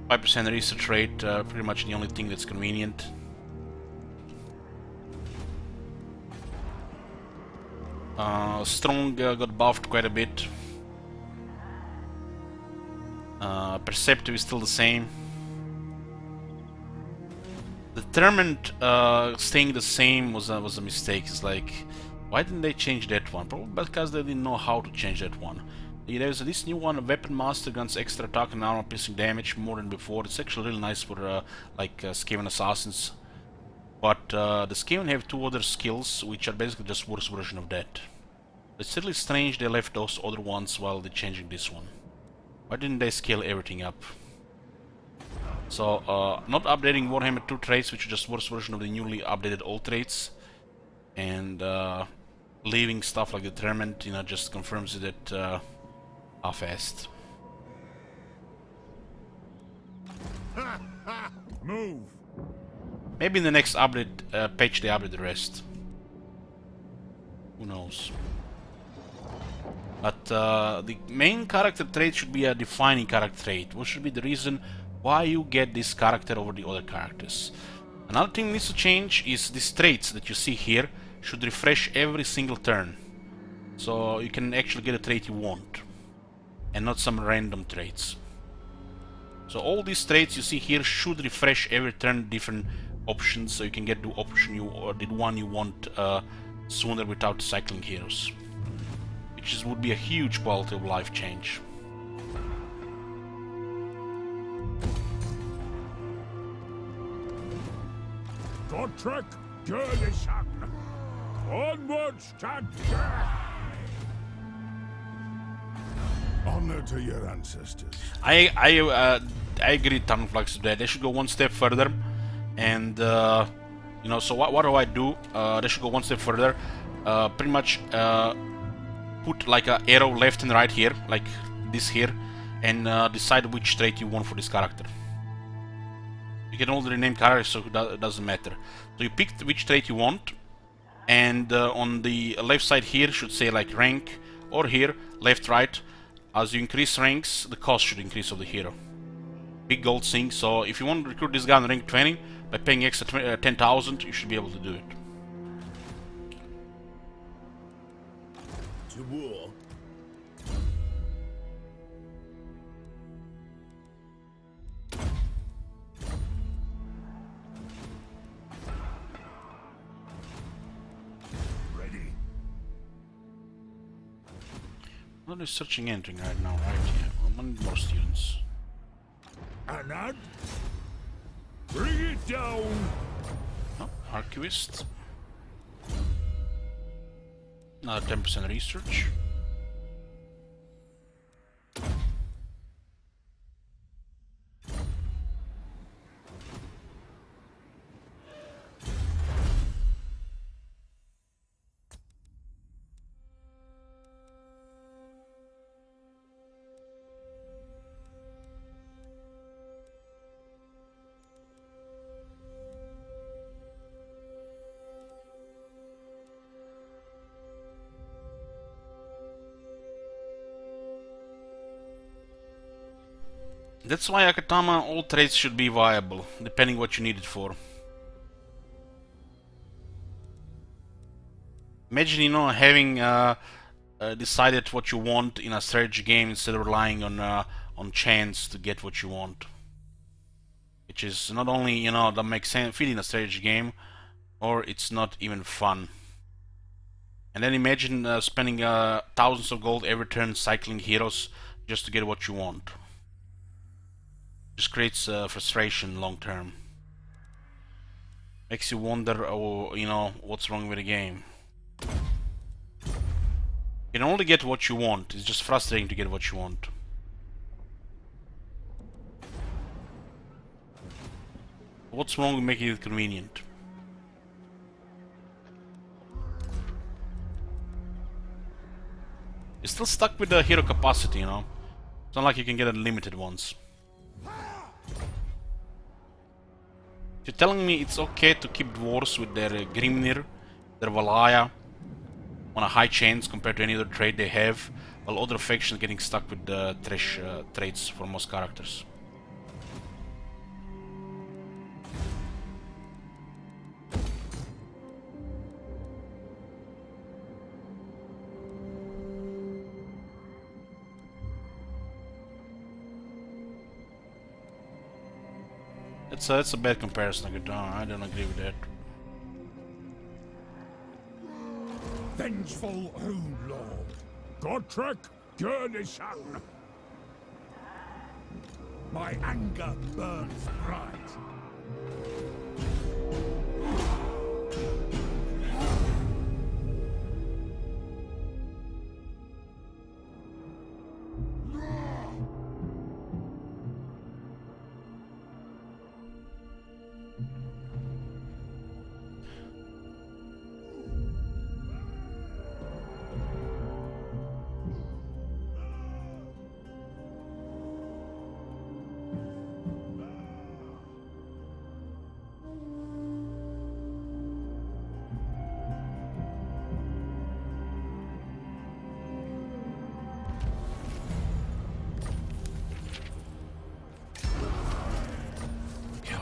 S1: 5% research rate, pretty much the only thing that's convenient. Strong got buffed quite a bit. Perceptive is still the same. Determined staying the same was a mistake. It's like, why didn't they change that one? Probably because they didn't know how to change that one. There's this new one, Weapon Master, grants extra attack and armor piercing damage more than before. It's actually really nice for like Skaven assassins. But the Skaven have 2 other skills which are basically just worse version of that. It's really strange they left those other ones while they're changing this one. Why didn't they scale everything up? So, not updating Warhammer 2 traits, which are just worse version of the newly updated old traits. And leaving stuff like Determined, you know, just confirms that half-assed.
S3: Move.
S1: Maybe in the next update patch they update the rest. Who knows? But the main character trait should be a defining character trait. What should be the reason why you get this character over the other characters? Another thing that needs to change is these traits that you see here should refresh every single turn. So you can actually get a trait you want, and not some random traits. So all these traits you see here should refresh every turn different options, so you can get the option you or the one you want sooner without cycling heroes, which would be a huge quality of life change.
S3: Gottrek, Gurlisan. Onwards to death. Honor to your ancestors.
S1: I agree, Tarnflux, to that. They should go one step further, and you know. So what do I do? They should go one step further. Pretty much put like a arrow left and right here, like this here, and decide which trait you want for this character. You can only rename characters, so it doesn't matter. So you pick which trait you want, and on the left side here should say like rank, or here left right. As you increase ranks, the cost should increase of the hero. Big gold thing. So if you want to recruit this guy on rank 20 by paying extra 10,000, you should be able to do it.
S3: To war. Ready.
S1: Not only searching entering right now, right? Yeah, we need more students.
S3: Anad, bring it down.
S1: Oh, Archivist. Another 10% research. That's why Akatama, all traits should be viable, depending what you need it for. Imagine, you know, having decided what you want in a strategy game instead of relying on chance to get what you want. Which is not only, you know, that makes sense feel in a strategy game, or it's not even fun. And then imagine spending thousands of gold every turn cycling heroes just to get what you want. Just creates frustration long term. Makes you wonder, oh, you know, what's wrong with the game. You can only get what you want. It's just frustrating to get what you want. What's wrong with making it convenient? You're still stuck with the hero capacity, you know. It's not like you can get unlimited ones. You're telling me it's okay to keep dwarves with their Grimnir, their Valaya, on a high chance compared to any other trait they have, while other factions getting stuck with the trash traits for most characters. That's a bad comparison, I don't agree with that.
S3: Vengeful Rune Lord. Gotrek Gurnishan. My anger burns bright.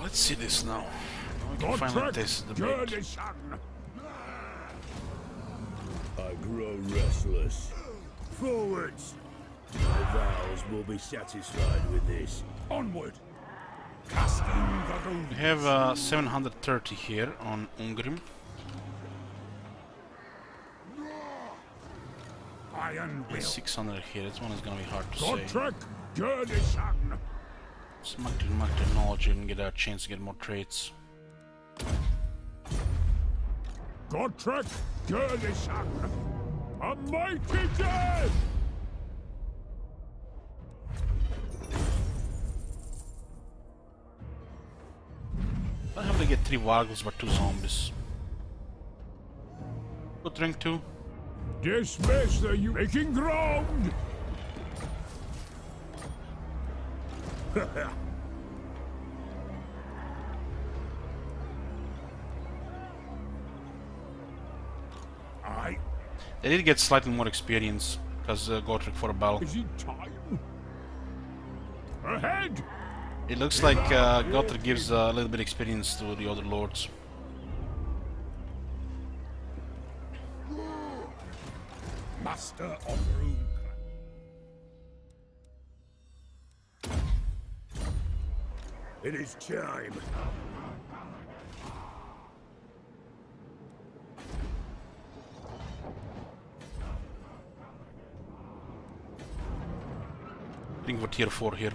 S1: Let's see this now. We can finally test the bait.
S3: I grow restless. Forwards! My vows will be satisfied with this. Onward! Casting the runes.
S1: We have 730 here on Ungrim.
S3: Iron will.
S1: 600 here. This one is gonna be hard to say.
S3: Gotrek Gurnishan.
S1: Smart technology and get a chance to get more traits.
S3: Gotrek Gurnishan. A mighty death!
S1: I have to get 3 Vargals but 2 zombies. Good rank 2.
S3: Dismiss the making ground!
S1: They did get slightly more experience because Gotrek for a battle.
S3: Is it time? Ahead!
S1: It looks like Gotrek gives a little bit experience to the other lords.
S3: Master of Rune. It is time.
S1: I think we're tier 4 here.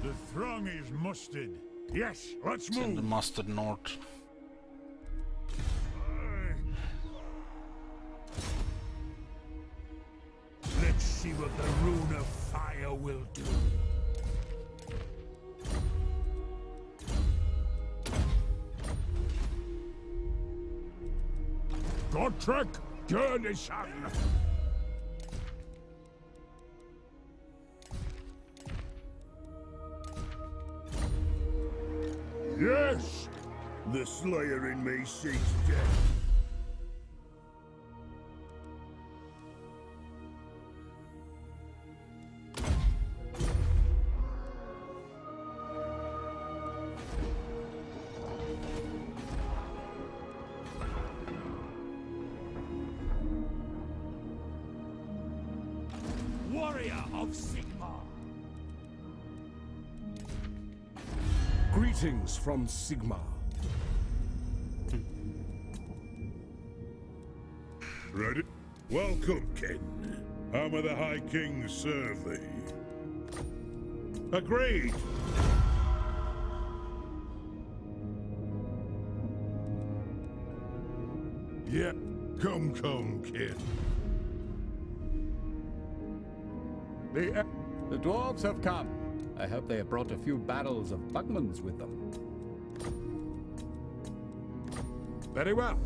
S3: The throng is mustered. Yes, let's
S1: Send the
S3: move.
S1: mustard north.
S3: Let's see what the Rune of Fire will do. Gotrek, Gurnisson! Yes! The Slayer in me seeks death. Warrior of Sigmar!
S6: Greetings from Sigmar.
S3: Ready? Welcome, King. How may the High King serve thee? Agreed! Yeah, come, King.
S6: The dwarves have come. I hope they have brought a few barrels of Bugmans with them. Very well.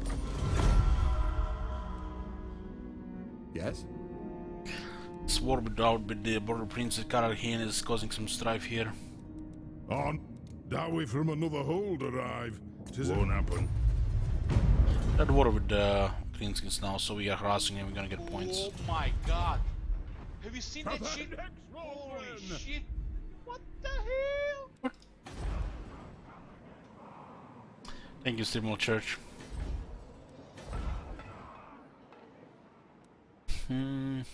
S6: Yes?
S1: This war with the border prince Kararhin is causing some strife here.
S3: On. Dowie from another hold arrive. 'Tis won't happen.
S1: That war with the Greenskins now, so we are harassing him, we're gonna get points.
S2: Oh my god! Have you seen that shit?
S3: Next
S2: Holy
S3: one.
S2: shit! What the hell?
S1: Thank you, Stimul Church.
S3: Can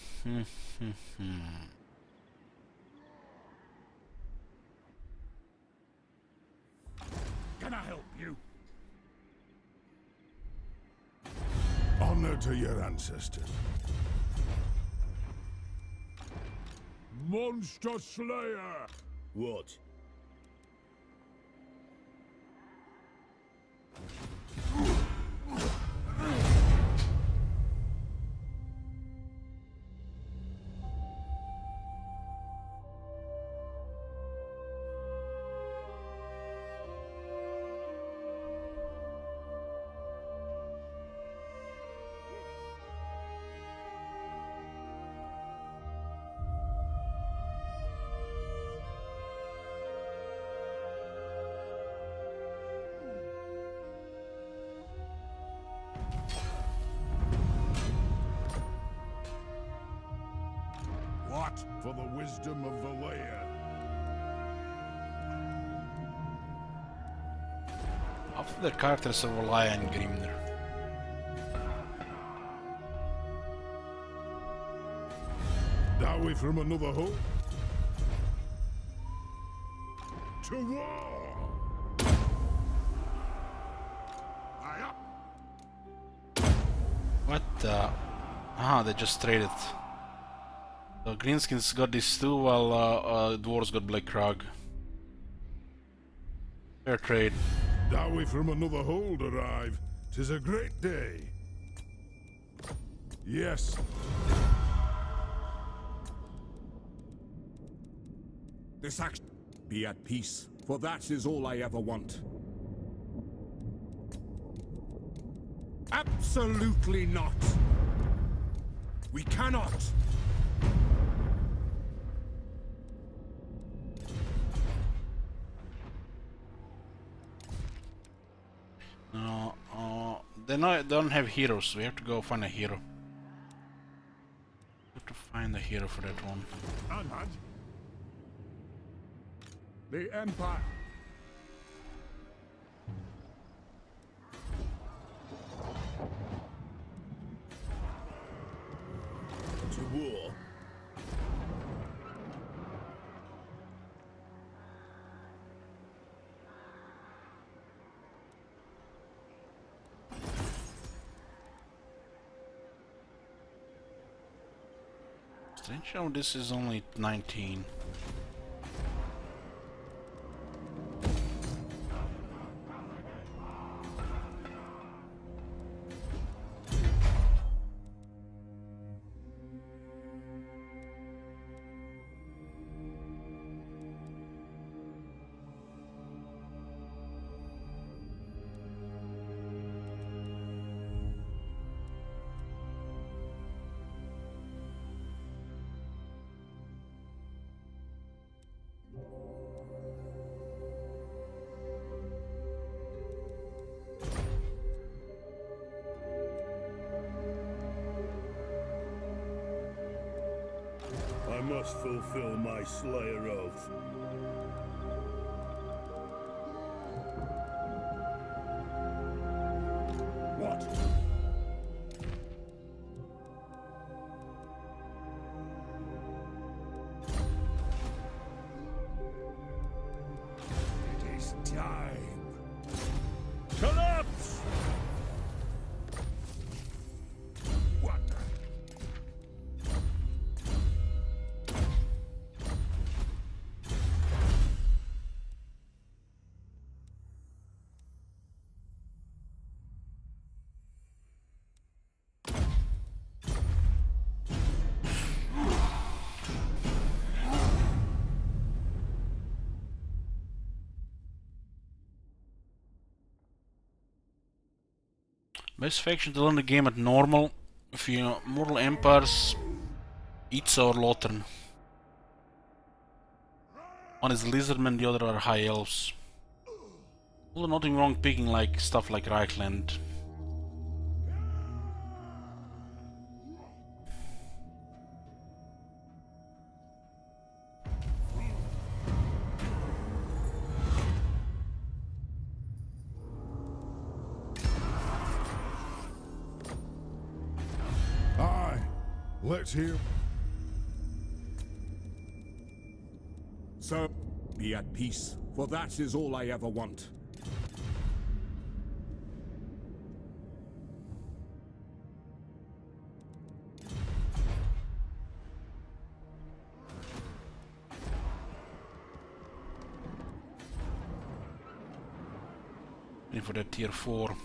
S3: I help you? Honor to your ancestors. Monster Slayer! What? What? For the wisdom of Valea.
S1: After the characters of Valaya and Grimnir.
S3: Dowie from another hole? To war! Aye up!
S1: What the? Ah, they just traded. So Greenskins got this too, while Dwarves got Black Krog. Fair trade.
S3: Dowie from another hold arrive. 'Tis a great day. Yes.
S6: This action. Be at peace, for that is all I ever want.
S3: Absolutely not. We cannot.
S1: No, they don't have heroes. We have to go find a hero. We have to find a hero for that one.
S3: Anhad. The Empire. To war.
S1: Strange how this is only 19.
S3: I must fulfill my Slayer oath. What? It is time. Collapse! What?
S1: Best faction to learn the game at normal. If you Mortal Empires, Itza or Lothern. One is Lizardmen, the other are High Elves. Although nothing wrong picking like stuff like Reichland.
S3: Aye. Let's hear. So, be at peace, for that is all I ever want.
S1: Waiting for that tier 4.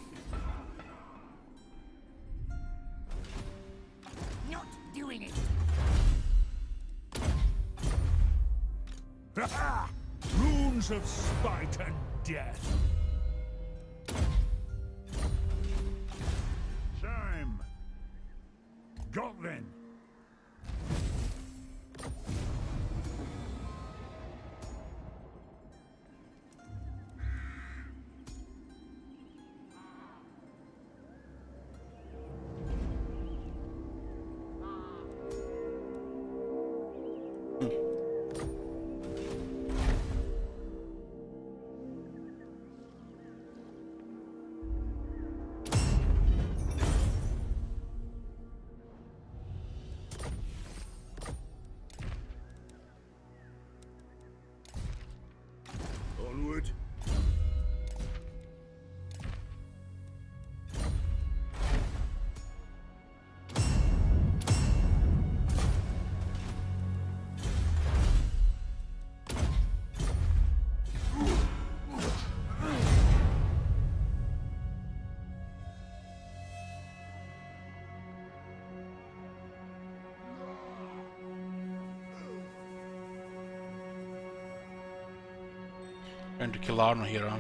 S5: Not doing it.
S3: Runes of spite and death. Time. Got then. Onward.
S1: Trying to kill Arno here, huh?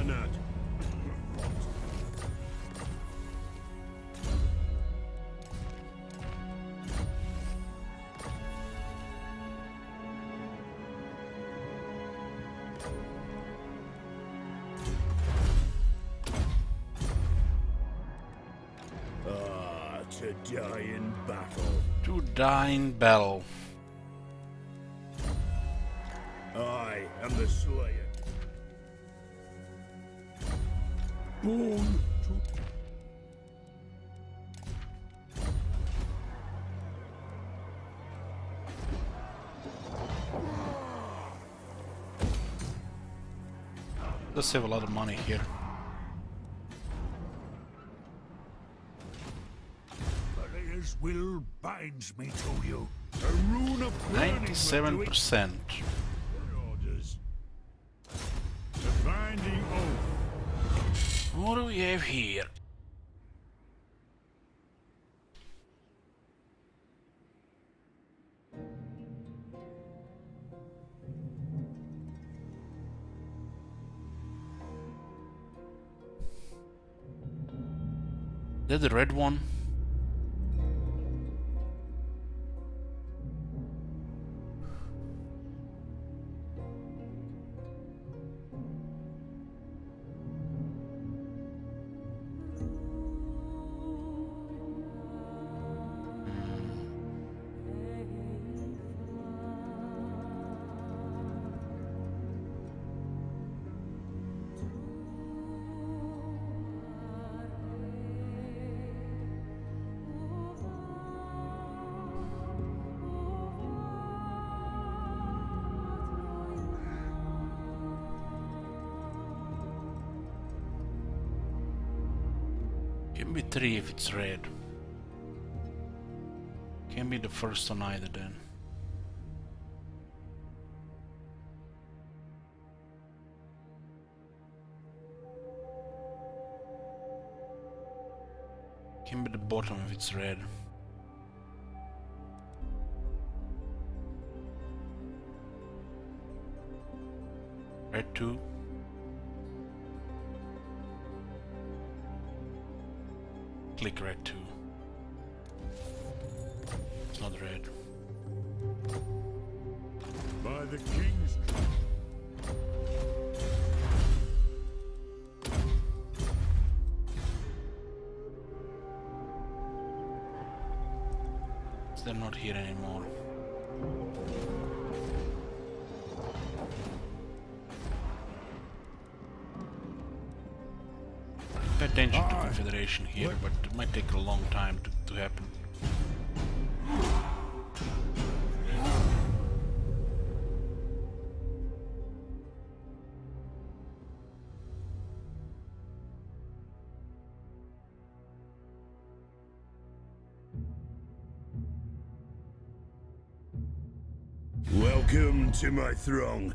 S3: Anad. To die in battle.
S1: To die in battle.
S3: I am the Slayer. Born to...
S1: Let's save a lot of money here.
S5: His will binds me to you. A rune of burning will do it.
S1: 97%.
S5: Orders. The binding oath.
S1: What do we have here? Is that the red one? Can be 3 if it's red. Can be the first one either then. Can be the bottom if it's red. Red 2. Click red 2. It's not red.
S5: By the king's...
S1: They're not here anymore. Pay attention to Confederation here, but it might take a long time to happen.
S3: Welcome to my throng.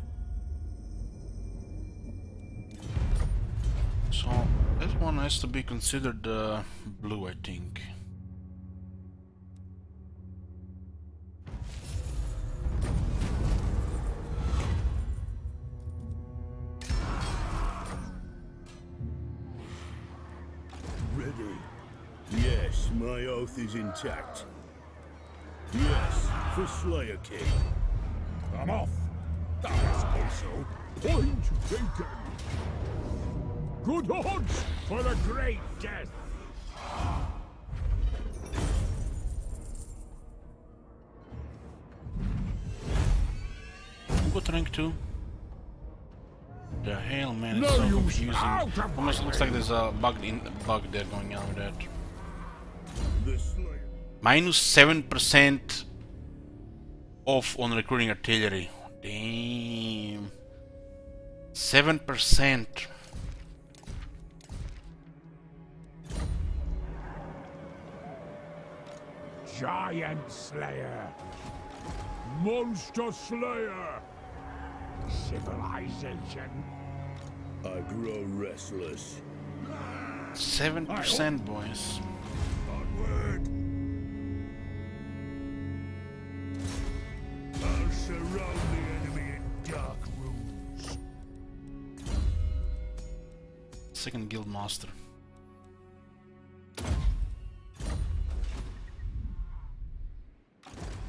S1: So that one has to be considered blue, I think.
S3: Ready? Yes, my oath is intact. Yes, for Slayer King.
S5: I'm off. That's also point taken. Good odds for the great death.
S1: Who got rank 2? The hell, man,
S5: No
S1: it's so
S5: use.
S1: confusing.
S5: Out of my
S1: Almost looks
S5: way.
S1: like there's a bug there going on with that.
S3: The Slayer.
S1: -7% off on recruiting artillery. Damn. 7%.
S5: Giant Slayer. Monster Slayer. Civilization.
S3: I grow restless.
S1: 7%, boys.
S5: Onward. I'll surround the enemy in dark rooms.
S1: second guild master.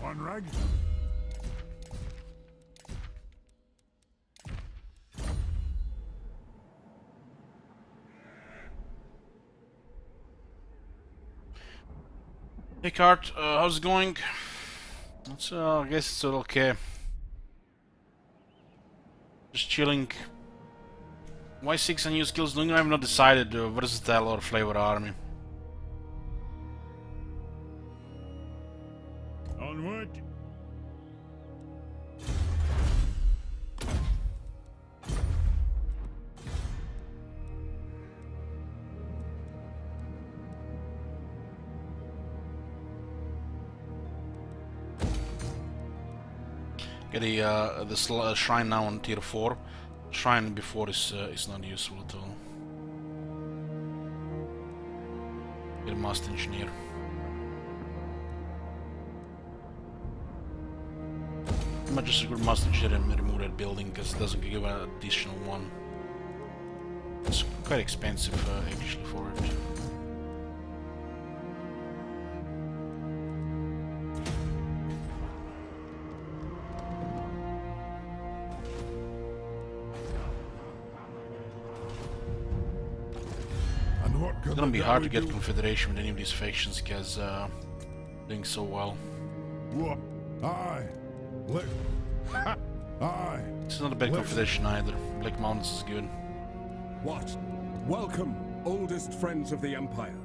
S3: One rag.
S1: Hey Cart, how's it going? It's, I guess it's okay. Just chilling. Why 6 and new skills doing? I've not decided versatile or flavor army.
S3: Onward.
S1: Get the shrine now on tier 4. Shrine before is not useful at all. Get a master engineer. I might just a good master engineer and remove that building because it doesn't give an additional one. It's quite expensive actually for it. It's gonna be hard to get confederation with any of these factions because doing so well.
S3: What? Aye. Aye.
S1: It's not a bad confederation either. Black Mountains is good.
S4: What? Welcome, oldest friends of the Empire.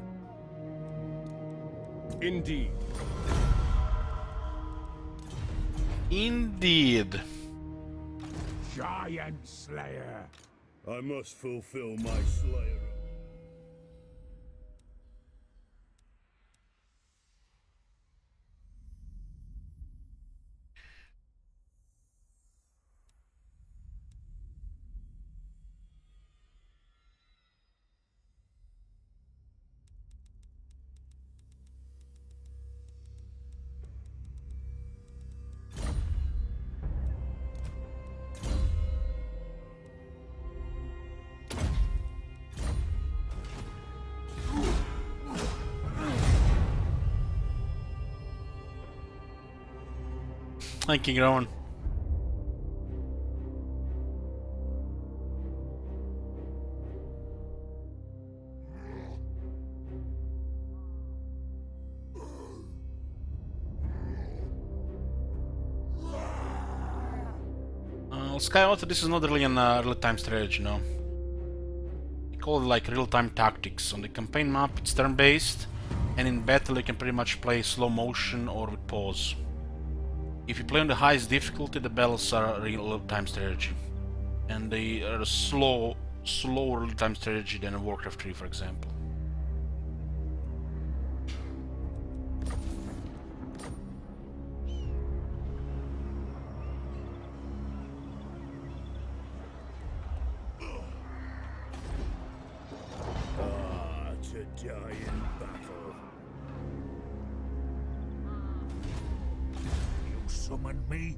S4: Indeed.
S1: Indeed.
S3: Giant Slayer. I must fulfill my Slayer.
S1: Thank you, Rowan. Skywater, this is not really a real-time strategy, no. We call it like real-time tactics. On the campaign map it's turn-based, and in battle you can pretty much play slow motion or with pause. If you play on the highest difficulty, the battles are real-time strategy. And they are a slow real-time strategy than a Warcraft 3, for example.
S3: Die in battle. You summoned me?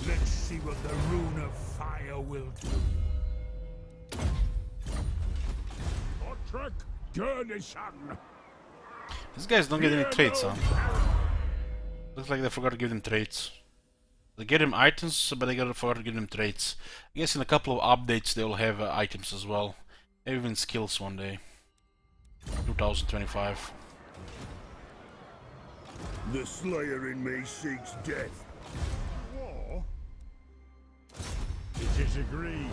S3: Let's see what the Rune of Fire will do. Otrek Gurnison.
S1: These guys don't get any traits, huh? Looks like they forgot to give them traits. They get them items, but they forgot to give them traits. I guess in a couple of updates they'll have items as well. Maybe even skills one day. 2025.
S3: The Slayer in me seeks death. War? It is agreed.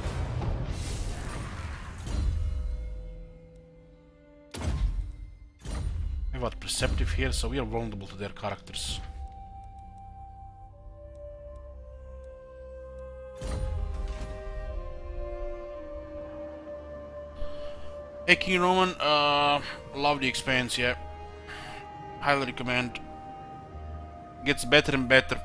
S1: We got perceptive here, so we are vulnerable to their characters. Hey King Roman, love the Expanse, yeah. Highly recommend. Gets better and better.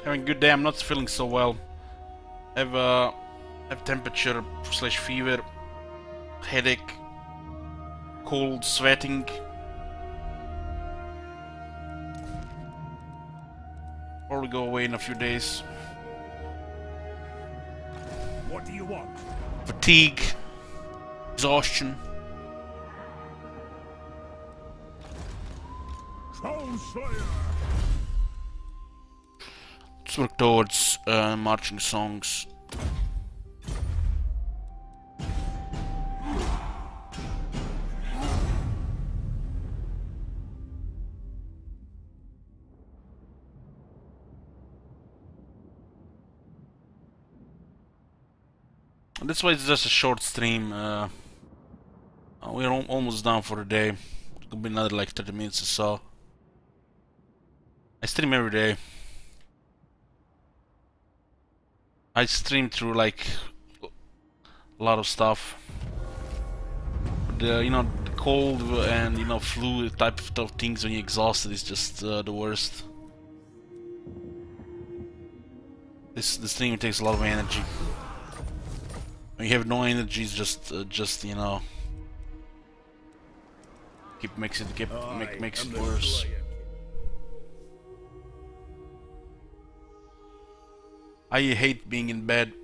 S1: Having a good day, I'm not feeling so well. Have temperature / fever, headache, cold, sweating. Probably go away in a few days.
S5: What do you want?
S1: Fatigue, exhaustion.
S5: Troll Slayer!
S1: Let's work towards marching songs. That's why it's just a short stream. We're almost done for the day. It could be another like 30 minutes or so. I stream every day. I stream through like a lot of stuff. The the cold and flu type of things when you're exhausted is just the worst. The stream takes a lot of energy. When you have no energy, it's just makes it worse. I hate being in bed,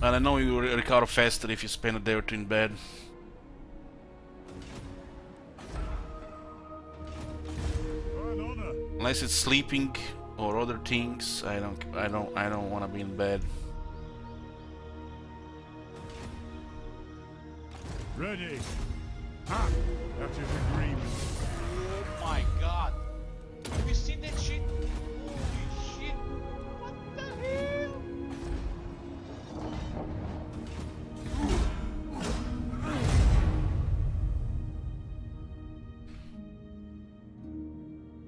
S1: and I know you recover faster if you spend a day or two in bed. Unless it's sleeping or other things, I don't want to be in bed.
S5: Ready. Ah, that is agreement.
S2: Oh my god. Have you seen that shit? Holy shit. What the hell?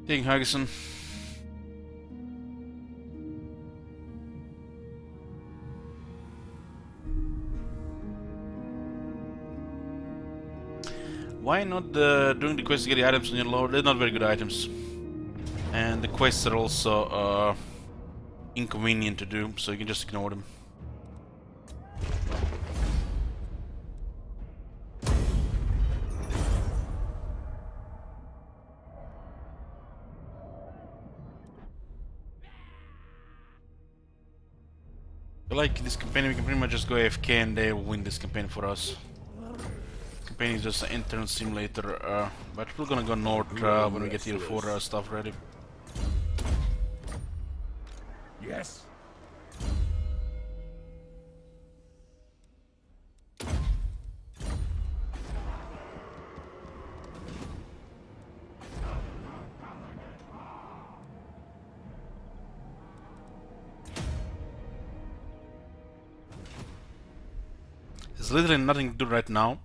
S1: Ding Huggerson. Why not doing the quest to get the items on your load? They're not very good items. And the quests are also inconvenient to do, so you can just ignore them. Like this campaign, we can pretty much just go AFK and they will win this campaign for us. Campaign is just an intern simulator, but we're gonna go north when we get tier 4 stuff ready.
S5: Yes.
S1: There's literally nothing to do right now.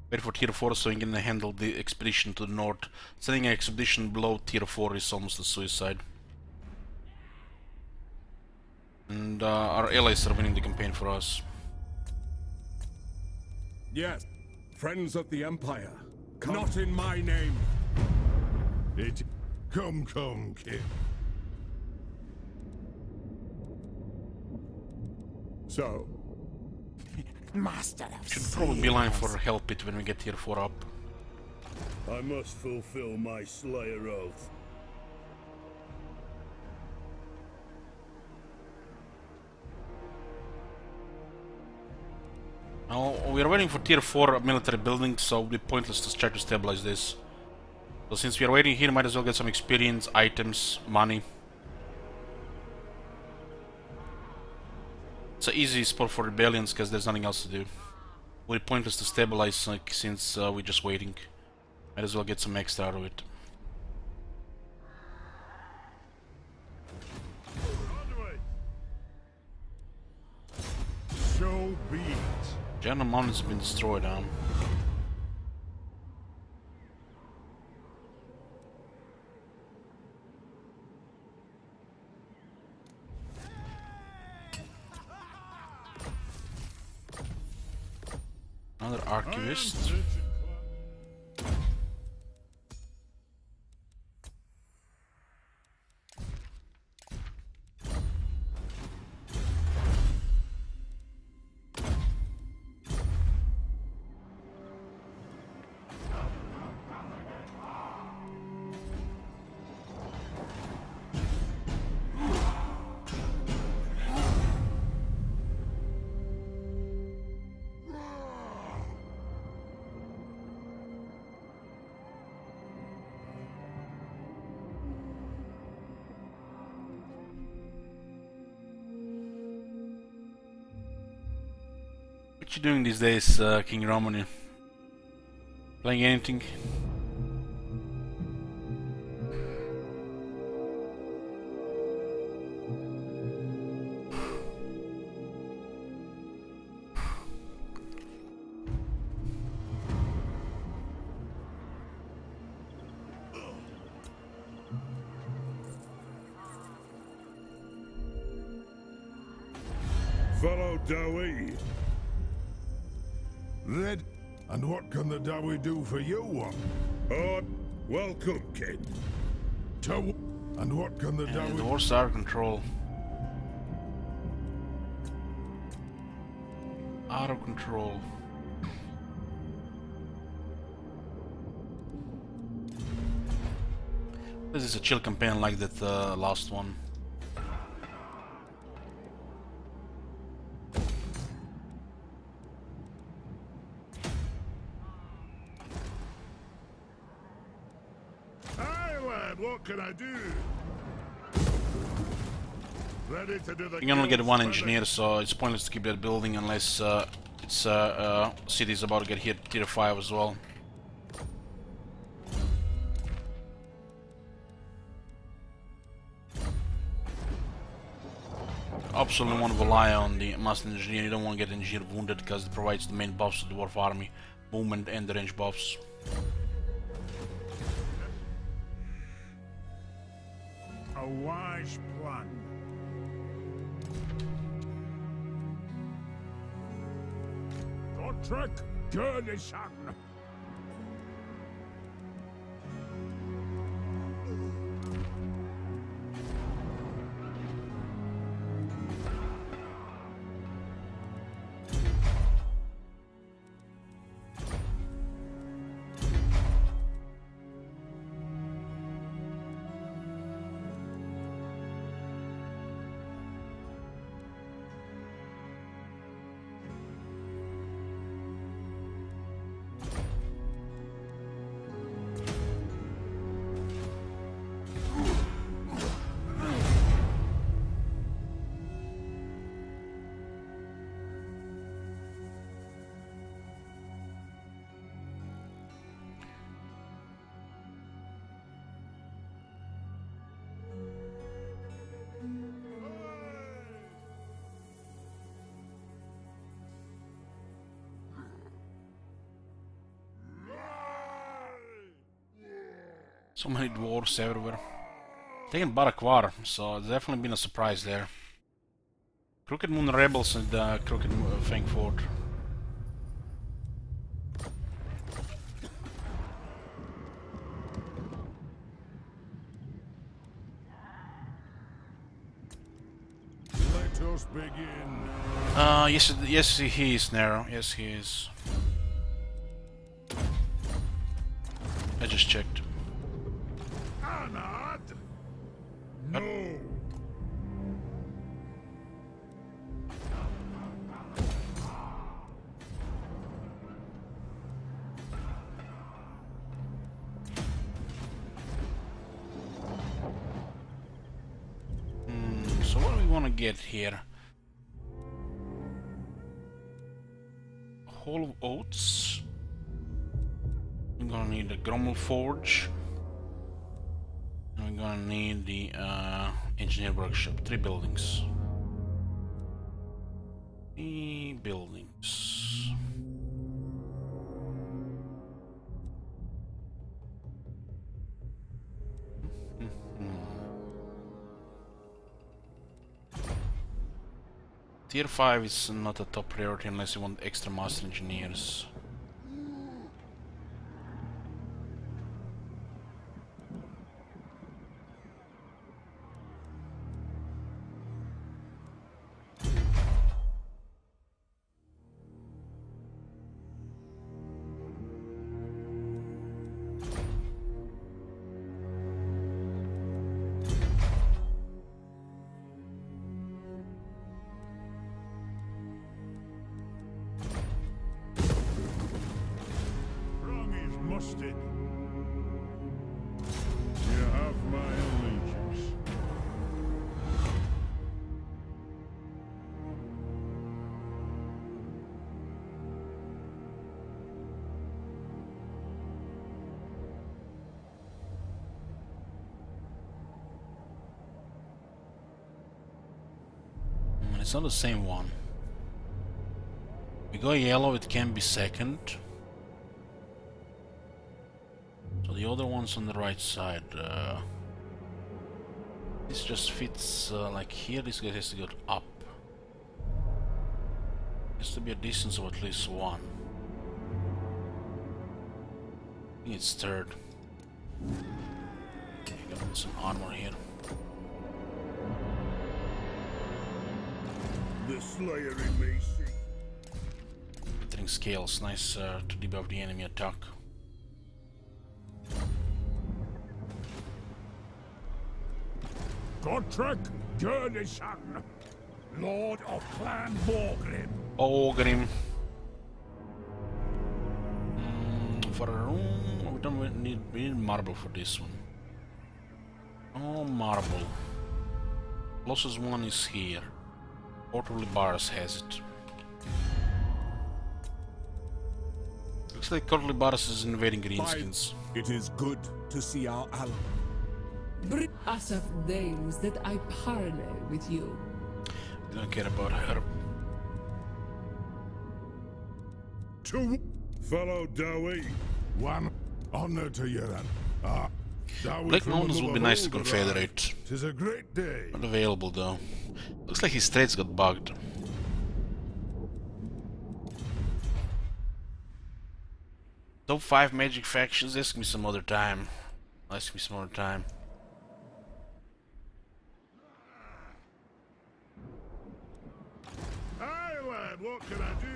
S1: Wait for tier 4 so you can handle the expedition to the north. Sending an expedition below tier 4 is almost a suicide. And our allies are winning the campaign for us.
S3: Yes, friends of the Empire. Come. Not in my name. Come, kid. So,
S4: Master of
S1: Should probably be line for help it when we get tier 4 up.
S3: I must fulfill my Slayer oath.
S1: Now, we are waiting for tier 4 military buildings, so it will be pointless to try to stabilize this. So since we are waiting here, might as well get some experience, items, money. It's an easy spot for rebellions because there's nothing else to do. It will be pointless to stabilize since we're just waiting. Might as well get some extra out of it.
S3: So be it.
S1: General Mountain has been destroyed now. Another archivist. What you doing these days, King Romani? Playing anything?
S3: Follow Dowie. Red, and what can the Dowie do for you? Oh, welcome, kid. And what can the
S1: And
S3: Dowie...
S1: the horse are control. Out of control. This is a chill campaign like that last one.
S3: Hi, lad, what can I do? Ready to do the...
S1: You can only get one engineer, so it's pointless to keep that building unless city's about to get hit tier 5 as well. Absolutely want to rely on the master engineer. You don't want to get engineer wounded because it provides the main buffs to the dwarf army, movement and the range buffs.
S3: A wise plan. Gotrek, Gurnishan.
S1: So many dwarves everywhere. Taking Barakwar, so it's definitely been a surprise there. Crooked Moon Rebels and Crooked Fang Fort.
S3: Let us begin.
S1: Yes, he is narrow. Yes, he is. I just checked.
S3: Anad? No.
S1: So what do we want to get here? Hall of Oats. We're gonna need a Grommel Forge. And we're gonna need the Engineer Workshop. 3 buildings. 3 buildings. Tier 5 is not a top priority unless you want extra master engineers.
S3: Mustard. You have my allegiance.
S1: It's not the same one. We go yellow, it can be second. So the other one's on the right side. This just fits like here. This guy has to go up. Has to be a distance of at least one. I think it's third. Okay, got some armor here.
S3: The Slayer in me seek.
S1: Glittering scales, nice to debuff the enemy attack.
S5: Godtrek Gurnishan, Lord of Clan Borgrim.
S1: Ogrim. For a room, we need marble for this one. Oh, marble. Closest one is here. Portable Bars has it. Looks like Cortly Bars is invading Greenskins.
S3: It is good to see our ally.
S7: Us of names that I parley with you.
S1: Don't care about her.
S3: To fellow Dowie, one honor to Yuran.
S1: Black Mountains would be nice to confederate.
S3: Tis a great day.
S1: Not available though. Looks like his trades got bugged. Top 5 magic factions, ask me some other time. Ask me some other time.
S3: Aye, lad, what can I do?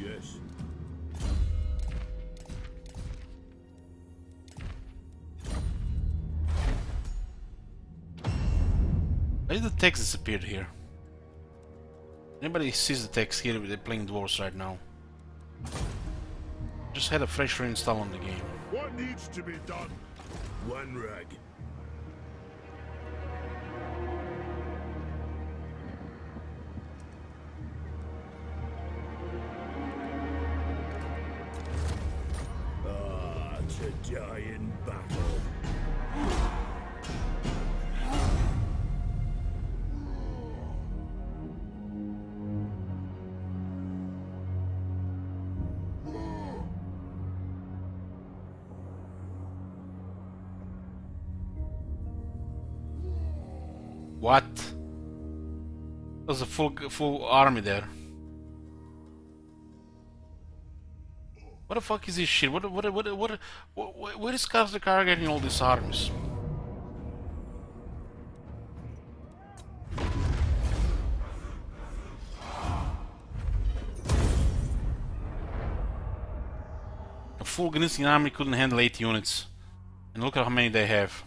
S3: Yes.
S1: Why did the text disappear here? Anybody sees the text here? They're playing dwarves right now. Just had a fresh reinstall on the game.
S3: What needs to be done? One rag. To die in battle.
S1: What? There's a full army there. What the fuck is this shit? Where is Karzakar getting all these armies? A full Gninskin army couldn't handle 8 units. And look at how many they have.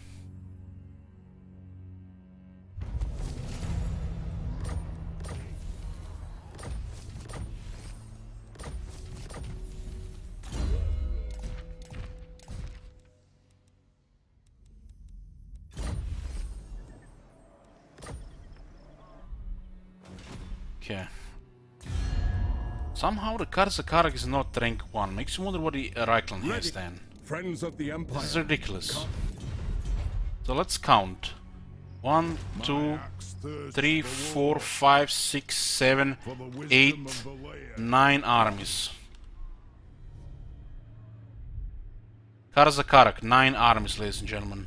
S1: Okay. Somehow the Karzakarak is not rank 1. Makes you wonder what the Reichland has then.
S3: Friends of the Empire.
S1: This is ridiculous. So let's count. 1, 2, 3, 4, 5, 6, 7, 8, 9 armies. Karzakarak, 9 armies, ladies and gentlemen.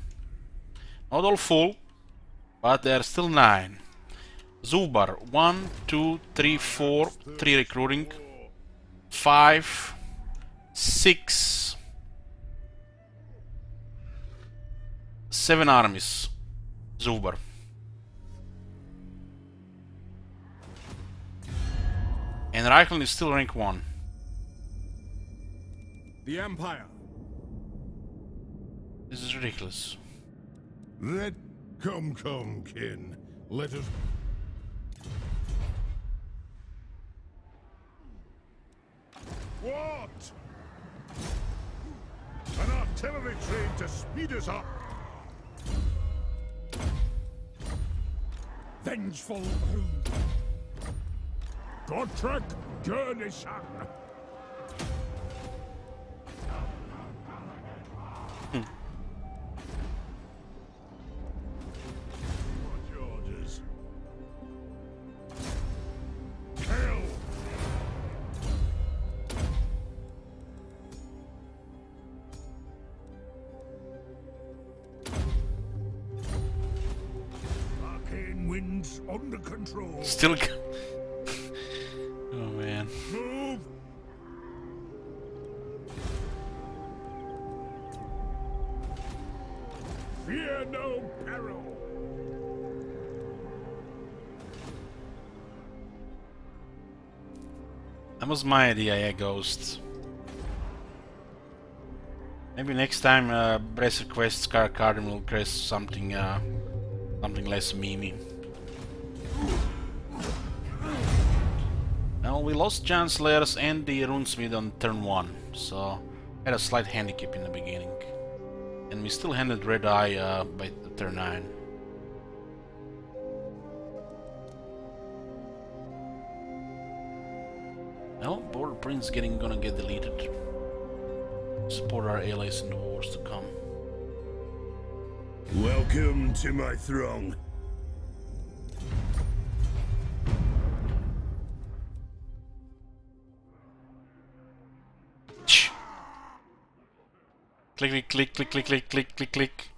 S1: Not all full, but there are still 9. Zubar, 1, 2, 3, 4, 3 recruiting, 5, 6, 7 armies. Zubar. And Reichland is still rank 1.
S3: The Empire.
S1: This is ridiculous.
S3: Come, kin. Let us. What? An artillery train to speed us up.
S5: Vengeful brood.
S3: Godtrek Gurnishan. What's your orders? Kill! Arcane winds under control.
S1: Still. Oh man.
S3: Move! Fear no peril!
S1: That was my idea, yeah, Ghost. Maybe next time Brace requests Cardin will request something something less memey. Well, we lost Giant Slayers and the Runesmith on turn 1, so had a slight handicap in the beginning. And we still handled Red Eye by turn 9. Well, Border Prince gonna get deleted. Support our allies in the wars to come.
S3: Welcome to my throng.
S1: Click, click, click, click, click, click, click, click.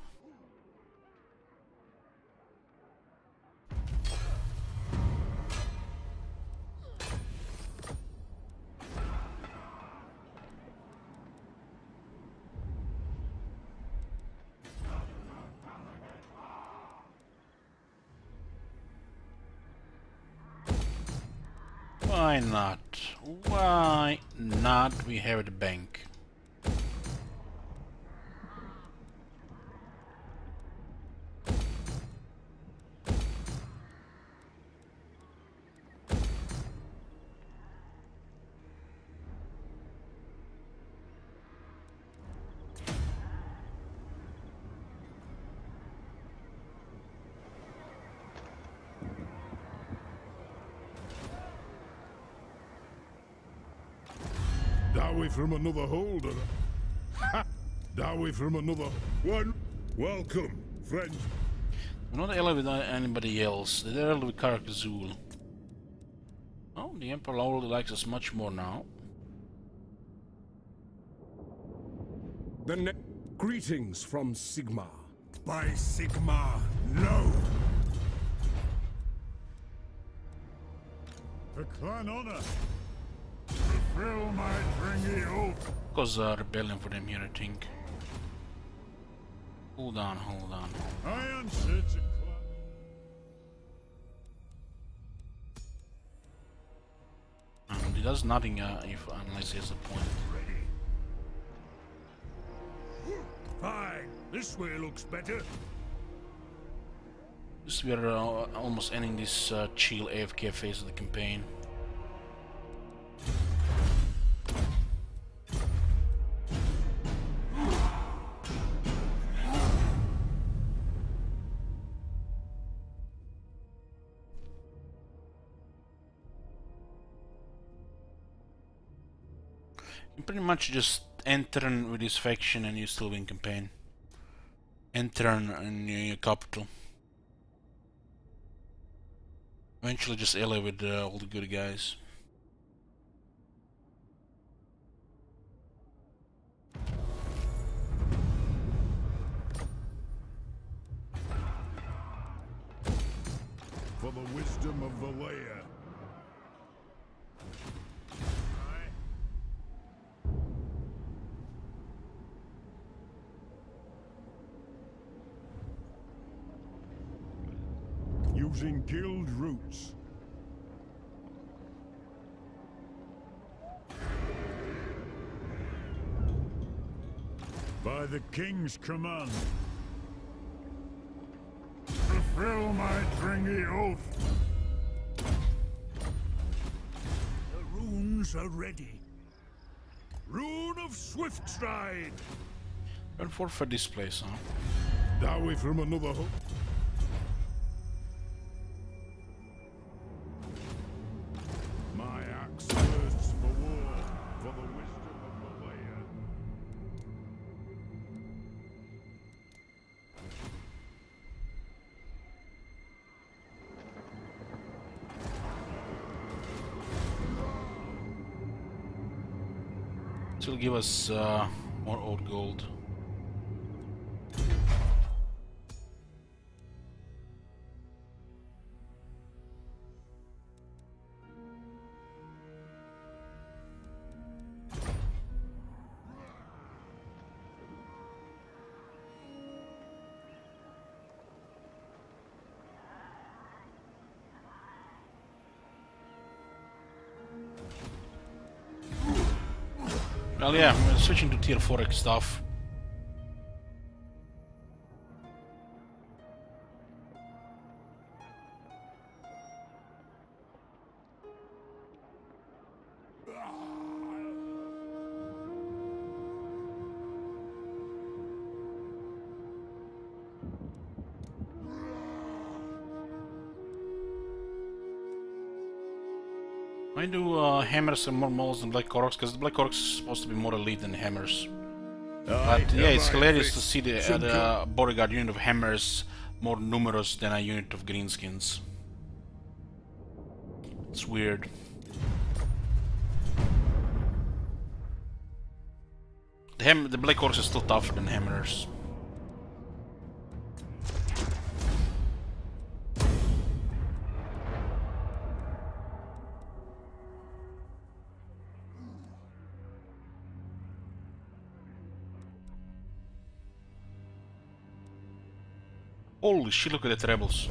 S1: Why not? Why not? We have the bank.
S3: Dowry from another holder. Ha! Dowry from another one. Welcome, friends.
S1: We're not allied with anybody else. They're allied with Karak Azul. Oh, the Emperor already likes us much more now.
S3: Greetings from Sigmar. By Sigmar, no! For clan honor, fulfill my dringy oath.
S1: Cause rebellion for them here, I think. Hold on, hold on.
S3: I answer to clan.
S1: He does nothing unless he has a point.
S3: Fine, this way looks better.
S1: Just we are almost ending this chill AFK phase of the campaign. You pretty much just enter with this faction and you still win campaign. Enter in your capital. Eventually just ally with all the good guys.
S3: For the wisdom of Valea. Using guild routes. By the king's command. Fulfill my dringy oath. The runes are ready. Rune of Swift Stride!
S1: Don't forfeit this place, huh?
S3: That way from another hook. My axe thirsts for war, for the wisdom of the land.
S1: This will give us more old gold. Well, yeah, we're switching to tier 4 stuff. Why do hammers have more moles than Black Orcs? Because the Black Orcs is supposed to be more elite than hammers. But yeah, it's hilarious to see the bodyguard unit of hammers more numerous than a unit of greenskins. It's weird. The Black Orcs is still tougher than hammers. Holy shit, look at the rebels.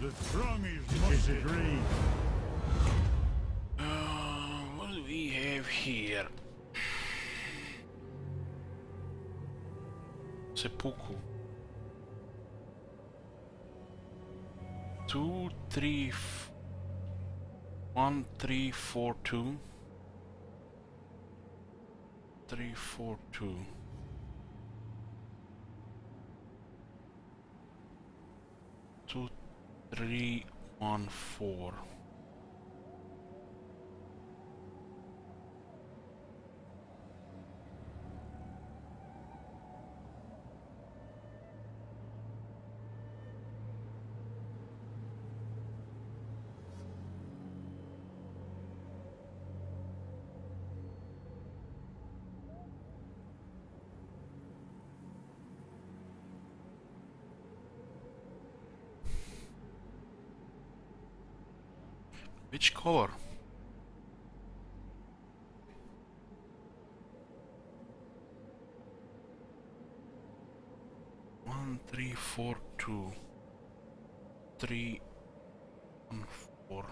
S3: The throng is disagree.
S1: What do we have here? Seppuku. 2, 3, 1, 3, 4, 2. 3, 4, 2. 2, 3, 1, 4. Which color? One, 3, 4, 2. 3, 1, 4.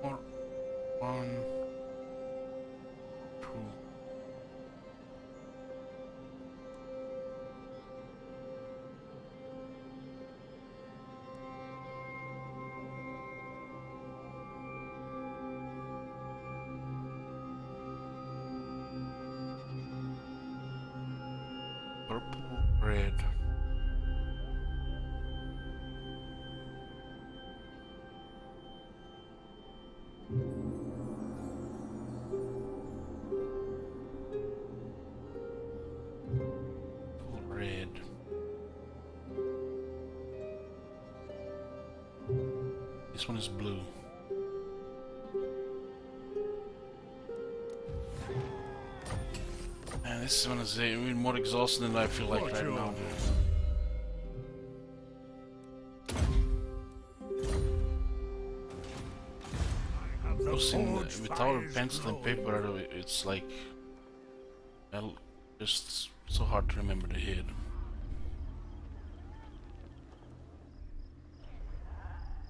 S1: 4. One, 2. Purple, red. Red. This one is blue. And this one is even more exhausting than I feel like right now. Without a pencil and paper, it's like Just so hard to remember the head.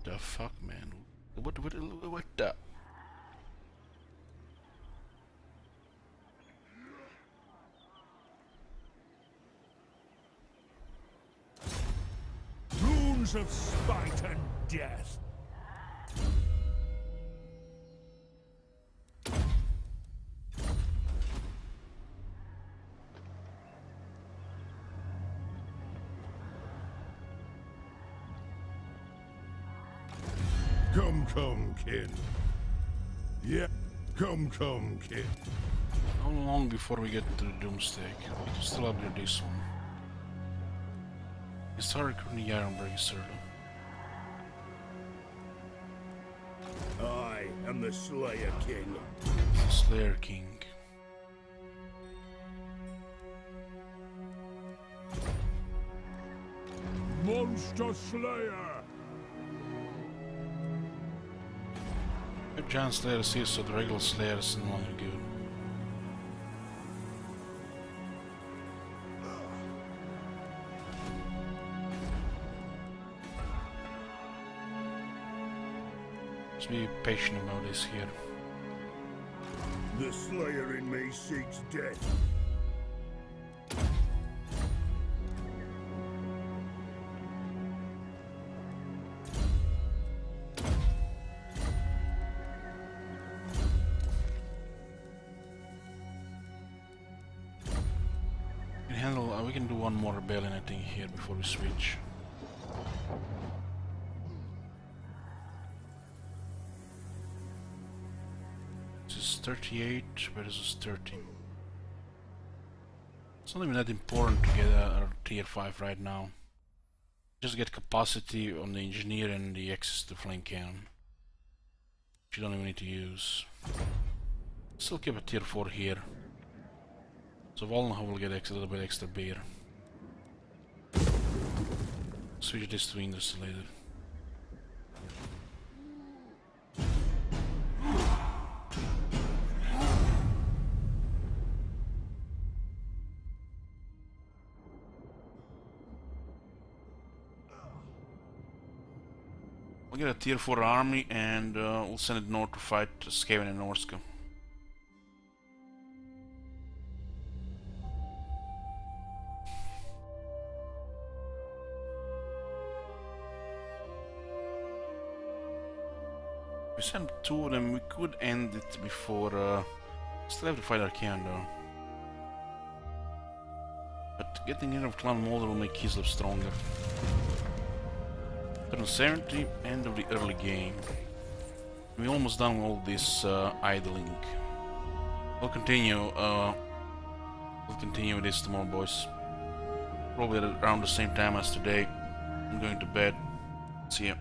S1: The fuck, man? What the?
S3: Runes of spite and death. Come, kin. Yeah, come, kin.
S1: How long before we get to the Doomstake? We can still upgrade this one. It's start recruiting the Ironbreaker Circle.
S3: I am the Slayer King.
S1: The Slayer King.
S3: Monster Slayer.
S1: A giant Slayer sees so the regular Slayer is no longer good. Let's be patient about this here.
S3: The Slayer in me seeks death.
S1: We can do one more rebellion I think here before we switch. This is 38 versus 30. It's not even that important to get a tier 5 right now. Just get capacity on the engineer and the access to flame cannon, which you don't even need to use. Still keep a tier 4 here. So Valnahar will get a little bit extra beer. Switch this to Industry later. We'll get a tier 4 army and we'll send it north to fight Skaven and Norska. If we send 2 of them, we could end it before... still have to fight Archaon though. But getting rid of Clan Moulder will make Kislev stronger. Turn 70, end of the early game. We're almost done with all this idling. We'll continue with this tomorrow, boys. Probably around the same time as today. I'm going to bed. See ya.